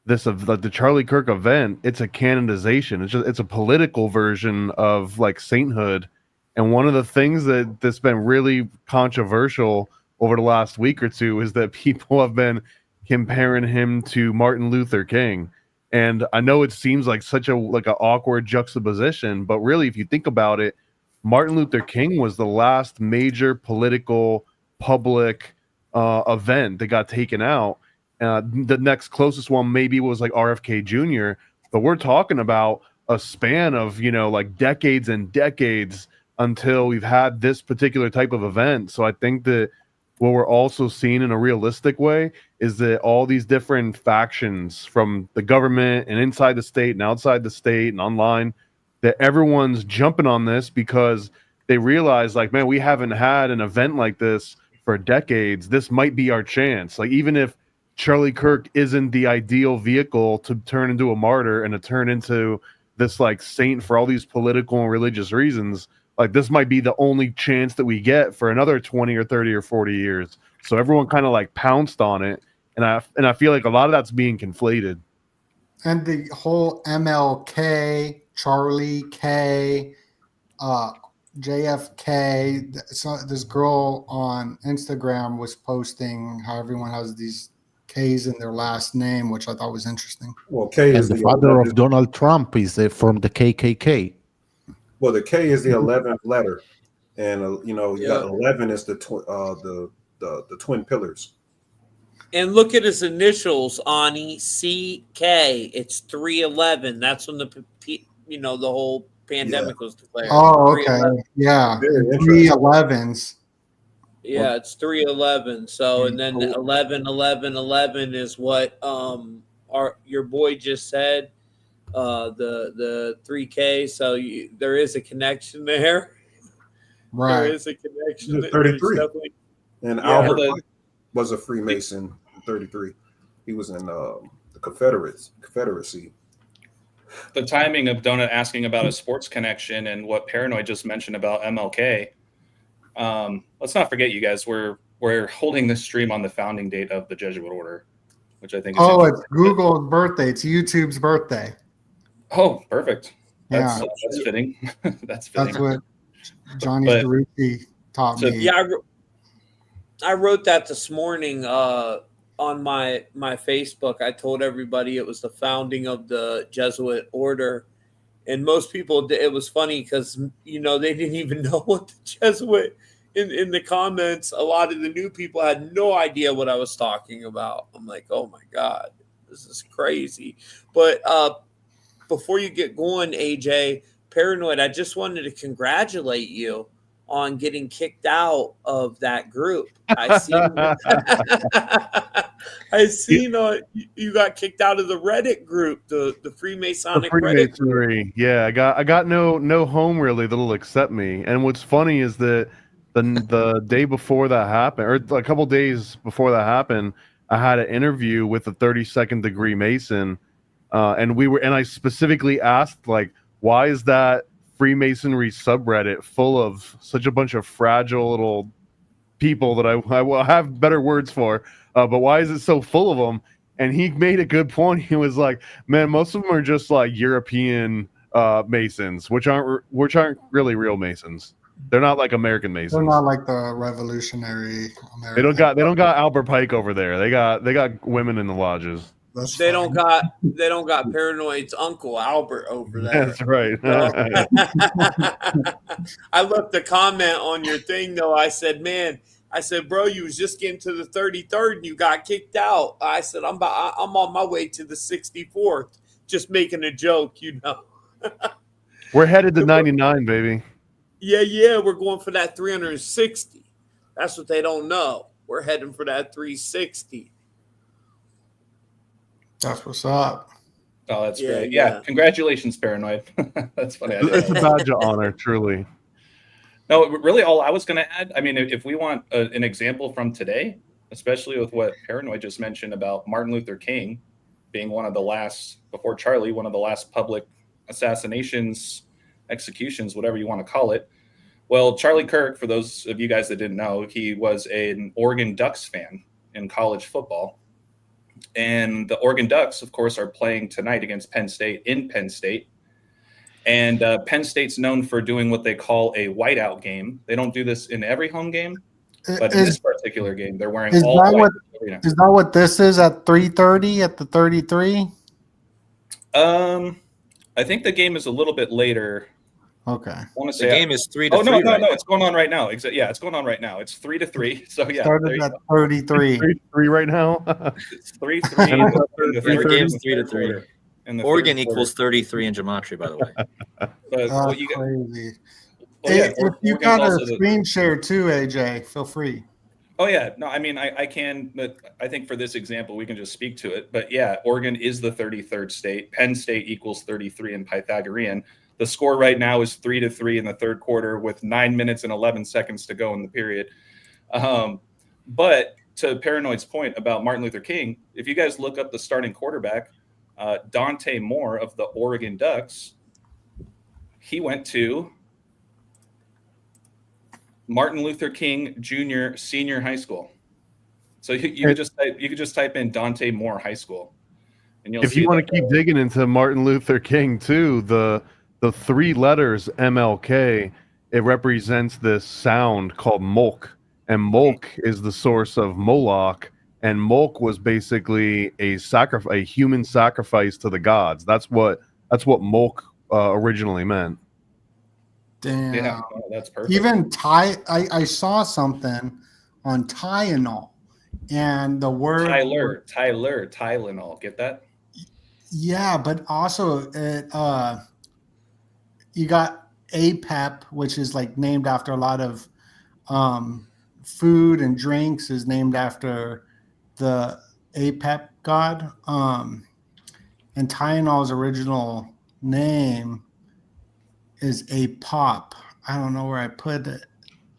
the Charlie Kirk event, it's a canonization. It's a political version of like sainthood. And one of the things that's been really controversial over the last week or two is that people have been comparing him to Martin Luther King. And I know it seems like such an awkward juxtaposition, but really, if you think about it, Martin Luther King was the last major political public event that got taken out. The next closest one maybe was like RFK Jr., but we're talking about a span of, decades and decades until we've had this particular type of event. So I think that what we're also seeing in a realistic way is that all these different factions from the government and inside the state and outside the state and online, that everyone's jumping on this because they realize, like, man, we haven't had an event like this for decades. This might be our chance. Like, even if Charlie Kirk isn't the ideal vehicle to turn into a martyr and to turn into this like saint for all these political and religious reasons, like this might be the only chance that we get for another 20 or 30 or 40 years. So everyone kind of like pounced on it. And I feel like a lot of that's being conflated. And the whole MLK, Charlie K, JFK. So this girl on Instagram was posting how everyone has these K's in their last name, which I thought was interesting. Well, K And is the the father 11th. of Donald Trump is from the KKK. Well, the K is the 11th letter, and you Yeah. got 11 is the twin pillars. And look at his initials, Ani, CK. It's 311. That's when the whole pandemic was declared. Oh, okay. 311. Yeah. Very And interesting. 311s. Yeah, it's 311. So, and then Cool. 11, 11, 11 is what your boy just said. The 3K. So there is a connection there. Right. There is a connection. It's 33. Definitely. And Yeah. Albert Pike was a Freemason in 33. He was in the Confederacy. The timing of Donut asking about a sports connection and what Paranoid just mentioned about MLK. Let's not forget, you guys, we're holding this stream on the founding date of the Jesuit order, which I think is Oh, it's Google's birthday. It's YouTube's birthday. Oh, perfect. That's Yeah. that's fitting. That's fitting. That's what Johnny But- Cerruti taught so- me. Yeah, I wrote that this morning on my Facebook. I told everybody it was the founding of the Jesuit order, and most people, it was funny because they didn't even know what the Jesuit. In the comments, a lot of the new people had no idea what I was talking about. I'm like, oh my God, this is crazy. But before you get going, AJ, Paranoid, I just wanted to congratulate you on getting kicked out of that group. I seen you got kicked out of the Reddit group, the Freemasonic Reddit group. Freemasonry. Yeah, I got no home really that'll accept me. And what's funny is that the day before that happened, or a couple days before that happened, I had an interview with a 32nd degree Mason, and I specifically asked, like, why is that Freemasonry subreddit full of such a bunch of fragile little people that I will have better words for, but why is it so full of them? And he made a good point. He was like, man, most of them are just like European Masons, which aren't really real Masons. They're not like American Masons. They're not like the revolutionary American. They don't got Albert Pike over there. They got women in the lodges. That's They fine. don't got Paranoid's uncle Albert over there. That's right. I left a comment on your thing though. I said, bro, you was just getting to the 33rd and you got kicked out. I said, I'm on my way to the 64th. Just making a joke, We're headed to 99, baby. Yeah, we're going for that 360. That's what they don't know. We're heading for that 360. That's what's up. Oh, that's Yeah, great. yeah. Congratulations, Paranoid. That's funny. It's a badge of honor, truly. No, really, all I was going to add, I mean, if we want an example from today, especially with what Paranoid just mentioned about Martin Luther King being one of the last, before Charlie, one of the last public assassinations, executions, whatever you want to call it. Well, Charlie Kirk, for those of you guys that didn't know, he was an Oregon Ducks fan in college football. And the Oregon Ducks, of course, are playing tonight against Penn State in Penn State. And Penn State's known for doing what they call a whiteout game. They don't do this in every home game, but in this particular game, they're wearing all white. Is that what this is at 3:30 at the 33? I think the game is a little bit later. Okay. I want to The say game is 3 to 3. no, right now. it's going on right now. Yeah, it's going on right now. It's 3-3. So yeah, Started at 33. 3 right now. it's 3-3. Every game's 3 to 3. And the Oregon third quarter. equals 33 in gematria, by the way. But That's what you got, crazy. well, yeah, If you Oregon's got a also the- screen share too, AJ, feel free. Oh yeah, no, I mean I can, but I think for this example we can just speak to it. But yeah, Oregon is the 33rd state. Penn State equals 33 in Pythagorean. The score right now is 3-3 in the third quarter with 9 minutes and 11 seconds to go in the period. But to Paranoid's point about Martin Luther King, if you guys look up the starting quarterback, Dante Moore of the Oregon Ducks, he went to Martin Luther King Jr. Senior High School. So you could just type in Dante Moore High School, and you'll If see you want that- to keep digging into Martin Luther King too, the 3 letters MLK, it represents this sound called Molk, and Molk is the source of Moloch, and Mulk was basically a human sacrifice to the gods. That's what Mulk originally meant. Damn. Yeah, oh, that's perfect. Even I saw something on Tylenol, and the word Tylenol. Get that? Yeah, but also it you got APEP, which is like named after a lot of food and drinks, is named after the APEP god. And Tylenol's original name is APOP. I don't know where I put it.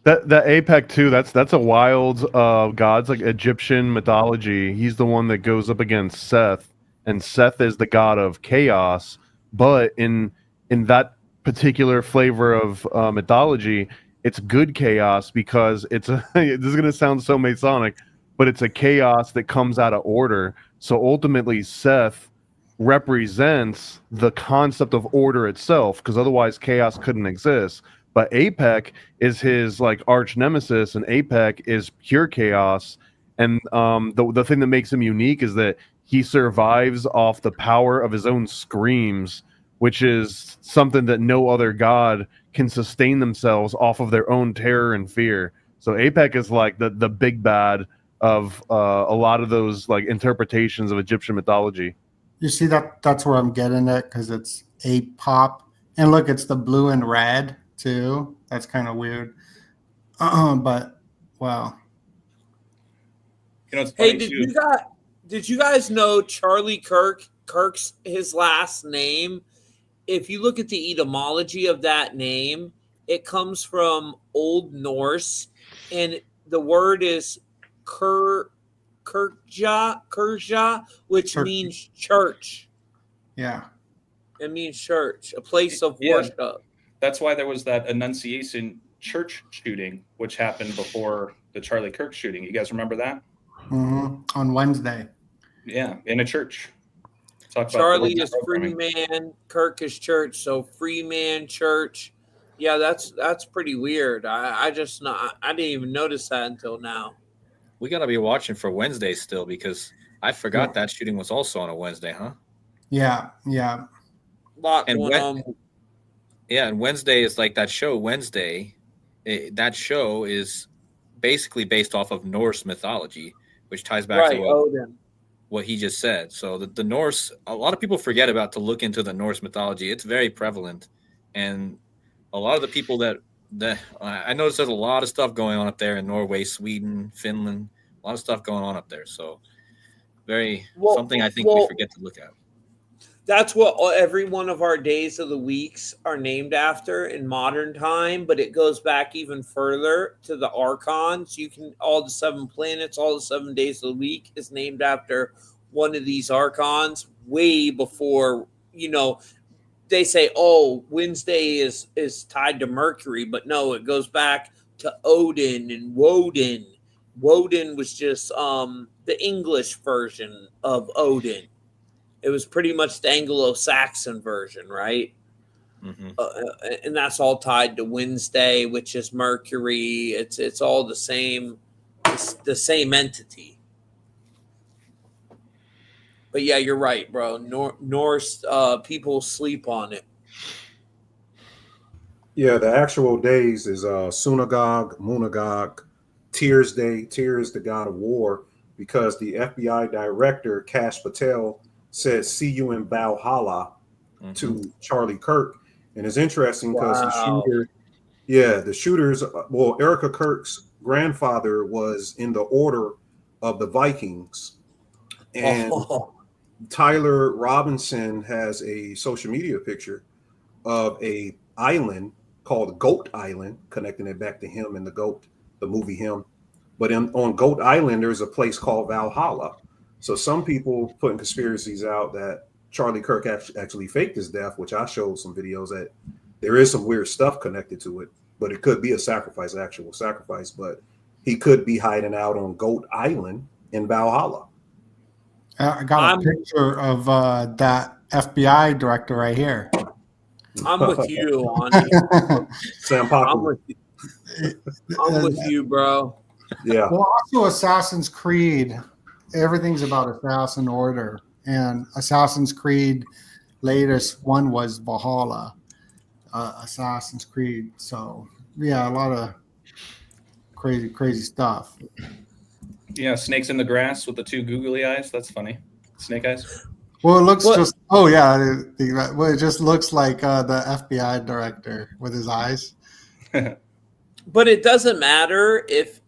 That APEC too. That's a wild gods, like Egyptian mythology. He's the one that goes up against Seth, and Seth is the god of chaos. But in that particular flavor of mythology, it's good chaos because it's a. This is gonna sound so Masonic, but it's a chaos that comes out of order. So ultimately, Seth represents the concept of order itself, because otherwise chaos couldn't exist. But APEC is his like arch nemesis, and APEC is pure chaos. And the thing that makes him unique is that he survives off the power of his own screams, which is something that no other god can sustain themselves off of their own terror and fear. So APEC is like the big bad of a lot of those like interpretations of Egyptian mythology. You see that's where I'm getting it, because it's APOP, and look, it's the blue and red too. That's kind of weird. But wow. You know, it's Hey, funny did you guys know Charlie Kirk's his last name? If you look at the etymology of that name, it comes from Old Norse, and the word is Kirja, which Church. means church. Yeah. It means church, a place of Yeah. worship. That's why there was that Annunciation church shooting, which happened before the Charlie Kirk shooting. You guys remember that? On Wednesday. Yeah, in a church. Talk about Charlie is programming. free man, Kirk is church, so free man, church. Yeah, that's pretty weird. I didn't even notice that until now. We gotta be watching for Wednesday still, because I forgot that shooting was also on a Wednesday, huh? Yeah. Lot And going on. Yeah, and Wednesday is like that show Wednesday. That show is basically based off of Norse mythology, which ties back to Odin. what he just said. So the Norse, a lot of people forget about to look into the Norse mythology. It's very prevalent, and a lot of the people that I noticed there's a lot of stuff going on up there in Norway, Sweden, Finland, a lot of stuff going on up there. So something I think we forget to look at. That's what every one of our days of the weeks are named after in modern time, but it goes back even further to the archons. All the 7 planets, all the 7 days of the week is named after one of these archons way before, they say, oh, Wednesday is tied to Mercury, but no, it goes back to Odin and Woden. Woden was just the English version of Odin. It was pretty much the Anglo-Saxon version, right? Mm-hmm. And that's all tied to Wednesday, which is Mercury. It's all the same, the same entity. But yeah, you're right, bro. Norse people sleep on it. Yeah, the actual days is Sunagog, Munagog, Tears Day. Tears, the god of war, because the FBI director, Kash Patel, said, "See you in Valhalla," to Charlie Kirk. And it's interesting because the shooters, Erica Kirk's grandfather was in the order of the Vikings. And Tyler Robinson has a social media picture of a island called Goat Island, connecting it back to him and the movie Him. But on Goat Island, there's a place called Valhalla. So some people putting conspiracies out that Charlie Kirk actually faked his death, which I showed some videos that there is some weird stuff connected to it, but it could be a actual sacrifice. But he could be hiding out on Goat Island in Valhalla. I got a picture of that FBI director right here. I'm with you, Ani. Sam Popper. I'm with you, bro. Yeah. Well, also Assassin's Creed everything's about Assassin Order, and Assassin's Creed latest one was Valhalla, Assassin's Creed. So yeah, a lot of crazy stuff. Yeah, snakes in the grass with the two googly eyes. That's funny. Snake eyes. Well, it looks What? just oh yeah, well, it just looks like the FBI director with his eyes. But it doesn't matter if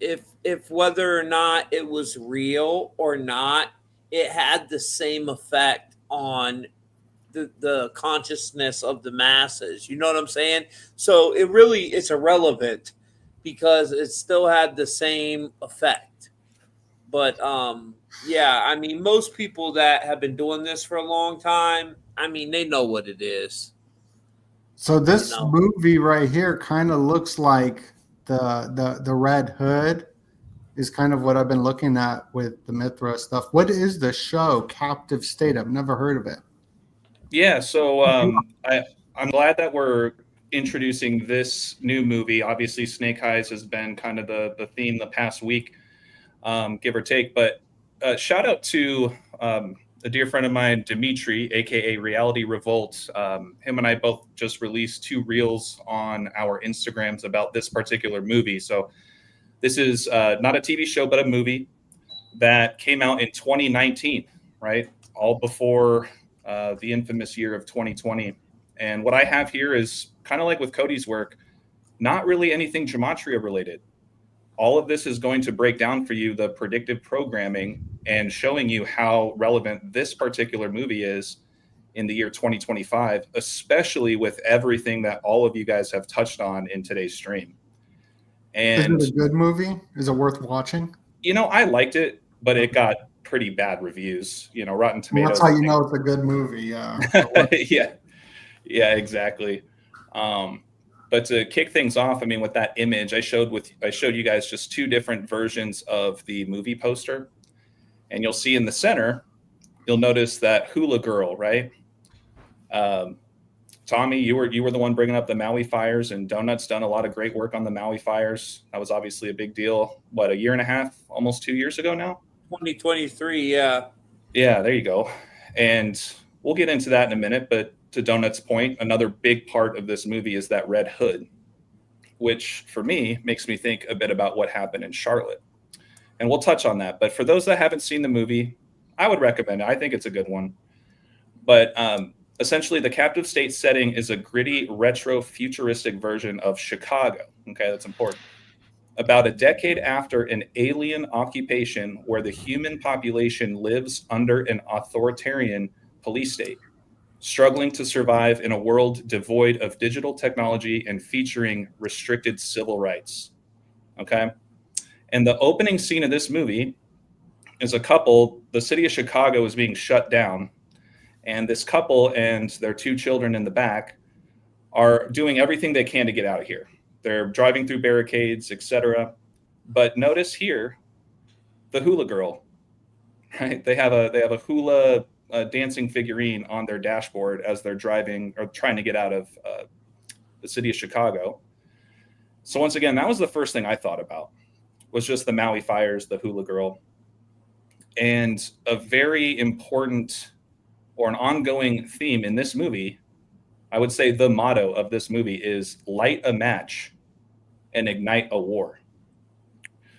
whether or not it was real or not. It had the same effect on the consciousness of the masses. You know what I'm saying? So it's irrelevant because it still had the same effect. But yeah, I mean, most people that have been doing this for a long time, I mean, they know what it is. So You this know, movie right here kind of looks like the Red Hood is kind of what I've been looking at with the Mithra stuff. What is the show Captive State? I've never heard of it. Yeah, so I'm glad that we're introducing this new movie. Obviously, Snake Eyes has been kind of the theme the past week, give or take. But shout out to a dear friend of mine, Dimitri, aka Reality Revolt. Him and I both just released 2 reels on our Instagrams about this particular movie. So this is not a TV show, but a movie that came out in 2019, right? All before the infamous year of 2020. And what I have here is kind of like with Cody's work, not really anything gematria related. All of this is going to break down for you the predictive programming and showing you how relevant this particular movie is in the year 2025, especially with everything that all of you guys have touched on in today's stream. Is And, it a good movie? Is it worth watching? you know, I liked it, but it got pretty bad reviews. You know, Rotten Well, Tomatoes. that's how you know it's a good movie. Yeah. Yeah, exactly. But to kick things off, I mean, with that image, I showed you guys just 2 different versions of the movie poster, and you'll see in the center, you'll notice that hula girl, right? Tommy, you were the one bringing up the Maui fires, and Donut's done a lot of great work on the Maui fires. That was obviously a big deal. What, a year and a half, almost 2 years ago now? 2023. Yeah. Yeah, there you go. And we'll get into that in a minute. But to Donut's point, another big part of this movie is that Red Hood, which for me makes me think a bit about what happened in Charlotte. And we'll touch on that. But for those that haven't seen the movie, I would recommend it. I think it's a good one. But essentially, the Captive State setting is a gritty, retro, futuristic version of Chicago. Okay, that's important. About a decade after an alien occupation where the human population lives under an authoritarian police state, struggling to survive in a world devoid of digital technology and featuring restricted civil rights. Okay? And the opening scene of this movie is a couple, the city of Chicago is being shut down, and this couple and their 2 children in the back are doing everything they can to get out of here. They're driving through barricades, etc. But notice here, the hula girl, right? They have a hula dancing figurine on their dashboard as they're driving or trying to get out of the city of Chicago. So once again, that was the first thing I thought about, was just the Maui fires, the hula girl. And a very important or an ongoing theme in this movie, I would say the motto of this movie is light a match and ignite a war.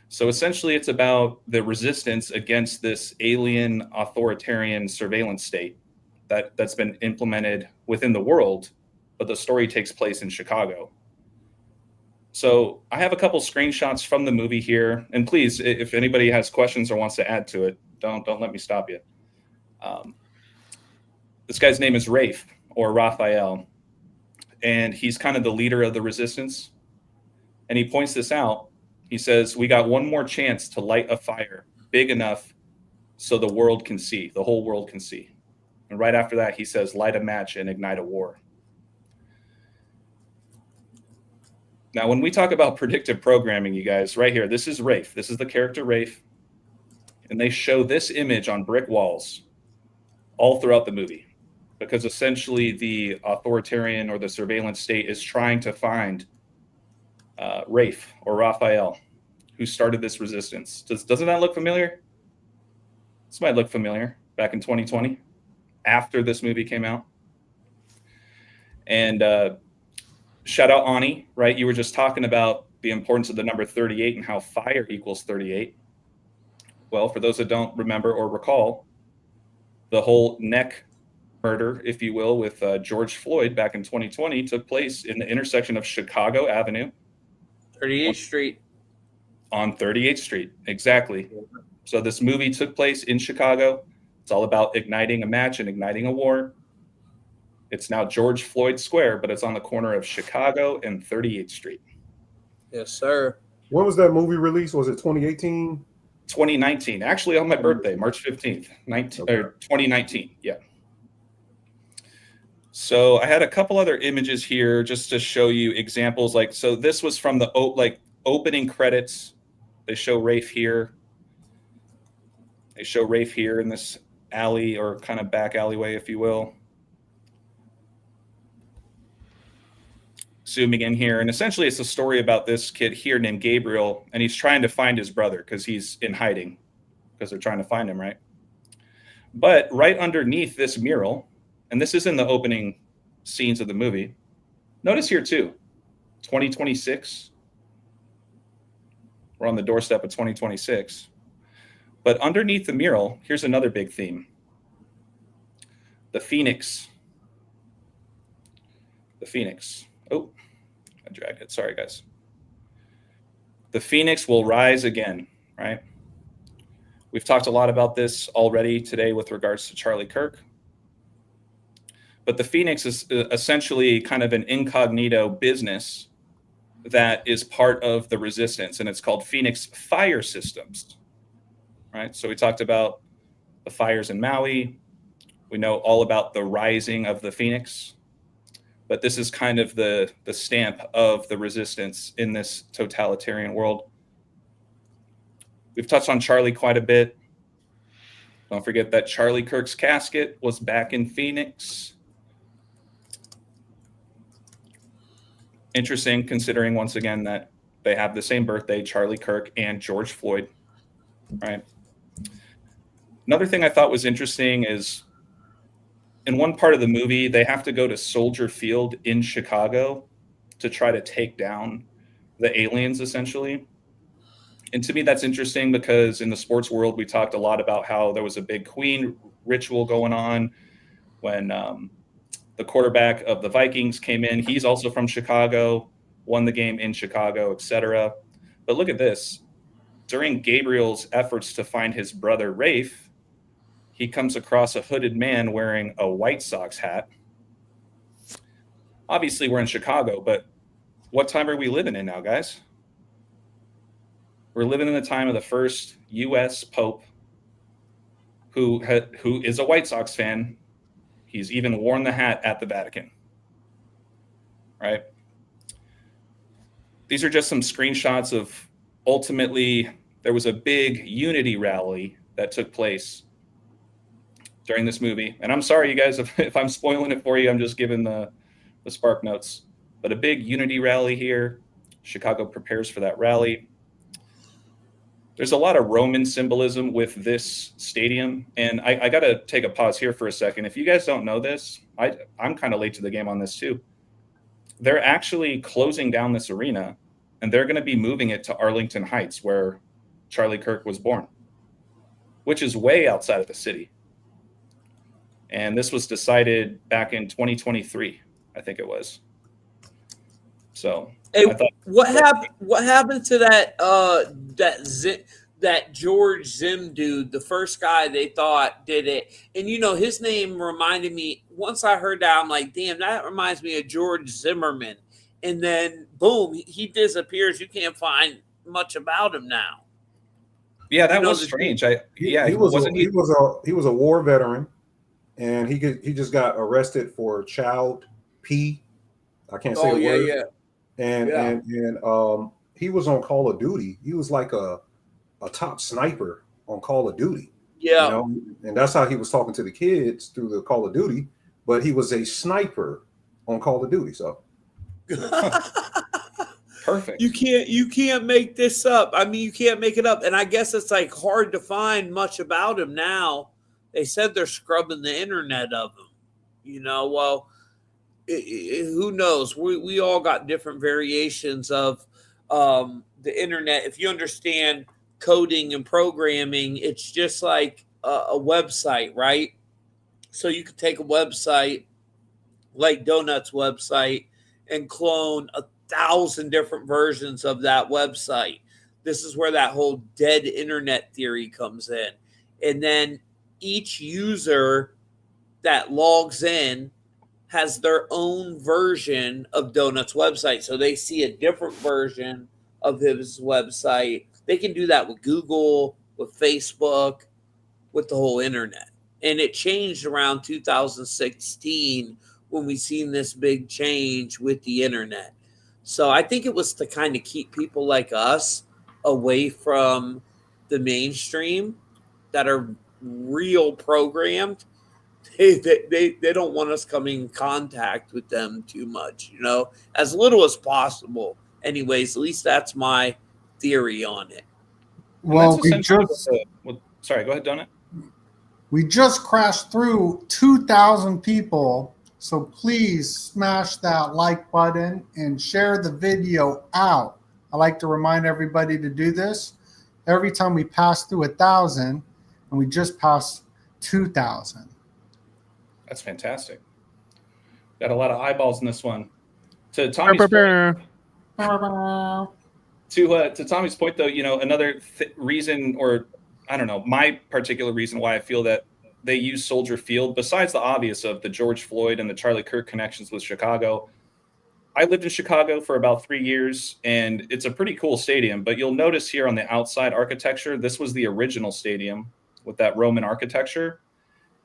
So essentially, it's about the resistance against this alien authoritarian surveillance state that's been implemented within the world, but the story takes place in Chicago. So I have a couple screenshots from the movie here, and please, if anybody has questions or wants to add to it, don't let me stop you. This guy's name is Rafe, or Raphael, and he's kind of the leader of the resistance. And he points this out. He says, we got one more chance to light a fire big enough so the world can see, the whole world can see. And right after that, he says, light a match and ignite a war. Now, when we talk about predictive programming, you guys, right here, this is Rafe. This is the character Rafe. And they show this image on brick walls all throughout the movie, because essentially the authoritarian or the surveillance state is trying to find Rafe or Raphael, who started this resistance. Doesn't that look familiar? This might look familiar. Back in 2020, after this movie came out. And shout out Ani, right? You were just talking about the importance of the number 38 and how fire equals 38. Well, for those that don't remember or recall, the whole neck murder, if you will, with George Floyd back in 2020 took place in the intersection of Chicago Avenue 38th Street. on 38th Street. Exactly. So this movie took place in Chicago. It's all about igniting a match and igniting a war. It's now George Floyd Square, but it's on the corner of Chicago and 38th Street. Yes, sir. When was that movie released? Was it 2018? 2019, actually on my birthday, March 15th, 2019. Yeah. So I had a couple other images here just to show you examples. Like, so this was from the opening credits. They show Rafe here. They show Rafe here in this alley or kind of back alleyway, if you will. Zooming in here, and essentially it's a story about this kid here named Gabriel, and he's trying to find his brother because he's in hiding because they're trying to find him, right? But right underneath this mural, and this is in the opening scenes of the movie, notice here too, 2026. We're on the doorstep of 2026. But underneath the mural, here's another big theme. The Phoenix. The Phoenix. Oh, I dragged it. Sorry, guys. The Phoenix will rise again, right? We've talked a lot about this already today with regards to Charlie Kirk. But the Phoenix is essentially kind of an incognito business that is part of the resistance, and it's called Phoenix Fire Systems, right? So we talked about the fires in Maui. We know all about the rising of the Phoenix. But this is kind of the stamp of the resistance in this totalitarian world. We've touched on Charlie quite a bit. Don't forget that Charlie Kirk's casket was back in Phoenix. Interesting, considering once again that they have the same birthday, Charlie Kirk and George Floyd, right? Another thing I thought was interesting is in one part of the movie, they have to go to Soldier Field in Chicago to try to take down the aliens, essentially. And to me, that's interesting because in the sports world, we talked a lot about how there was a big Queen ritual going on when the quarterback of the Vikings came in. He's also from Chicago, won the game in Chicago, etc. But look at this. During Gabriel's efforts to find his brother Rafe, he comes across a hooded man wearing a White Sox hat. Obviously, we're in Chicago, but what time are we living in now, guys? We're living in the time of the first U.S. Pope who is a White Sox fan. He's even worn the hat at the Vatican, right? These are just some screenshots of ultimately there was a big unity rally that took place during this movie. And I'm sorry, you guys, if I'm spoiling it for you, I'm just giving the spark notes. But a big unity rally here. Chicago prepares for that rally. There's a lot of Roman symbolism with this stadium. And I got to take a pause here for a second. If you guys don't know this, I'm kind of late to the game on this too. They're actually closing down this arena, and they're going to be moving it to Arlington Heights, where Charlie Kirk was born, which is way outside of the city. And this was decided back in 2023, I think it was. So, hey, what happened to that George Zim dude, the first guy they thought did it? And his name reminded me. Once I heard that, I'm like, damn, that reminds me of George Zimmerman. And then, boom, he disappears. You can't find much about him now. Yeah, that was strange. He was a war veteran. And he just got arrested for child P. I can't say the word. Yeah. And he was on Call of Duty. He was like a top sniper on Call of Duty. Yeah. And that's how he was talking to the kids through the Call of Duty. But he was a sniper on Call of Duty. So Perfect. You can't make this up. I mean, you can't make it up. And I guess it's like hard to find much about him now. They said they're scrubbing the internet of him. Well, who knows? We all got different variations of the internet. If you understand coding and programming, it's just like a website, right? So you could take a website like Donut's website and clone 1,000 different versions of that website. This is where that whole dead internet theory comes in. And then each user that logs in has their own version of Donut's website. So they see a different version of his website. They can do that with Google, with Facebook, with the whole internet. And it changed around 2016 when we seen this big change with the internet. So I think it was to kind of keep people like us away from the mainstream that are real programmed. They don't want us coming in contact with them too much, as little as possible. Anyways, at least that's my theory on it. Well, sorry, go ahead, Donut. We just crashed through 2,000 people. So please smash that like button and share the video out. I like to remind everybody to do this every time we pass through 1,000, and we just passed 2,000. That's fantastic. Got a lot of eyeballs in this one. To Tommy's point, to Tommy's point, though, another reason, or I don't know, my particular reason why I feel that they use Soldier Field, besides the obvious of the George Floyd and the Charlie Kirk connections with Chicago. I lived in Chicago for about 3 years, and it's a pretty cool stadium. But you'll notice here on the outside architecture, this was the original stadium with that Roman architecture.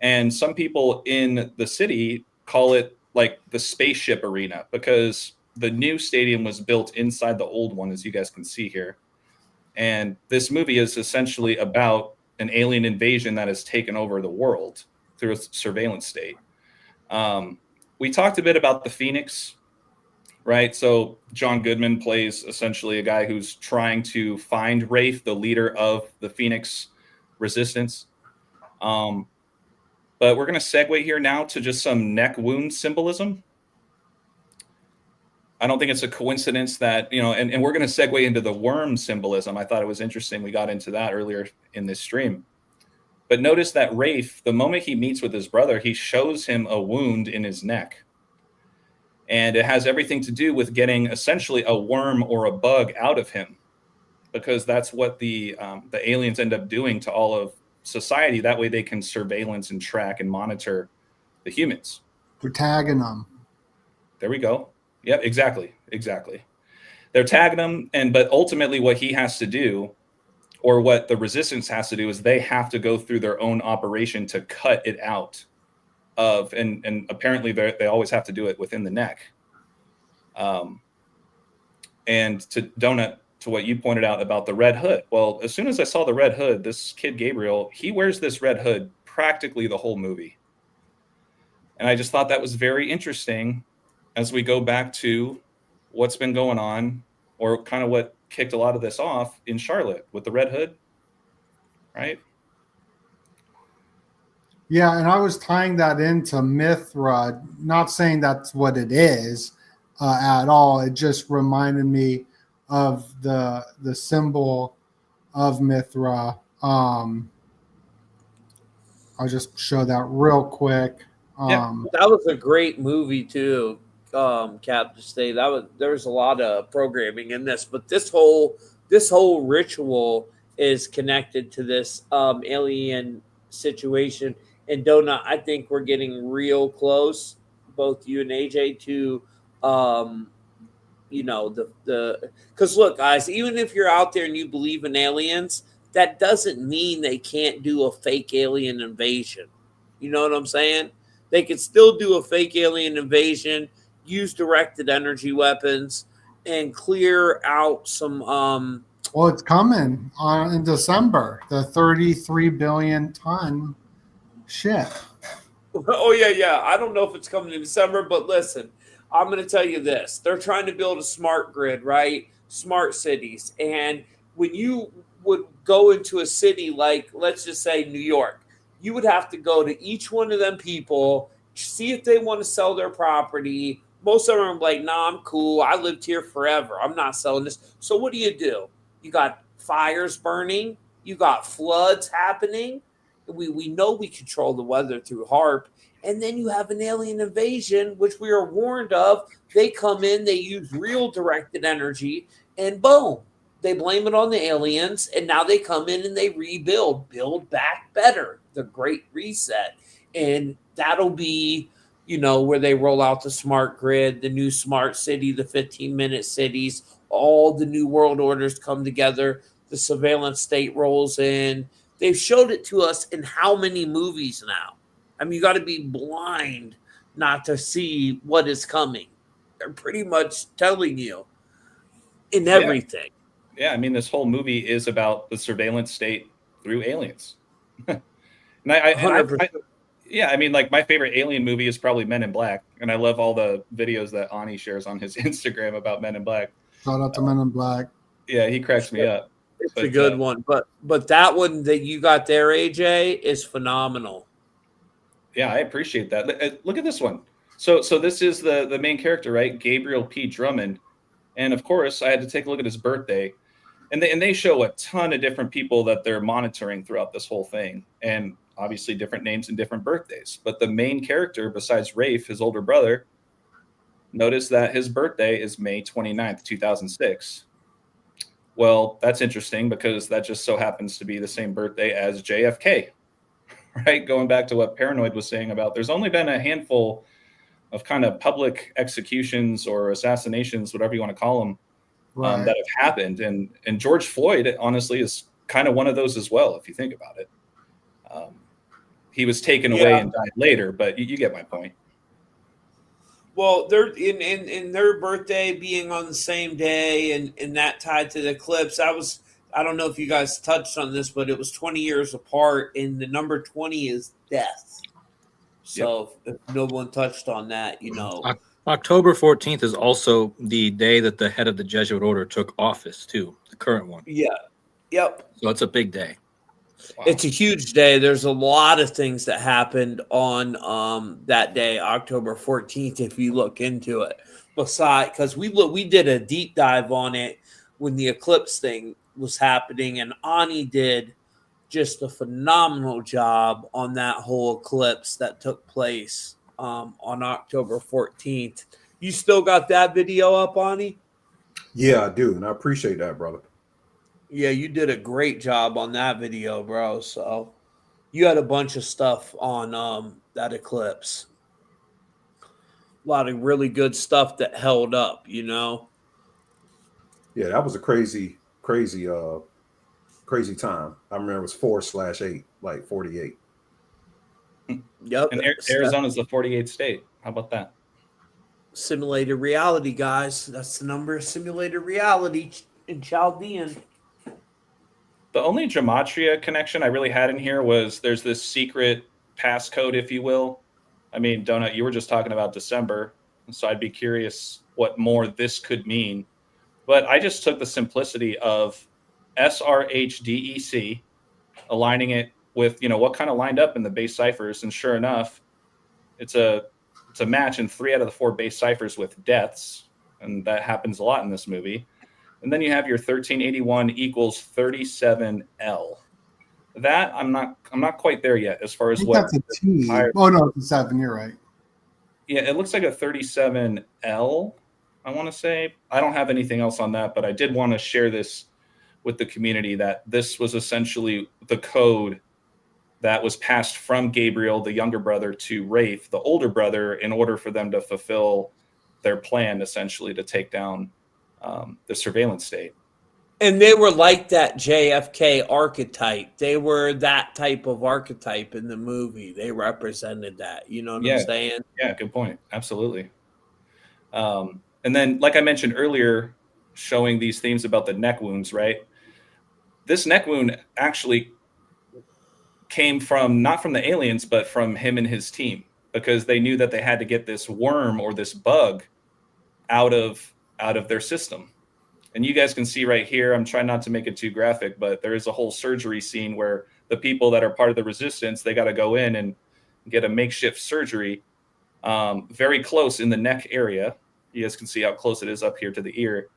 And some people in the city call it like the spaceship arena because the new stadium was built inside the old one, as you guys can see here. And this movie is essentially about an alien invasion that has taken over the world through a surveillance state. We talked a bit about the Phoenix, right? So John Goodman plays essentially a guy who's trying to find Rafe, the leader of the Phoenix resistance. But we're going to segue here now to just some neck wound symbolism. I don't think it's a coincidence that, and we're going to segue into the worm symbolism. I thought it was interesting. We got into that earlier in this stream. But notice that Rafe, the moment he meets with his brother, he shows him a wound in his neck. And it has everything to do with getting essentially a worm or a bug out of him, because that's what the aliens end up doing to all of society. That way they can surveillance and track and monitor the humans. We're tagging them. There we go. Yep, exactly. They're tagging them, but ultimately what he has to do, or what the resistance has to do, is they have to go through their own operation to cut it out of, and apparently they always have to do it within the neck. And to Donut, to what you pointed out about the red hood. Well, as soon as I saw the red hood, this kid Gabriel, he wears this red hood practically the whole movie. And I just thought that was very interesting as we go back to what's been going on, or kind of what kicked a lot of this off in Charlotte with the red hood, right? Yeah, and I was tying that into Mithra, not saying that's what it is at all. It just reminded me of the symbol of Mithra. I'll just show that real quick. That was a great movie too. Cap, to say there's a lot of programming in this, but this whole ritual is connected to this alien situation. And Donut, I think we're getting real close, both you and AJ, to because look, guys, even if you're out there and you believe in aliens, that doesn't mean they can't do a fake alien invasion. You know what I'm saying? They could still do a fake alien invasion, use directed energy weapons, and clear out some. Well, it's coming in December. The 33 billion ton ship. Oh yeah. I don't know if it's coming in December, but listen, I'm going to tell you this. They're trying to build a smart grid, right? Smart cities. And when you would go into a city like, let's just say New York, you would have to go to each one of them people, see if they want to sell their property. Most of them are like, nah, I'm cool. I lived here forever. I'm not selling this. So what do? You got fires burning. You got floods happening. We know we control the weather through HARP. And then you have an alien invasion, which we are warned of. They come in, they use real directed energy, and boom, they blame it on the aliens. And now they come in and they rebuild, build back better, the Great Reset. And that'll be, where they roll out the smart grid, the new smart city, the 15-minute cities, all the new world orders come together, the surveillance state rolls in. They've showed it to us in how many movies now? I mean, you got to be blind not to see what is coming. They're pretty much telling you in everything. Yeah, I mean, this whole movie is about the surveillance state through aliens. and I 100%. yeah, I mean, like my favorite alien movie is probably Men in Black, and I love all the videos that Ani shares on his Instagram about Men in Black. Shout out to Men in Black. Yeah, he cracks me up. It's a good one, but that one that you got there, AJ, is phenomenal. Yeah, I appreciate that. Look at this one. So this is the main character, right? Gabriel P. Drummond. And of course, I had to take a look at his birthday. And they show a ton of different people that they're monitoring throughout this whole thing. And obviously different names and different birthdays. But the main character, besides Rafe, his older brother, notice that his birthday is May 29th, 2006. Well, that's interesting because that just so happens to be the same birthday as JFK. Right, going back to what Paranoid was saying about there's only been a handful of kind of public executions or assassinations, whatever you want to call them, that have happened. And George Floyd, honestly, is kind of one of those as well, if you think about it. He was taken away and died later, but you get my point. Well, they're in their birthday being on the same day and that tied to the eclipse. I don't know if you guys touched on this, but it was 20 years apart, and the number 20 is death. So if no one touched on that, October 14th is also the day that the head of the Jesuit order took office, too, the current one. Yeah. Yep. So it's a big day. Wow. It's a huge day. There's a lot of things that happened on that day, October 14th, if you look into it. Because we did a deep dive on it when the eclipse thing was happening, and Ani did just a phenomenal job on that whole eclipse that took place on October 14th. You still got that video up, Ani? Yeah, I do, and I appreciate that, brother. Yeah, you did a great job on that video, bro. So you had a bunch of stuff on that eclipse. A lot of really good stuff that held up, Yeah, that was a crazy time. I remember it was 4/8, like 48. Yep. And Arizona's the 48th state. How about that? Simulated reality, guys. That's the number of simulated reality in Chaldean. The only gematria connection I really had in here was there's this secret passcode, if you will. I mean, Donut, you were just talking about December, so I'd be curious what more this could mean. But I just took the simplicity of SRHDEC, aligning it with, what kind of lined up in the base ciphers. And sure enough, it's a match in 3 out of the 4 base ciphers with deaths. And that happens a lot in this movie. And then you have your 1381 equals 37L. That I'm not quite there yet as far as what. That's a T. Oh no, it's a 7. You're right. Yeah, it looks like a 37L. I want to say. I don't have anything else on that, but I did want to share this with the community that this was essentially the code that was passed from Gabriel, the younger brother, to Rafe, the older brother, in order for them to fulfill their plan, essentially to take down the surveillance state. And they were like that JFK archetype. They were that type of archetype in the movie. They represented that. You know what I'm saying? Yeah, good point. Absolutely. And then, like I mentioned earlier, showing these themes about the neck wounds, right? This neck wound actually came from, not from the aliens, but from him and his team, because they knew that they had to get this worm or this bug out of their system. And you guys can see right here, I'm trying not to make it too graphic, but there is a whole surgery scene where the people that are part of the resistance, they got to go in and get a makeshift surgery very close in the neck area. You guys can see how close it is up here to the ear.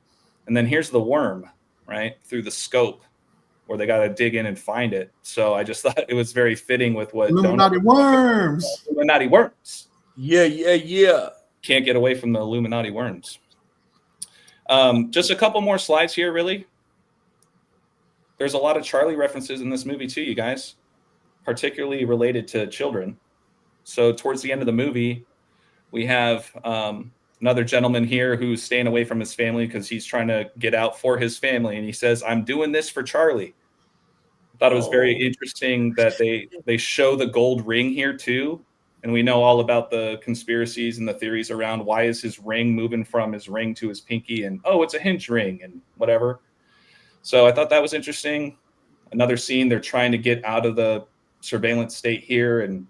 And then here's the worm, right, through the scope where they got to dig in and find it. So I just thought it was very fitting with what Illuminati worms. Illuminati worms. Yeah. Can't get away from the Illuminati worms. Just a couple more slides here, really. There's a lot of Charlie references in this movie too, you guys, particularly related to children. So towards the end of the movie, we have another gentleman here who's staying away from his family because he's trying to get out for his family. And he says, I'm doing this for Charlie. I thought it was very interesting that they show the gold ring here too. And we know all about the conspiracies and the theories around why is his ring moving from his ring to his pinky, and oh, it's a hinge ring and whatever. So I thought that was interesting. Another scene, they're trying to get out of the surveillance state here, and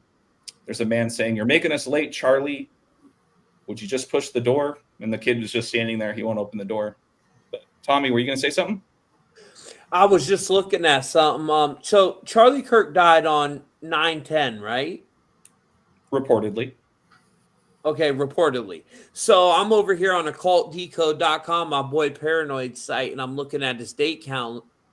there's a man saying, you're making us late, Charlie. Would you just push the door? And the kid was just standing there. He won't open the door. But Tommy, were you going to say something? I was just looking at something. So Charlie Kirk died on 9/10, right? Reportedly. Okay, reportedly. So I'm over here on occultdecode.com, my boy Paranoid site, and I'm looking at his date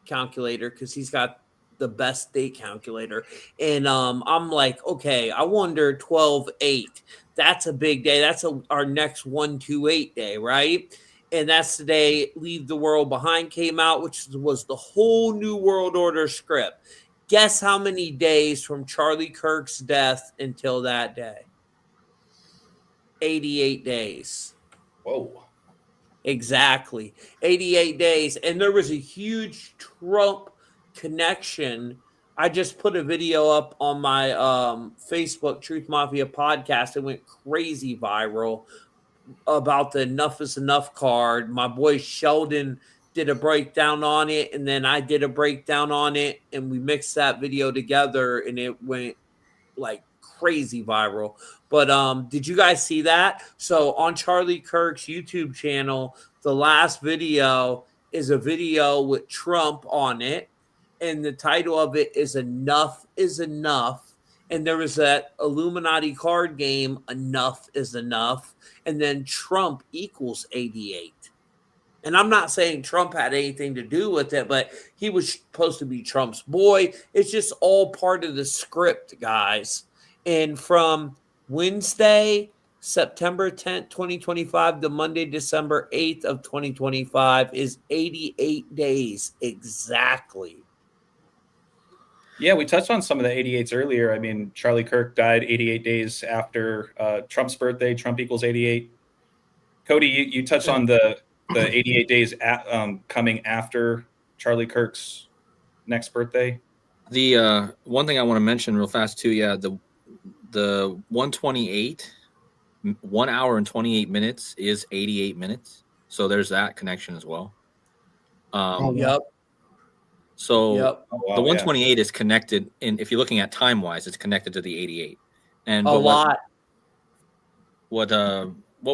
calculator because he's got the best date calculator. And I'm like, okay, I wonder 12/8. That's a big day. That's our next 128 day, right? And that's the day Leave the World Behind came out, which was the whole New World Order script. Guess how many days from Charlie Kirk's death until that day? 88 days. Whoa. Exactly. 88 days. And there was a huge Trump connection. I just put a video up on my Facebook Truth Mafia podcast. It went crazy viral about the Enough is Enough card. My boy Sheldon did a breakdown on it, and then I did a breakdown on it, and we mixed that video together, and it went like crazy viral. But did you guys see that? So on Charlie Kirk's YouTube channel, the last video is a video with Trump on it, and the title of it is Enough is Enough. And there was that Illuminati card game, Enough is Enough, and then Trump equals 88. And I'm not saying Trump had anything to do with it, but he was supposed to be Trump's boy. It's just all part of the script, guys. And from Wednesday, September 10th, 2025 to Monday, December 8th of 2025 is 88 days exactly. Yeah, we touched on some of the 88s earlier. I mean, Charlie Kirk died 88 days after Trump's birthday. Trump equals 88. Cody, you touched on the 88 days coming after Charlie Kirk's next birthday. The one thing I want to mention real fast too, the 128, 1 hour and 28 minutes is 88 minutes. So there's that connection as well. Yep. So Yep. the 128 is connected, and if you're looking at time wise, it's connected to the 88. And a lot. What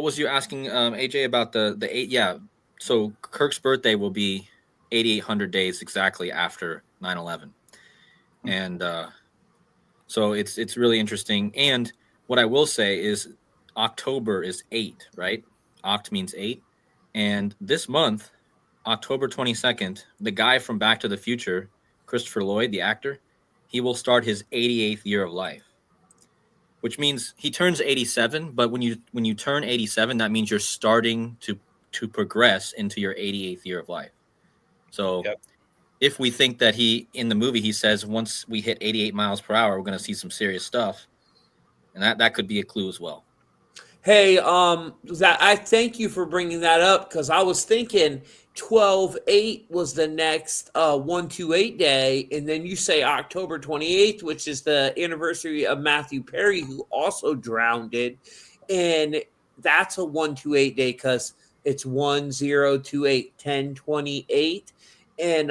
was you asking, AJ, about the 8? Yeah. So Kirk's birthday will be 8,800 days exactly after 9/11, and so it's really interesting. And what I will say is October is 8, right? Oct means 8, and this month, October 22nd, the guy from Back to the Future, Christopher Lloyd, the actor, he will start his 88th year of life, which means he turns 87. But when you turn 87, that means you're starting to progress into your 88th year of life. So if we think that in the movie, he says, once we hit 88 miles per hour, we're going to see some serious stuff. And that could be a clue as well. Hey, I thank you for bringing that up, because I was thinking 12/8 was the next 128 day, and then you say October 28th, which is the anniversary of Matthew Perry, who also drowned it, and that's a 128 day because it's 1028 1028, and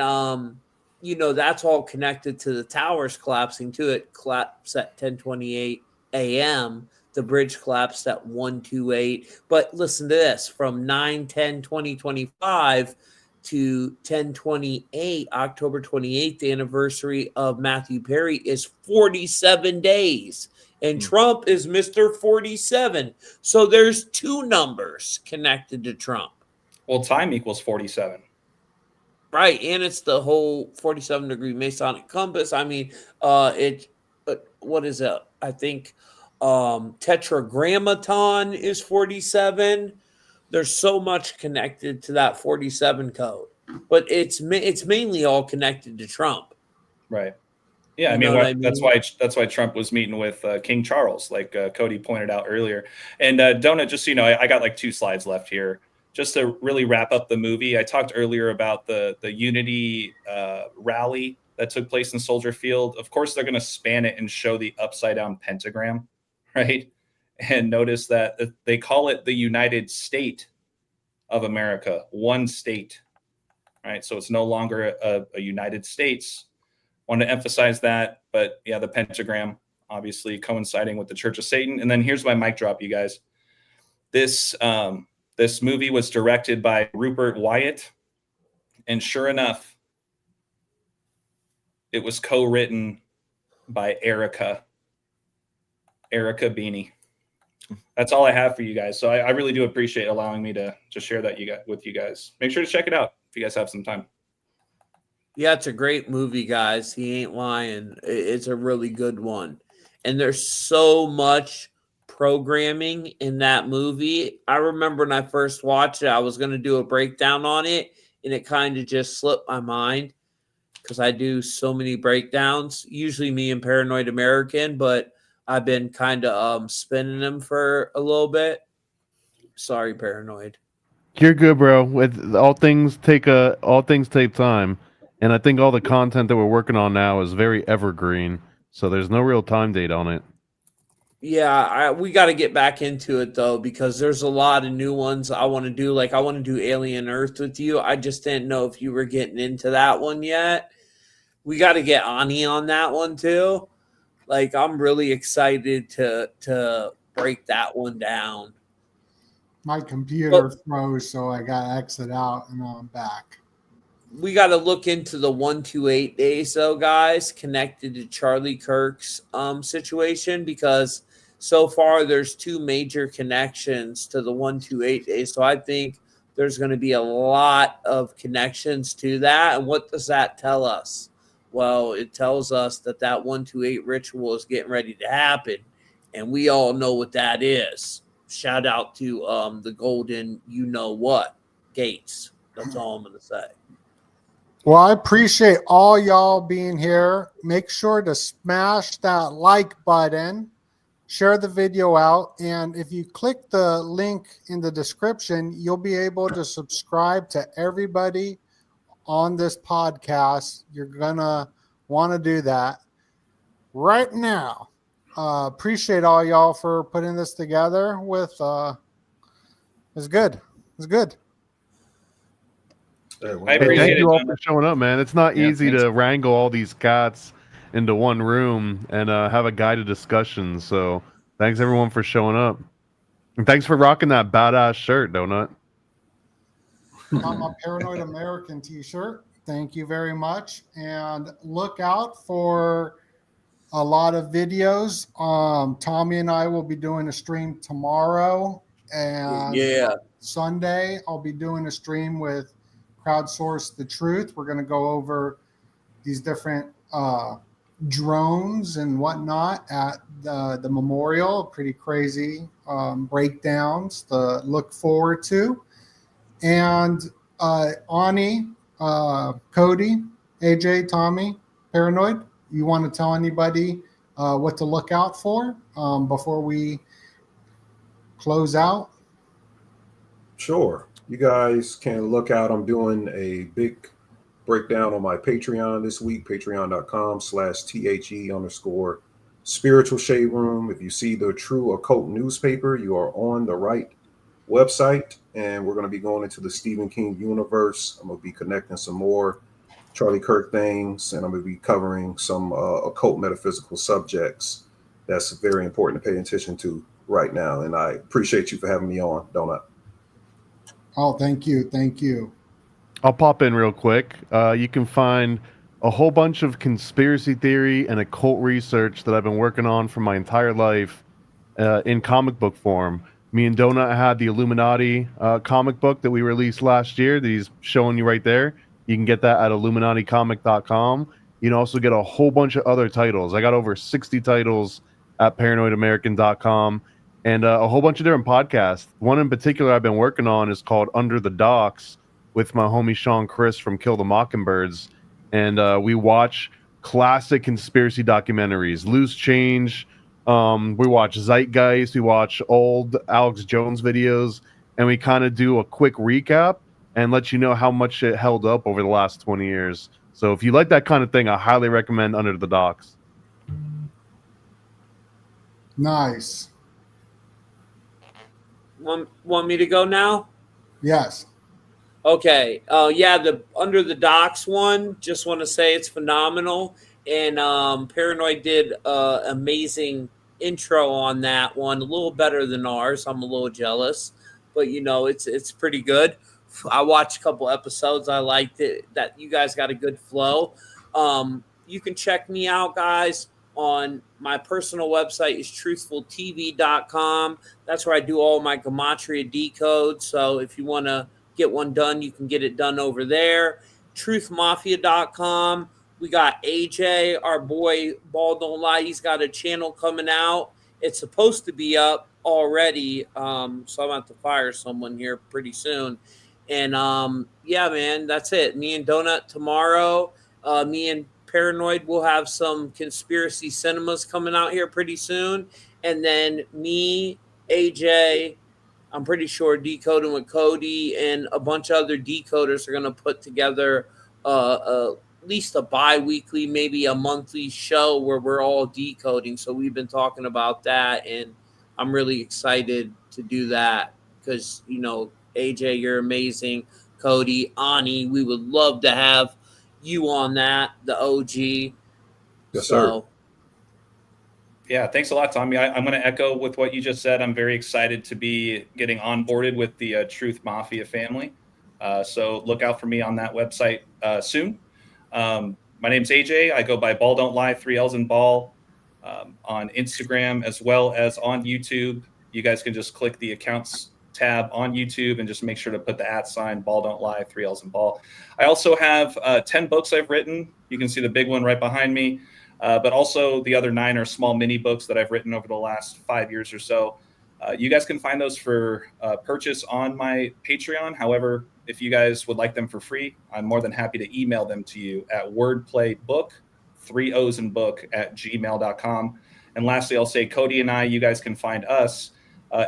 that's all connected to the towers collapsing too. It collapsed at 10:28 a.m. the bridge collapsed at 128. But listen to this, from 9/10/2025 to 10/28, October 28th, the anniversary of Matthew Perry is 47 days. And Trump is Mr. 47. So there's two numbers connected to Trump. Well, time equals 47. Right. And it's the whole 47-degree Masonic compass. I mean, what is it? I think Tetragrammaton is 47. There's so much connected to that 47 code, but it's mainly all connected to Trump. Right. Yeah, You know what I mean? that's why Trump was meeting with King Charles, like Cody pointed out earlier. And Donut, just so you know, I got like 2 slides left here, just to really wrap up the movie. I talked earlier about the Unity rally that took place in Soldier Field. Of course, they're going to span it and show the upside down pentagram, right? And notice that they call it the United State of America, one state, right? So it's no longer a United States. Want to emphasize that, but yeah, the pentagram obviously coinciding with the Church of Satan. And then here's my mic drop, you guys. This movie was directed by Rupert Wyatt, and sure enough, it was co-written by Erica Beanie. That's all I have for you guys. So I really do appreciate allowing me to share that with you guys. Make sure to check it out if you guys have some time. Yeah, it's a great movie, guys. He ain't lying. It's a really good one. And there's so much programming in that movie. I remember when I first watched it, I was going to do a breakdown on it, and it kind of just slipped my mind because I do so many breakdowns, usually me and Paranoid American, but I've been kind of spinning them for a little bit. Sorry, Paranoid. You're good, bro. With all things take time, and I think all the content that we're working on now is very evergreen. So there's no real time date on it. Yeah, we got to get back into it though, because there's a lot of new ones I want to do. Like I want to do Alien Earth with you. I just didn't know if you were getting into that one yet. We got to get Ani on that one too. Like I'm really excited to break that one down. My computer froze, so I got to exit out, and now I'm back. We got to look into the 128 days, though, guys, connected to Charlie Kirk's situation, because so far there's 2 major connections to the 128 days. So I think there's going to be a lot of connections to that. And what does that tell us? Well, it tells us that 128 ritual is getting ready to happen, and we all know what that is. Shout out to the golden you-know-what gates. That's all I'm going to say. Well, I appreciate all y'all being here. Make sure to smash that like button, share the video out, and if you click the link in the description, you'll be able to subscribe to everybody on this podcast. You're going to want to do that right now. Appreciate all y'all for putting this together with it's good. It's good. I appreciate Thank you all it, for showing up, man. It's not easy to wrangle all these cats into one room and have a guided discussion. So thanks everyone for showing up. And thanks for rocking that badass shirt, Donut. On my Paranoid American t-shirt. Thank you very much. And look out for a lot of videos. Tommy and I will be doing a stream tomorrow, and Sunday I'll be doing a stream with Crowdsource the Truth. We're going to go over these different drones and whatnot at the memorial. Pretty crazy breakdowns to look forward to. And Ani, Cody, AJ, Tommy, Paranoid, you want to tell anybody what to look out for before we close out? Sure. You guys can look out. I'm doing a big breakdown on my Patreon this week, patreon.com/THE_spiritual shade room. If you see the True Occult newspaper, you are on the right website, and we're going to be going into the Stephen King universe. I'm going to be connecting some more Charlie Kirk things, and I'm going to be covering some occult metaphysical subjects that's very important to pay attention to right now. And I appreciate you for having me on, Donut. Oh, thank you. Thank you. I'll pop in real quick. You can find a whole bunch of conspiracy theory and occult research that I've been working on for my entire life in comic book form. Me and Donut had the Illuminati comic book that we released last year that he's showing you right there. You can get that at illuminaticomic.com. You can also get a whole bunch of other titles. I got over 60 titles at paranoidamerican.com and a whole bunch of different podcasts. One in particular I've been working on is called Under the Docks with my homie Sean Chris from Kill the Mockingbirds. And we watch classic conspiracy documentaries, Loose Change. We watch Zeitgeist, we watch old Alex Jones videos, and we kind of do a quick recap and let you know how much it held up over the last 20 years. So if you like that kind of thing, I highly recommend Under the Docks. Nice. Want me to go now? Yes. Okay. Yeah, the Under the Docks one, just want to say it's phenomenal. And Paranoid did amazing intro on that one, a little better than ours. I'm a little jealous, but it's pretty good. I watched a couple episodes. I liked it. That you guys got a good flow. You can check me out, guys, on my personal website is truthfultv.com. That's where I do all my gematria decodes. So if you want to get one done, you can get it done over there. Truthmafia.com. We got AJ, our boy Ball Don't Lie. He's got a channel coming out. It's supposed to be up already. So I'm going to fire someone here pretty soon. And yeah, man, that's it. Me and Donut tomorrow. Me and Paranoid will have some conspiracy cinemas coming out here pretty soon. And then me, AJ, I'm pretty sure Decoding with Cody and a bunch of other decoders are going to put together at least a bi-weekly, maybe a monthly show where we're all decoding. So we've been talking about that, and I'm really excited to do that because, AJ, you're amazing. Cody, Ani, we would love to have you on that, the OG. Yes, sir. Yeah, thanks a lot, Tommy. I'm going to echo with what you just said. I'm very excited to be getting onboarded with the Truth Mafia family. So look out for me on that website soon. My name's AJ. I go by Ball Don't Lie, 3 L's in Ball, on Instagram as well as on YouTube. You guys can just click the accounts tab on YouTube and just make sure to put the @ Ball Don't Lie, 3 L's in Ball. I also have 10 books I've written. You can see the big one right behind me. But also the other 9 are small mini books that I've written over the last 5 years or so. You guys can find those for purchase on my Patreon. However, if you guys would like them for free, I'm more than happy to email them to you at wordplaybook, 3 O's in book, @gmail.com. And lastly, I'll say Cody and I, you guys can find us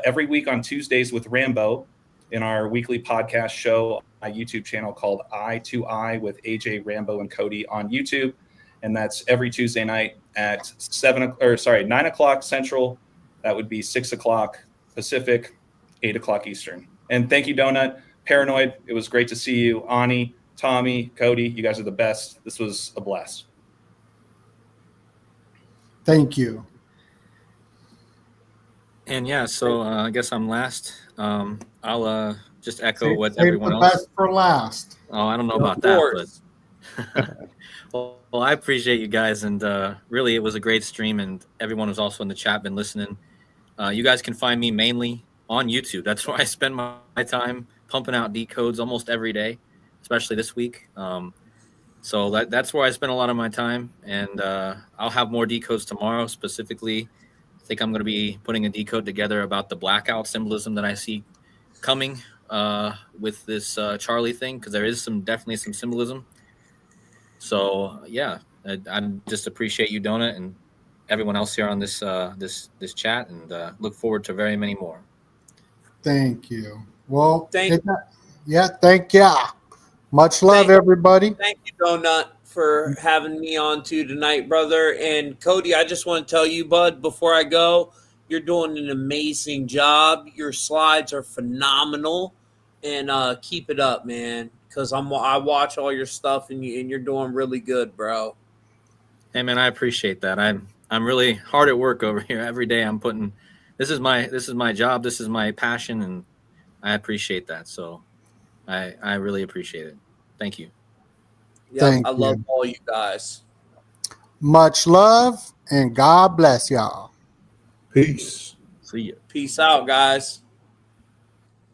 every week on Tuesdays with Rambo in our weekly podcast show on my YouTube channel called Eye to Eye with AJ, Rambo, and Cody on YouTube. And that's every Tuesday night at 9 o'clock Central. That would be 6 o'clock Pacific, 8 o'clock Eastern. And thank you, Donut. Paranoid, it was great to see you. Ani, Tommy, Cody, you guys are the best. This was a blast. Thank you. And yeah, so I guess I'm last. I'll just echo what Save everyone the else. best for last. Oh, I don't know Of about that, course. but well, I appreciate you guys, and really, it was a great stream, and everyone who's also in the chat been listening. You guys can find me mainly on YouTube. That's where I spend my time pumping out decodes almost every day, especially this week. So that's where I spend a lot of my time, and I'll have more decodes tomorrow. Specifically, I think I'm going to be putting a decode together about the blackout symbolism that I see coming with this Charlie thing, because there is definitely some symbolism. So yeah, I just appreciate you, Donut, and everyone else here on this this chat, and look forward to very many more. Thank you. Well, Thank you. Much love, everybody. Thank you, Donut, for having me on too tonight, brother. And Cody, I just want to tell you, bud, before I go, you're doing an amazing job. Your slides are phenomenal, and keep it up, man. Because I watch all your stuff, and you're doing really good, bro. Hey man, I appreciate that. I'm really hard at work over here. Every day I'm putting this is my job. This is my passion, and I appreciate that. So I really appreciate it. Thank you. Yeah, Thank I love you. all you guys. Much love and God bless y'all. Peace. See you. Peace out, guys.